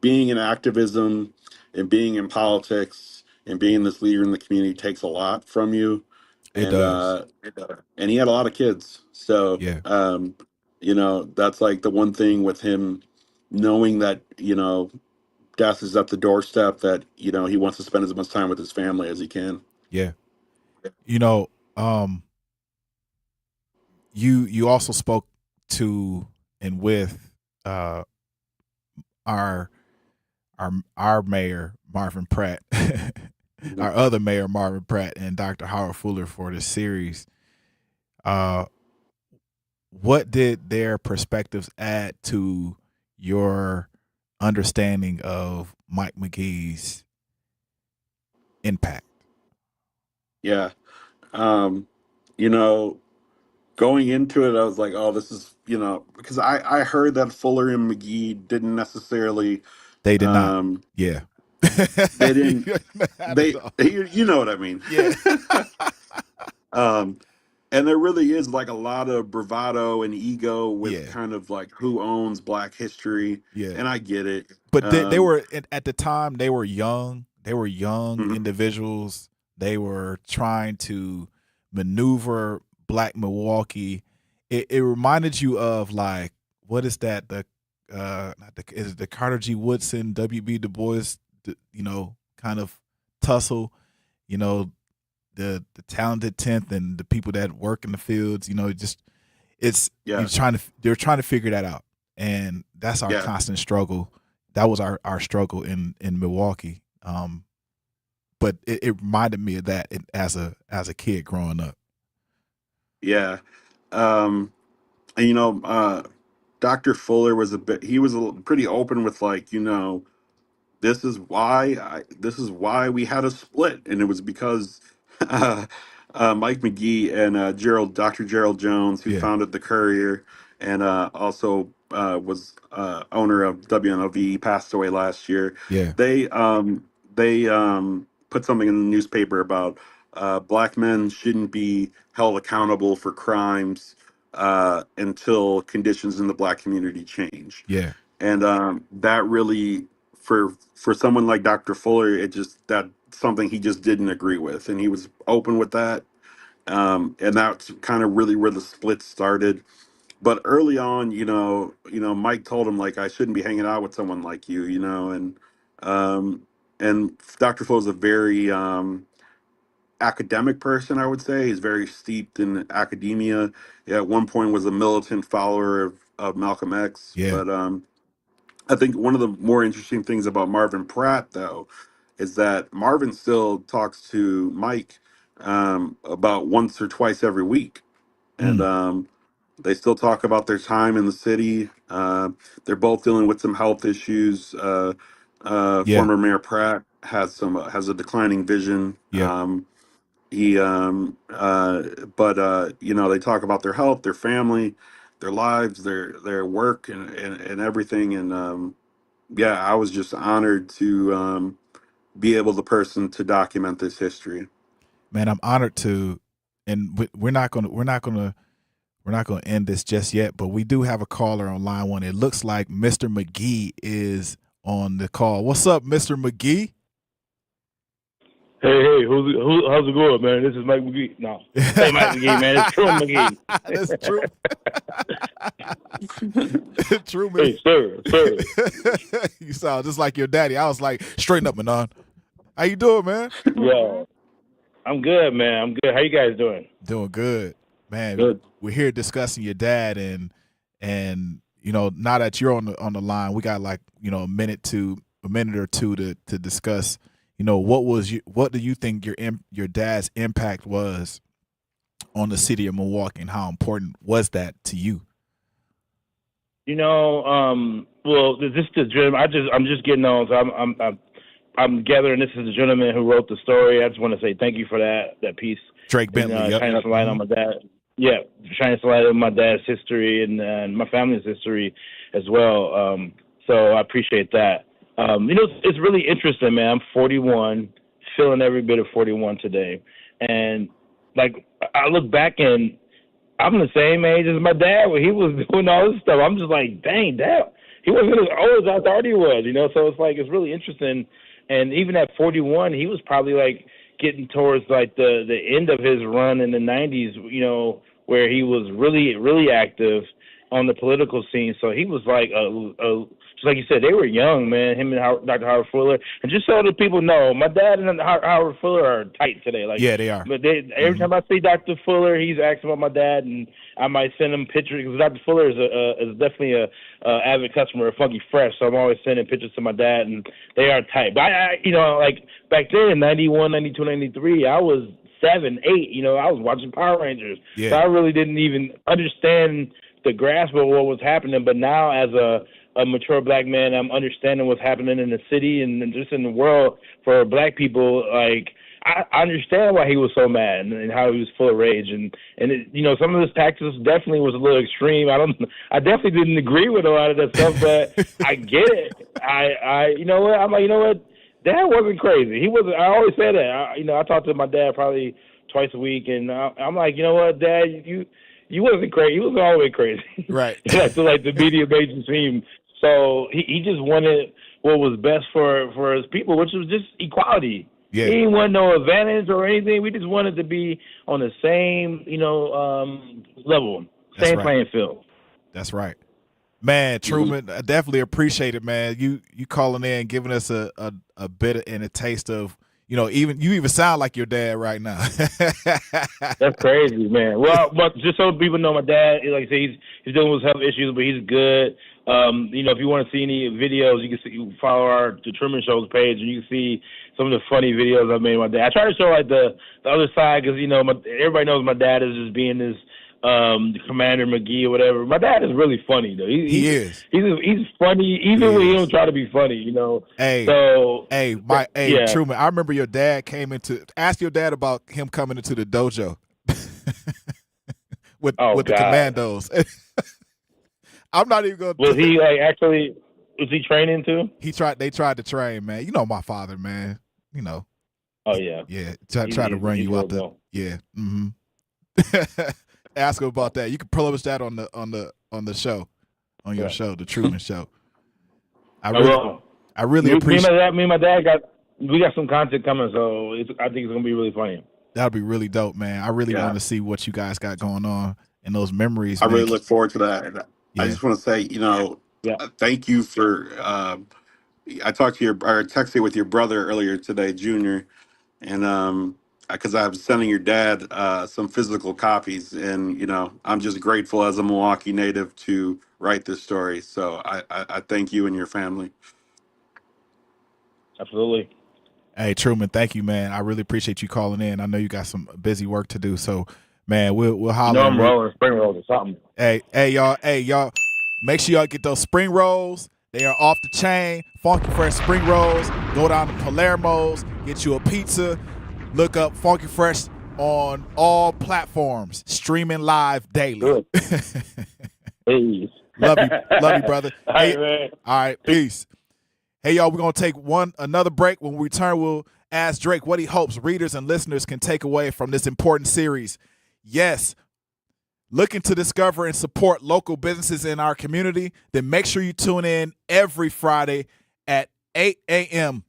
[SPEAKER 6] being in activism and being in politics and being this leader in the community takes a lot from you.
[SPEAKER 1] It
[SPEAKER 6] And
[SPEAKER 1] does.
[SPEAKER 6] and he had a lot of kids, so
[SPEAKER 1] Yeah.
[SPEAKER 6] that's like the one thing with him, knowing that death is at the doorstep, that he wants to spend as much time with his family as he can.
[SPEAKER 1] Yeah. Um you also spoke to and with our mayor Marvin Pratt, our other mayor Marvin Pratt, and Dr. Howard Fuller for this series. What did their perspectives add to your understanding of Mike McGee's impact?
[SPEAKER 6] Yeah. Um, Going into it, I was like, oh, this is, because I heard that Fuller and McGee didn't necessarily,
[SPEAKER 1] They did not.
[SPEAKER 6] um,
[SPEAKER 1] Yeah.
[SPEAKER 6] they didn't,
[SPEAKER 1] Not at all.
[SPEAKER 6] you know what I mean?
[SPEAKER 1] Yeah.
[SPEAKER 6] Um, and there really is like a lot of bravado and ego with
[SPEAKER 1] Yeah.
[SPEAKER 6] kind of like who owns Black history.
[SPEAKER 1] Yeah.
[SPEAKER 6] And I get it.
[SPEAKER 1] But they were at the time, they were young. They were young
[SPEAKER 6] Mhm.
[SPEAKER 1] individuals. They were trying to maneuver Black Milwaukee. It reminded you of, like, what is that? Is it the Carter G. Woodson, W.B. Du Bois, kind of tussle? The talented 10th and the people that work in the fields. They're trying to figure that out, and that's our constant struggle. That was our struggle in Milwaukee. But it reminded me of that as a kid growing up.
[SPEAKER 6] Yeah. And, Dr. Fuller was pretty open with, like, this is why we had a split, and it was because Mike McGee and Dr. Gerald Jones, who
[SPEAKER 1] Yeah.
[SPEAKER 6] founded the Courier and also was owner of WNOV, passed away last year.
[SPEAKER 1] Yeah.
[SPEAKER 6] They put something in the newspaper about Black men shouldn't be held accountable for crimes until conditions in the Black community change.
[SPEAKER 1] Yeah.
[SPEAKER 6] And that really, for someone like Dr. Fuller, that's something he just didn't agree with, and he was open with that. And that's kind of really where the split started. But early on, Mike told him, like, I shouldn't be hanging out with someone like you, um, and Dr. Fuller's a very academic person, I would say. He's very steeped in academia. At one point was a militant follower of Malcolm X.
[SPEAKER 1] Yeah.
[SPEAKER 6] But I think one of the more interesting things about Marvin Pratt, though, is that Marvin still talks to Mike about once or twice every week. And they still talk about their time in the city. They're both dealing with some health issues. Former Mayor Pratt has a declining vision.
[SPEAKER 1] Yeah.
[SPEAKER 6] They talk about their health, their family, their lives, their work, and everything. And I was just honored to be able the person to document this history.
[SPEAKER 1] Man, I'm honored to, and we're not gonna end this just yet, but we do have a caller on line one. It looks like Mr. McGee is on the call. What's up, Mr. McGee?
[SPEAKER 2] Hey, how's it going, man? This is Mike McGee. No, hey, Mike McGee, man. It's True McGee.
[SPEAKER 1] That's true. True, man.
[SPEAKER 2] Hey, sir.
[SPEAKER 1] You sound just like your daddy. I was like, straighten up, Manon. How you doing, man?
[SPEAKER 2] Yeah, I'm good, man. I'm good. How you guys doing?
[SPEAKER 1] Doing good, man.
[SPEAKER 2] Good.
[SPEAKER 1] We're here discussing your dad, and now that you're on the line, we got like a minute or two to discuss. What do you think your dad's impact was on the city of Milwaukee, and how important was that to you?
[SPEAKER 2] Well, this is the gentleman. I'm just getting on, so I'm gathering this is the gentleman who wrote the story. I just want to say thank you for that piece.
[SPEAKER 1] Drake Bentley,
[SPEAKER 2] shining some light on my dad. Yeah, shining some light on my dad's history and my family's history as well. So I appreciate that. It's really interesting, man. I'm 41, feeling every bit of 41 today. And, like, I look back and I'm the same age as my dad when he was doing all this stuff. I'm just like, dang, Dad, he wasn't as old as I thought he was, So it's like, it's really interesting. And even at 41, he was probably, like, getting towards, like, the end of his run in the 90s, where he was really, really active on the political scene. So he was like just like you said, they were young, man, him and Dr. Howard Fuller. And just so that people know, my dad and Howard Fuller are tight today. Like,
[SPEAKER 1] yeah, they are.
[SPEAKER 2] But every time I see Dr. Fuller, he's asking about my dad, and I might send him pictures, because Dr. Fuller is definitely a avid customer of Funky Fresh, so I'm always sending pictures to my dad, and they are tight. But I like back then in 91, 92, 93, I was 7, 8, I was watching Power Rangers.
[SPEAKER 1] Yeah.
[SPEAKER 2] So I really didn't even understand the grasp of what was happening. But now, as a mature black man, I'm understanding what's happening in the city and just in the world for black people. Like, I understand why he was so mad and how he was full of rage. And some of his tactics definitely was a little extreme. I definitely didn't agree with a lot of that stuff, but I get it. I'm like, Dad wasn't crazy. He wasn't. I always say that. I talk to my dad probably twice a week, and I'm like, Dad, you wasn't crazy. He wasn't always crazy.
[SPEAKER 1] Right.
[SPEAKER 2] I feel like the media made him seem. So he just wanted what was best for his people, which was just equality.
[SPEAKER 1] Yeah.
[SPEAKER 2] He didn't want no advantage or anything. We just wanted to be on the same, level, same playing field.
[SPEAKER 1] That's right. Man, Truman, I definitely appreciate it, man. You calling in, giving us a bit and a taste of, you even sound like your dad right now.
[SPEAKER 2] That's crazy, man. Well, but just so people know, my dad, like I say, he's dealing with health issues, but he's good. If you want to see any videos, you can follow the Truman Show's page, and you can see some of the funny videos I made of my dad. I try to show like the other side, because everybody knows my dad is just being this Commander McGee or whatever. My dad is really funny though. He is. He's funny even when he don't try to be funny.
[SPEAKER 1] Hey,
[SPEAKER 2] so
[SPEAKER 1] yeah. Truman, I remember your dad ask your dad about him coming into the dojo with the commandos. I'm not even going.
[SPEAKER 2] Was he was he training too?
[SPEAKER 1] They tried to train, man. You know my father, man.
[SPEAKER 2] Oh yeah.
[SPEAKER 1] Yeah. Try to run you out the. Yeah. Mm-hmm. Ask him about that. You can publish that on the show, on your show, the Truman Show. I really appreciate.
[SPEAKER 2] Me and my dad got some content coming, so I think it's gonna be really funny.
[SPEAKER 1] That'll be really dope, man. I really want to see what you guys got going on and those memories.
[SPEAKER 6] I really look forward to that. And I just want to say, thank you for. I texted with your brother earlier today, Junior, and because I was sending your dad some physical copies, and I'm just grateful as a Milwaukee native to write this story. So I thank you and your family.
[SPEAKER 2] Absolutely.
[SPEAKER 1] Hey Truman, thank you, man. I really appreciate you calling in. I know you got some busy work to do, so man, we'll holler.
[SPEAKER 2] I'm rolling spring rolls or something.
[SPEAKER 1] Hey y'all, make sure y'all get those spring rolls. They are off the chain. Funky Fresh spring rolls. Go down to Palermo's, get you a pizza. Look up Funky Fresh on all platforms, streaming live daily.
[SPEAKER 2] Hey.
[SPEAKER 1] Love you, brother.
[SPEAKER 2] All right, man.
[SPEAKER 1] All right, peace. Hey, y'all, we're going to take another break. When we return, we'll ask Drake what he hopes readers and listeners can take away from this important series. Yes, looking to discover and support local businesses in our community, then make sure you tune in every Friday at 8 a.m.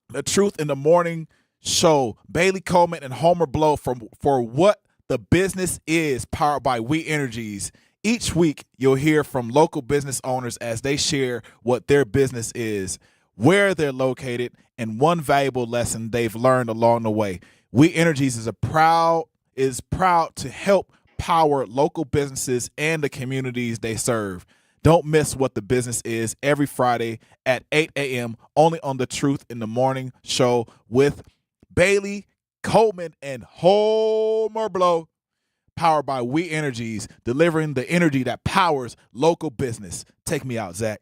[SPEAKER 1] The Truth in the Morning Show. Bailey Coleman and Homer Blow for What the Business Is, powered by We Energies. Each week, you'll hear from local business owners as they share what their business is, where they're located, and one valuable lesson they've learned along the way. We Energies is proud to help power local businesses and the communities they serve. Don't miss What the Business Is every Friday at 8 a.m. only on The Truth in the Morning Show with Bailey Coleman and Homer Blow, powered by We Energies, delivering the energy that powers local business. Take me out, Zach.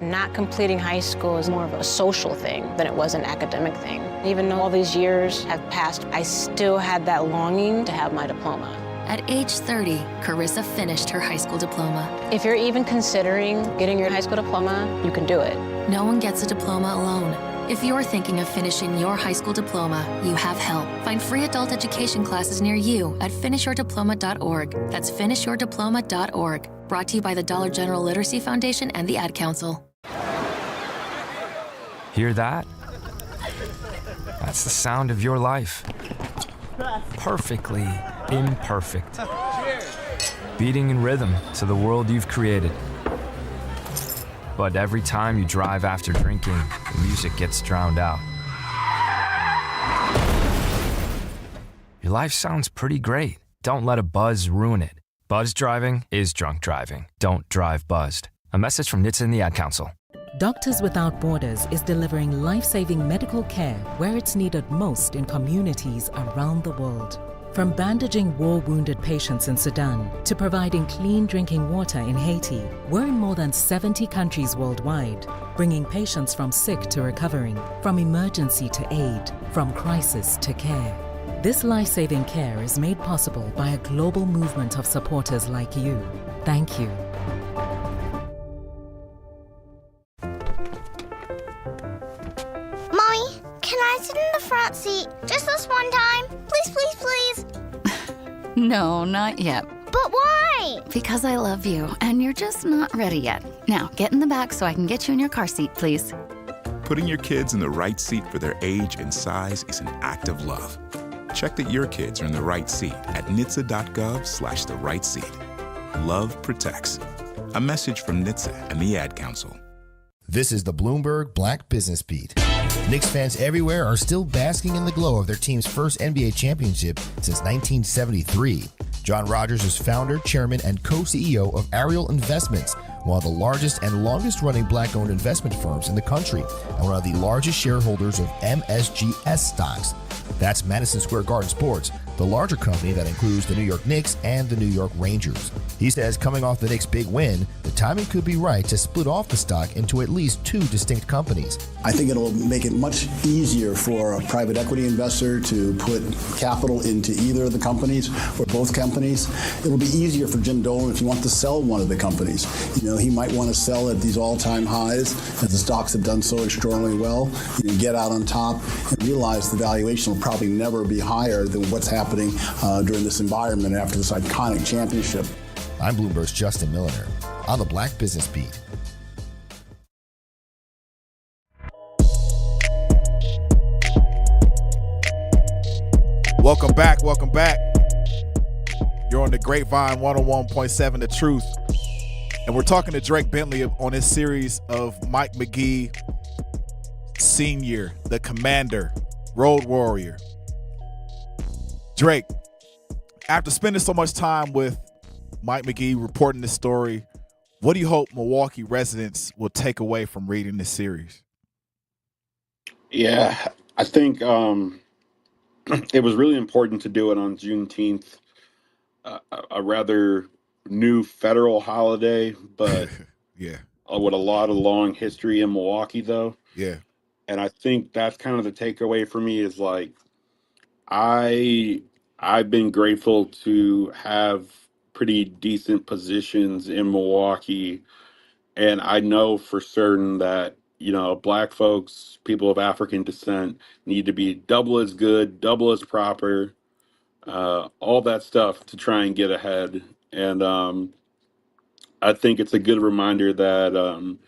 [SPEAKER 4] Not completing high school is more of a social thing than it was an academic thing. Even though all these years have passed, I still had that longing to have my diploma.
[SPEAKER 21] At age 30, Carissa finished her high school diploma.
[SPEAKER 4] If you're even considering getting your high school diploma, you can do it.
[SPEAKER 21] No one gets a diploma alone. If you're thinking of finishing your high school diploma, you have help. Find free adult education classes near you at finishyourdiploma.org. That's finishyourdiploma.org. Brought to you by the Dollar General Literacy Foundation and the Ad Council.
[SPEAKER 22] Hear that? That's the sound of your life. Perfectly imperfect. Beating in rhythm to the world you've created. But every time you drive after drinking, the music gets drowned out. Your life sounds pretty great. Don't let a buzz ruin it. Buzz driving is drunk driving. Don't drive buzzed. A message from NHTSA and the Ad Council.
[SPEAKER 23] Doctors Without Borders is delivering life-saving medical care where it's needed most in communities around the world. From bandaging war-wounded patients in Sudan to providing clean drinking water in Haiti, we're in more than 70 countries worldwide, bringing patients from sick to recovering, from emergency to aid, from crisis to care. This life-saving care is made possible by a global movement of supporters like you. Thank you.
[SPEAKER 24] Mommy, can I sit in the front seat just this one time? Please, please, please.
[SPEAKER 25] No, not yet.
[SPEAKER 24] But why?
[SPEAKER 25] Because I love you, and you're just not ready yet. Now, get in the back so I can get you in your car seat, please.
[SPEAKER 26] Putting your kids in the right seat for their age and size is an act of love. Check that your kids are in the right seat at nhtsa.gov/the right seat. Love protects. A message from NHTSA and the Ad Council.
[SPEAKER 27] This is the Bloomberg Black Business Beat. Knicks fans everywhere are still basking in the glow of their team's first NBA championship since 1973. John Rogers is founder, chairman, and co-CEO of Ariel Investments, one of the largest and longest-running black-owned investment firms in the country, and one of the largest shareholders of MSGS stocks. That's Madison Square Garden Sports, the larger company that includes the New York Knicks and the New York Rangers. He says coming off the Knicks' big win, the timing could be right to split off the stock into at least two distinct companies.
[SPEAKER 28] I think it'll make it much easier for a private equity investor to put capital into either of the companies or both companies. It'll be easier for Jim Dolan if he wants to sell one of the companies. You know, he might want to sell at these all-time highs as the stocks have done so extraordinarily well. You know, get out on top and realize the valuation will probably never be higher than what's happening during this environment after this iconic championship.
[SPEAKER 27] I'm Bloomberg's Justin Milliner on the Black Business Beat.
[SPEAKER 1] Welcome back. Welcome back. You're on the Grapevine 101.7 The Truth. And we're talking to Drake Bentley on his series of Mike McGee Sr., the Commander, Road Warrior. Drake, after spending so much time with Mike McGee reporting this story, what do you hope Milwaukee residents will take away from reading this series?
[SPEAKER 6] Yeah, I think it was really important to do it on Juneteenth, a rather new federal holiday, but
[SPEAKER 1] yeah,
[SPEAKER 6] with a lot of long history in Milwaukee, though.
[SPEAKER 1] Yeah.
[SPEAKER 6] And I think that's kind of the takeaway for me is like, I've been grateful to have pretty decent positions in Milwaukee. And I know for certain that, you know, Black folks, people of African descent need to be double as good, double as proper, all that stuff to try and get ahead. And I think it's a good reminder that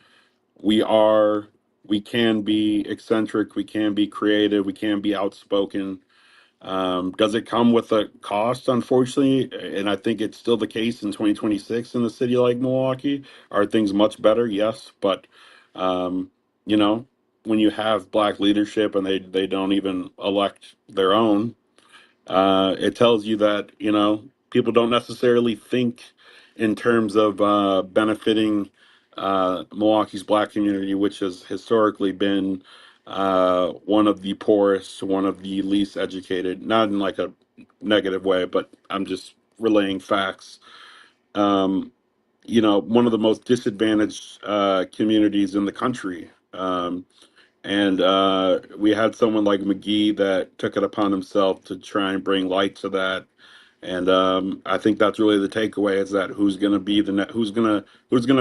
[SPEAKER 6] we are we can be eccentric, we can be creative, we can be outspoken. Does it come with a cost, unfortunately? And I think it's still the case in 2026 in a city like Milwaukee. Are things much better? Yes. But, um, you know, when you have black leadership and they don't even elect their own, it tells you that, people don't necessarily think in terms of benefiting Milwaukee's black community, which has historically been one of the poorest, one of the least educated, not in like a negative way, but I'm just relaying facts. Um, one of the most disadvantaged communities in the country. And we had someone like McGee that took it upon himself to try and bring light to that. And I think that's really the takeaway, is that who's going to be who's gonna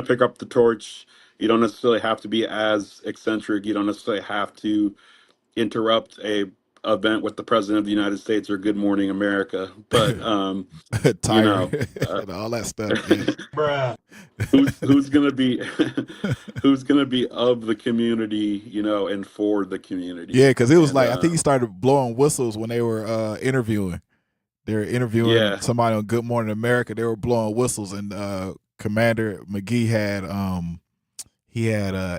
[SPEAKER 6] pick up the torch. You don't necessarily have to be as eccentric. You don't necessarily have to interrupt a event with the president of the United States or Good Morning America. But
[SPEAKER 1] Tiger and all that stuff. Yeah.
[SPEAKER 6] Bruh. who's gonna be who's gonna be of the community, and for the community.
[SPEAKER 1] Yeah, because it was I think he started blowing whistles when they were interviewing. They were interviewing somebody on Good Morning America. They were blowing whistles, and Commander McGee had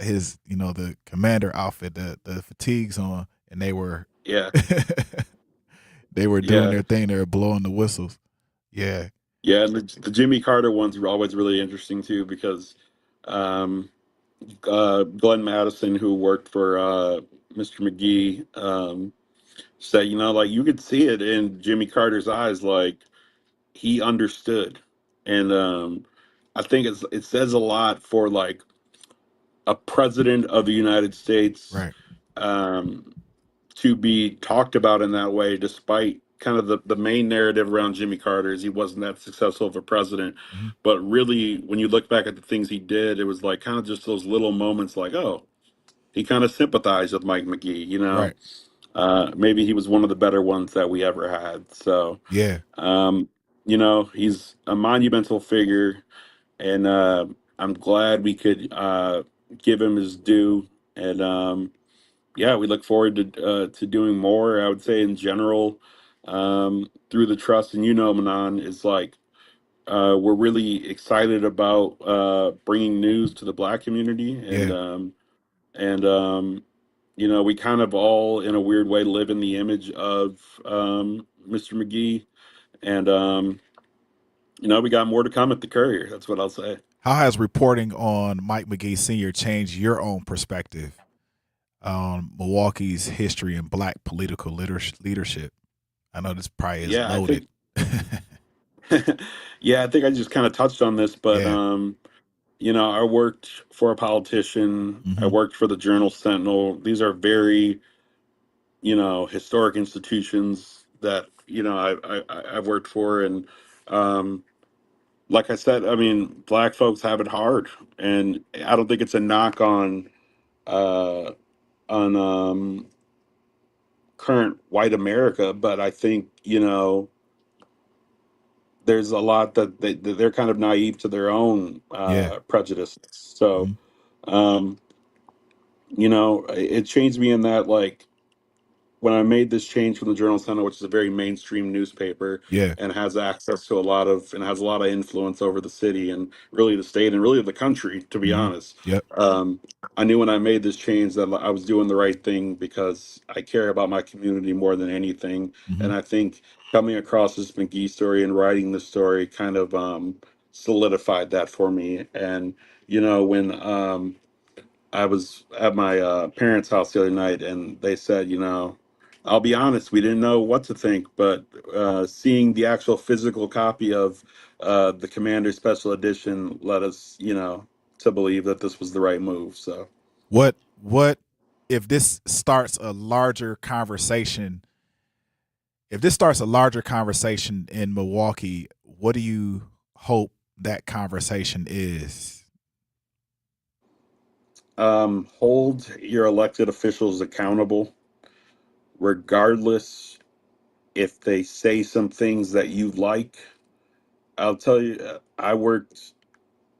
[SPEAKER 1] his the commander outfit, the fatigues on, and they were they were doing their thing. They were blowing the whistles. Yeah.
[SPEAKER 6] Yeah, and the Jimmy Carter ones were always really interesting too, because Glenn Madison, who worked for Mr. McGee, said, you could see it in Jimmy Carter's eyes, like he understood. And I think it says a lot for like a president of the United States,
[SPEAKER 1] right,
[SPEAKER 6] to be talked about in that way, despite kind of the main narrative around Jimmy Carter is he wasn't that successful of a president.
[SPEAKER 1] Mm-hmm.
[SPEAKER 6] But really, when you look back at the things he did, it was like kind of just those little moments like, oh, he kind of sympathized with Mike McGee,
[SPEAKER 1] Right.
[SPEAKER 6] Maybe he was one of the better ones that we ever had. So,
[SPEAKER 1] yeah,
[SPEAKER 6] he's a monumental figure, and I'm glad we could give him his due. And we look forward to doing more. I would say in general, through the trust, and Manon, is like we're really excited about bringing news to the Black community, and we kind of all, in a weird way, live in the image of Mr. McGee, and we got more to come at the Courier. That's what I'll say.
[SPEAKER 1] How has reporting on Mike McGee Sr. changed your own perspective on Milwaukee's history and Black political leadership? I know this probably is loaded.
[SPEAKER 6] I think I just kind of touched on this, but I worked for a politician.
[SPEAKER 1] Mm-hmm.
[SPEAKER 6] I worked for the Journal Sentinel. These are very, historic institutions that I've worked for, and like I said, I mean, Black folks have it hard, and I don't think it's a knock on current white America, but I think there's a lot that they're kind of naive to their own prejudices. So, it changed me in that, like, when I made this change from the Journal Sentinel, which is a very mainstream newspaper, and has access to and has a lot of influence over the city and really the state and really the country, to be honest.
[SPEAKER 1] Yep.
[SPEAKER 6] I knew when I made this change that I was doing the right thing, because I care about my community more than anything.
[SPEAKER 1] Mm-hmm.
[SPEAKER 6] And I think coming across this McGee story and writing this story kind of solidified that for me. And, when I was at my parents' house the other night, and they said, I'll be honest, we didn't know what to think, but seeing the actual physical copy of the Commander Special Edition led us, to believe that this was the right move. So,
[SPEAKER 1] what if this starts a larger conversation? If this starts a larger conversation in Milwaukee, what do you hope that conversation is?
[SPEAKER 6] Hold your elected officials accountable, regardless if they say some things that you like. I'll tell you, I worked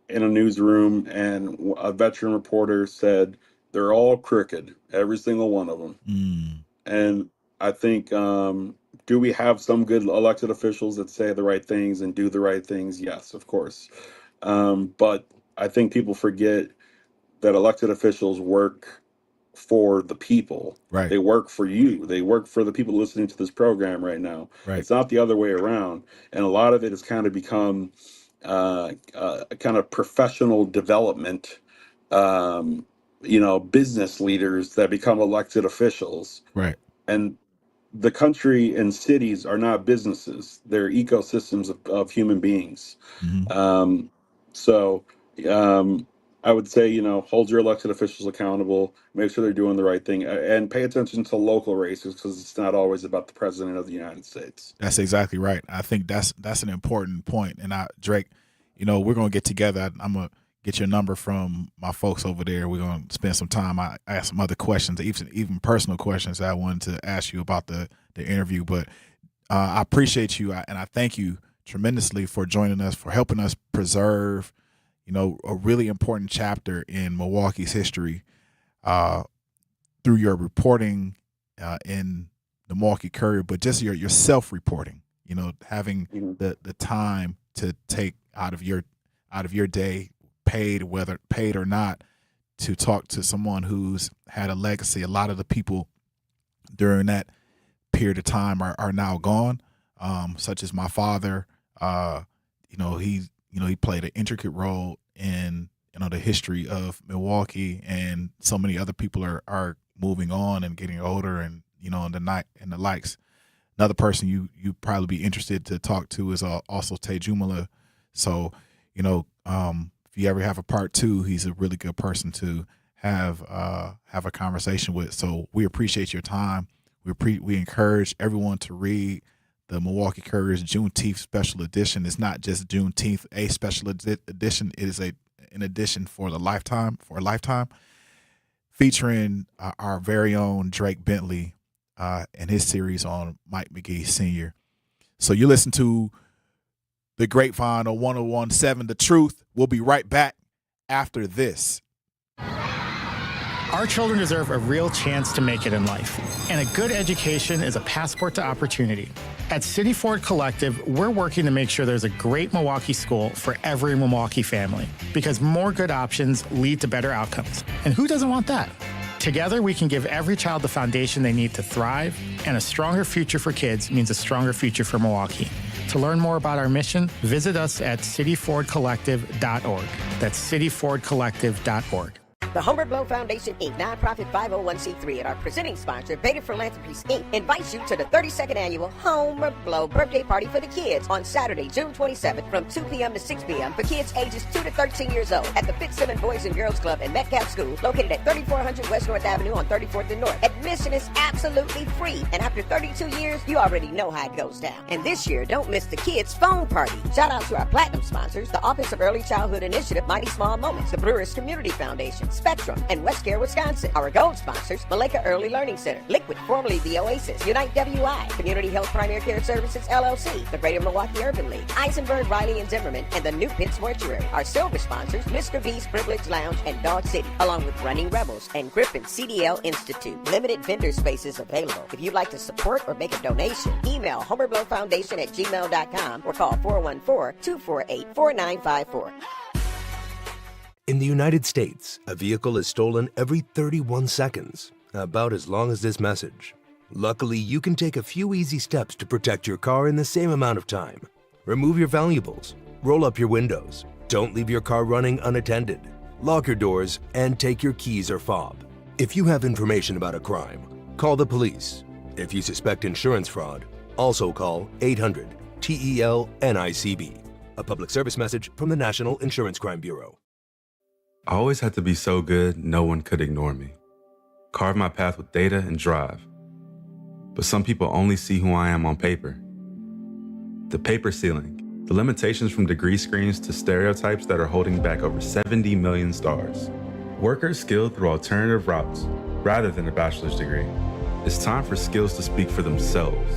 [SPEAKER 6] in a newsroom, and a veteran reporter said, They're all crooked, every single one of them. And I think, do we have some good elected officials that say the right things and do the right things? Yes, of course. But I think people forget that elected officials work for the people.
[SPEAKER 1] Right.
[SPEAKER 6] They work for you. They work for the people listening to this program right now.
[SPEAKER 1] Right.
[SPEAKER 6] It's not the other way around. And a lot of it has kind of become kind of professional development, business leaders that become elected officials.
[SPEAKER 1] Right.
[SPEAKER 6] And the country and cities are not businesses. They're ecosystems of human beings. So I would say, hold your elected officials accountable, make sure they're doing the right thing, and pay attention to local races, because it's not always about the president of the United States.
[SPEAKER 1] That's exactly right. I think that's an important point. And Drake, we're going to get together. I'm going to get your number from my folks over there. We're going to spend some time. I asked some other questions, even personal questions that I wanted to ask you about the interview. But I appreciate you, and I thank you tremendously for joining us, for helping us preserve, a really important chapter in Milwaukee's history through your reporting in the Milwaukee Courier, but just your self-reporting, having the time to take out of your day, whether paid or not, to talk to someone who's had a legacy. A lot of the people during that period of time are now gone, such as my father. He played an intricate role in the history of Milwaukee, and so many other people are moving on and getting older, and and the likes. Another person you probably be interested to talk to is also Tejumala. So if you ever have a part 2, he's a really good person to have a conversation with. So we appreciate your time. We encourage everyone to read the Milwaukee Courier's Juneteenth special edition. It's not just Juneteenth, a special edition. It is an edition for a lifetime, featuring our very own Drake Bentley and his series on Mike McGee Sr. So you listen to the Grapevine on 101.7 The Truth. We'll be right back after this.
[SPEAKER 3] Our children deserve a real chance to make it in life, and a good education is a passport to opportunity. At City Ford Collective, we're working to make sure there's a great Milwaukee school for every Milwaukee family, because more good options lead to better outcomes. And who doesn't want that? Together, we can give every child the foundation they need to thrive, and a stronger future for kids means a stronger future for Milwaukee. To learn more about our mission, visit us at cityfordcollective.org. That's cityfordcollective.org.
[SPEAKER 5] The Homer Blow Foundation, Inc., nonprofit 501c3, and our presenting sponsor, Beta Philanthropies, Inc., invites you to the 32nd annual Homer Blow birthday party for the kids on Saturday, June 27th from 2 p.m. to 6 p.m. for kids ages 2 to 13 years old at the Fitzsimmons Boys and Girls Club and Metcalf School, located at 3400 West North Avenue on 34th and North. Admission is absolutely free, and after 32 years, you already know how it goes down. And this year, don't miss the kids' phone party. Shout out to our platinum sponsors, the Office of Early Childhood Initiative, Mighty Small Moments, the Brewers Community Foundation, Spectrum, and Westcare, Wisconsin. Our gold sponsors, Maleka Early Learning Center, Liquid, formerly the Oasis, Unite WI, Community Health Primary Care Services, LLC, the Greater Milwaukee Urban League, Eisenberg, Riley, and Zimmerman, and the New Pitts Mortuary. Our silver sponsors, Mr. B's Privilege Lounge and Dog City, along with Running Rebels and Griffin CDL Institute. Limited vendor spaces available. If you'd like to support or make a donation, email homerblowfoundation@gmail.com or call 414-248-4954.
[SPEAKER 7] In the United States, a vehicle is stolen every 31 seconds, about as long as this message. Luckily, you can take a few easy steps to protect your car in the same amount of time. Remove your valuables, roll up your windows, don't leave your car running unattended, lock your doors, and take your keys or fob. If you have information about a crime, call the police. If you suspect insurance fraud, also call 800-TEL-NICB. A public service message from the National Insurance Crime Bureau.
[SPEAKER 12] I always had to be so good, no one could ignore me. Carve my path with data and drive. But some people only see who I am on paper. The paper ceiling, the limitations from degree screens to stereotypes that are holding back over 70 million stars. Workers skilled through alternative routes, rather than a bachelor's degree. It's time for skills to speak for themselves.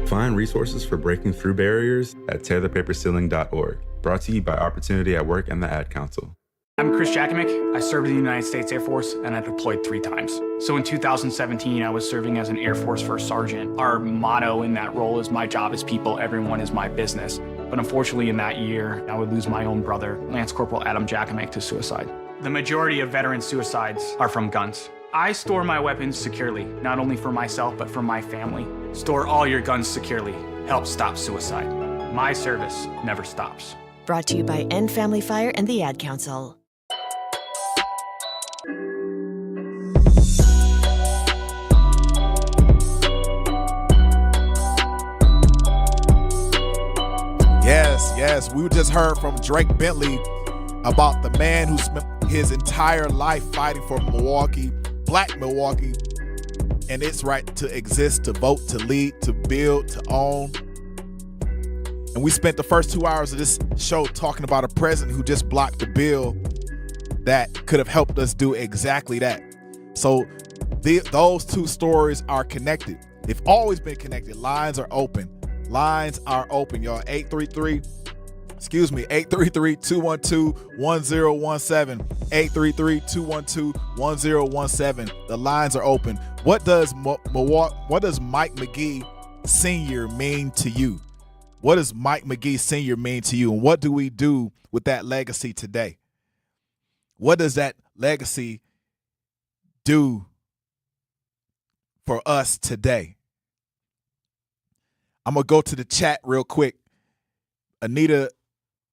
[SPEAKER 12] Find resources for breaking through barriers at tearthepaperceiling.org. Brought to you by Opportunity at Work and the Ad Council.
[SPEAKER 8] I'm Chris Jakimick. I served in the United States Air Force and I deployed 3 times. So in 2017, I was serving as an Air Force First Sergeant. Our motto in that role is my job is people, everyone is my business. But unfortunately in that year, I would lose my own brother, Lance Corporal Adam Jakimick, to suicide. The majority of veteran suicides are from guns. I store my weapons securely, not only for myself, but for my family. Store all your guns securely. Help stop suicide. My service never stops.
[SPEAKER 9] Brought to you by End Family Fire and the Ad Council.
[SPEAKER 1] Yes, we just heard from Drake Bentley about the man who spent his entire life fighting for Milwaukee, Black Milwaukee, and its right to exist, to vote, to lead, to build, to own. And we spent the first 2 hours of this show talking about a president who just blocked a bill that could have helped us do exactly that. So those two stories are connected. They've always been connected. Lines are open. Lines are open, y'all. 833-212-1017. 833-212-1017. The lines are open. What does Mike McGee Sr. mean to you? What does Mike McGee Sr. mean to you? And what do we do with that legacy today? What does that legacy do for us today? I'm going to go to the chat real quick. Anita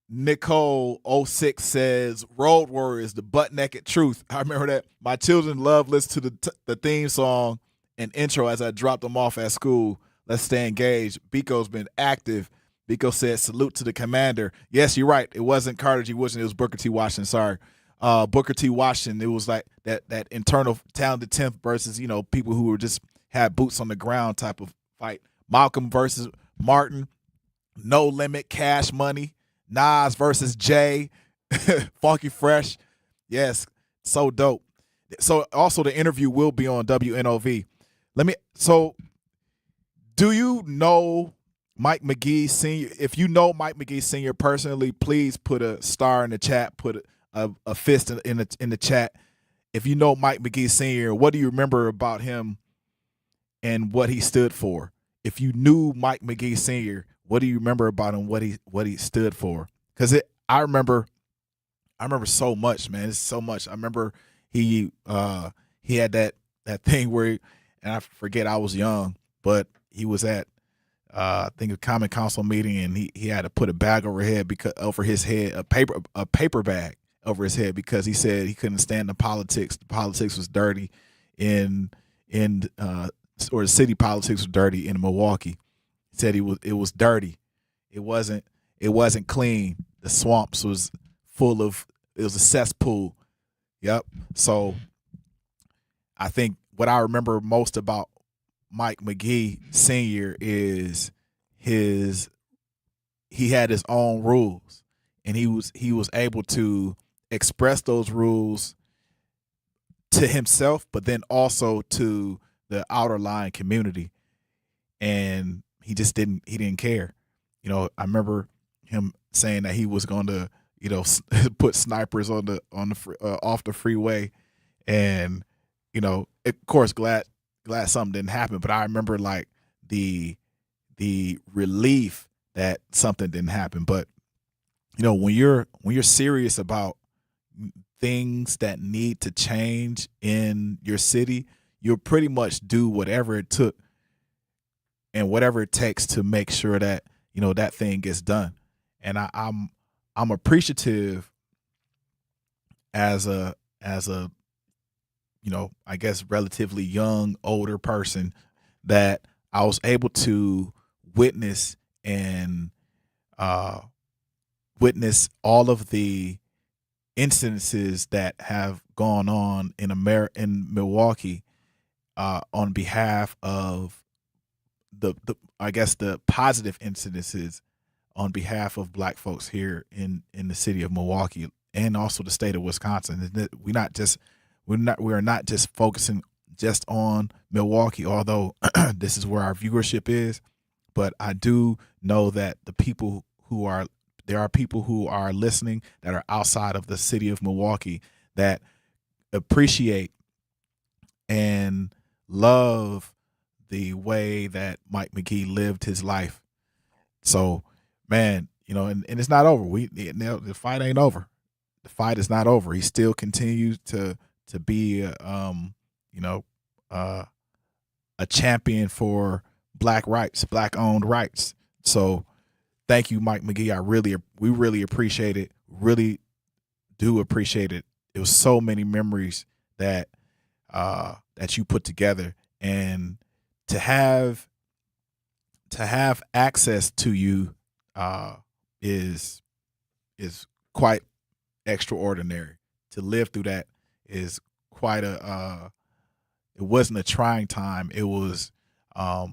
[SPEAKER 1] Nicole 06 says, Road Warriors, the butt naked truth. I remember that. My children love listening to the theme song and intro as I dropped them off at school. Let's stay engaged. Biko's been active. Biko said, salute to the commander. Yes, you're right. It wasn't Carter G. Woodson. It was Booker T. Washington. Sorry. Booker T. Washington. It was like that internal talented 10th versus, people who were just had boots on the ground type of fight. Malcolm versus Martin. No Limit, Cash Money. Nas versus Jay. Funky Fresh. Yes, so dope. So also the interview will be on WNOV. Do you know Mike McGee Sr.? If you know Mike McGee Sr. personally, please put a star in the chat, put a fist in the chat. If you know Mike McGee Sr., what do you remember about him and what he stood for? If you knew Mike McGee Sr., what do you remember about him, what he stood for? Because I remember so much, man. It's so much. I remember he had that thing where, and I forget, I was young, but he was at I think a common council meeting, and he had to put a bag over his head, a paper bag over his head, because he said he couldn't stand the politics. The politics was dirty or the city politics was dirty in Milwaukee. He said it was dirty. It wasn't clean. The swamps was full of, it was a cesspool. Yep. So I think what I remember most about Mike McGee Sr. is he had his own rules, and he was able to express those rules to himself, but then also to the outer line community. And he didn't care. I remember him saying that he was going to, put snipers on the off the freeway, and of course glad something didn't happen, but I remember like the relief that something didn't happen. But when you're serious about things that need to change in your city, you'll pretty much do whatever it took and whatever it takes to make sure that that thing gets done. And I'm appreciative as a I guess relatively young, older person, that I was able to witness all of the incidences that have gone on in Milwaukee on behalf of the positive incidences on behalf of Black folks here in the city of Milwaukee and also the state of Wisconsin. We are not just focusing just on Milwaukee, although this is where our viewership is. But I do know that the people who are there are people who are listening that are outside of the city of Milwaukee that appreciate and love the way that Mike McGee lived his life. So, man, and it's not over. The fight ain't over. The fight is not over. He still continues to be, a champion for Black rights, Black-owned rights. So, thank you, Mike McGee. We really appreciate it. Really do appreciate it. It was so many memories that you put together, and to have access to you is quite extraordinary. To live through that is quite it wasn't a trying time. It was a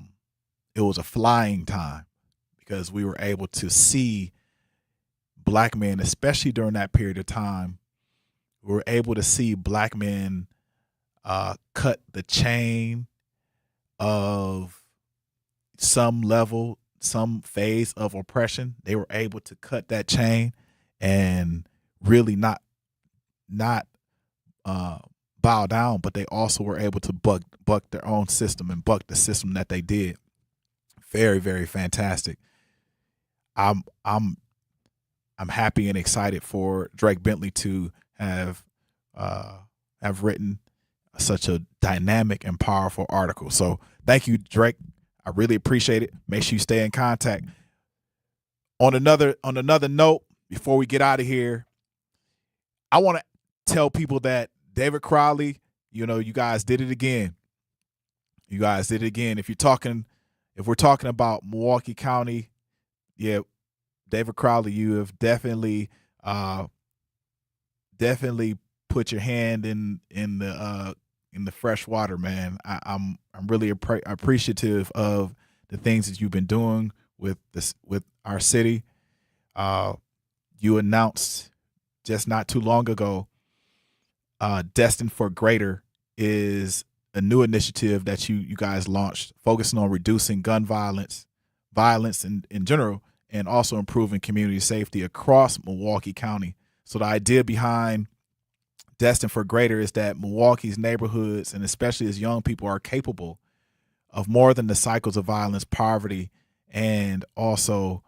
[SPEAKER 1] flying time, because we were able to see Black men, especially during that period of time. We were able to see Black men cut the chain of some level, some phase of oppression. They were able to cut that chain and really not bow down, but they also were able to buck their own system and buck the system that they did. Very, very fantastic. I'm happy and excited for Drake Bentley to have written such a dynamic and powerful article. So thank you, Drake. I really appreciate it. Make sure you stay in contact. On another note, before we get out of here, I want to tell people that David Crowley, you guys did it again. You guys did it again. If we're talking about Milwaukee County, yeah, David Crowley, you have definitely put your hand in the fresh water, man. I'm really appreciative of the things that you've been doing with our city. You announced just not too long ago, Destined for Greater is a new initiative that you guys launched, focusing on reducing gun violence in general, and also improving community safety across Milwaukee County. So the idea behind Destined for Greater is that Milwaukee's neighborhoods, and especially as young people, are capable of more than the cycles of violence, poverty, and also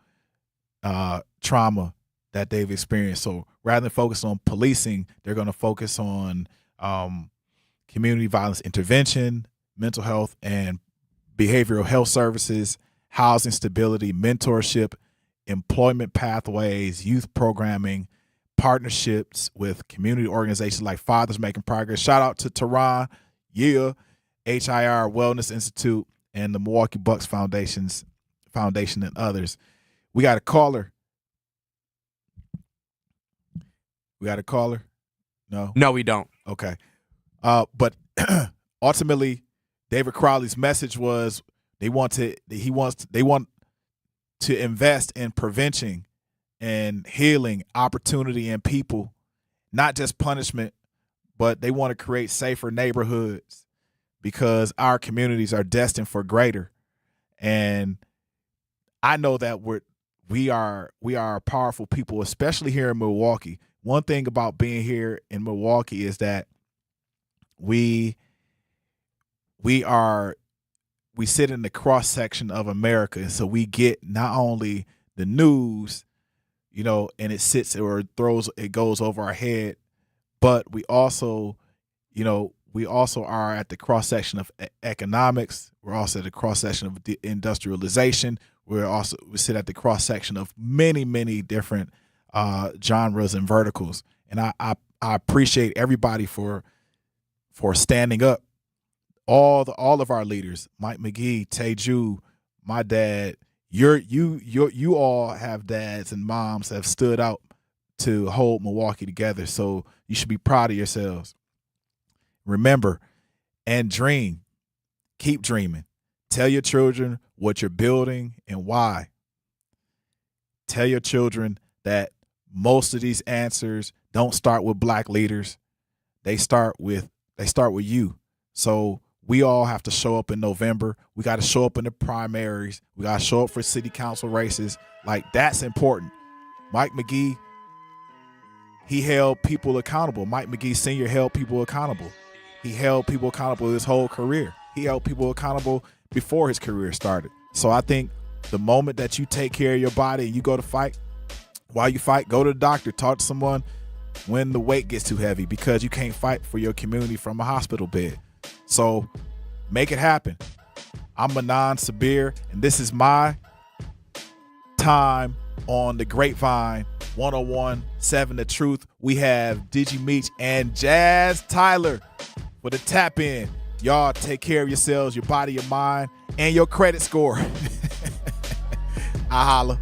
[SPEAKER 1] trauma that they've experienced. So rather than focus on policing, they're going to focus on community violence intervention, mental health and behavioral health services, housing stability, mentorship, employment pathways, youth programming, partnerships with community organizations like Fathers Making Progress. Shout out to Tehran, HIR Wellness Institute, and the Milwaukee Bucks Foundation and others. We got a caller. No?
[SPEAKER 10] No, we don't.
[SPEAKER 1] Okay. But ultimately, David Crowley's message was they want to invest in prevention and healing, opportunity in people, not just punishment, but they want to create safer neighborhoods because our communities are destined for greater. And I know that we are powerful people, especially here in Milwaukee. One thing about being here in Milwaukee is that we sit in the cross section of America, and so we get not only the news, and it goes over our head, but we also are at the cross section of economics. We're also at the cross section of industrialization. We sit at the cross section of many, many different genres and verticals. And I appreciate everybody for standing up. All of our leaders, Mike McGee, Teju, my dad, you all have dads and moms that have stood out to hold Milwaukee together. So you should be proud of yourselves. Remember and dream. Keep dreaming. Tell your children what you're building and why. Tell your children that most of these answers don't start with Black leaders. They start with you. So we all have to show up in November. We got to show up in the primaries. We got to show up for city council races. Like, that's important. Mike McGee, he held people accountable. Mike McGee Sr. held people accountable. He held people accountable his whole career. He held people accountable before his career started. So I think the moment that you take care of your body and you go to fight, while you fight, go to the doctor, talk to someone when the weight gets too heavy, because you can't fight for your community from a hospital bed. So make it happen. I'm Manan Sabir, and this is my time on the Grapevine 101.7 The Truth. We have Digi Meech and Jazz Tyler for the tap in. Y'all take care of yourselves, your body, your mind, and your credit score. I holla.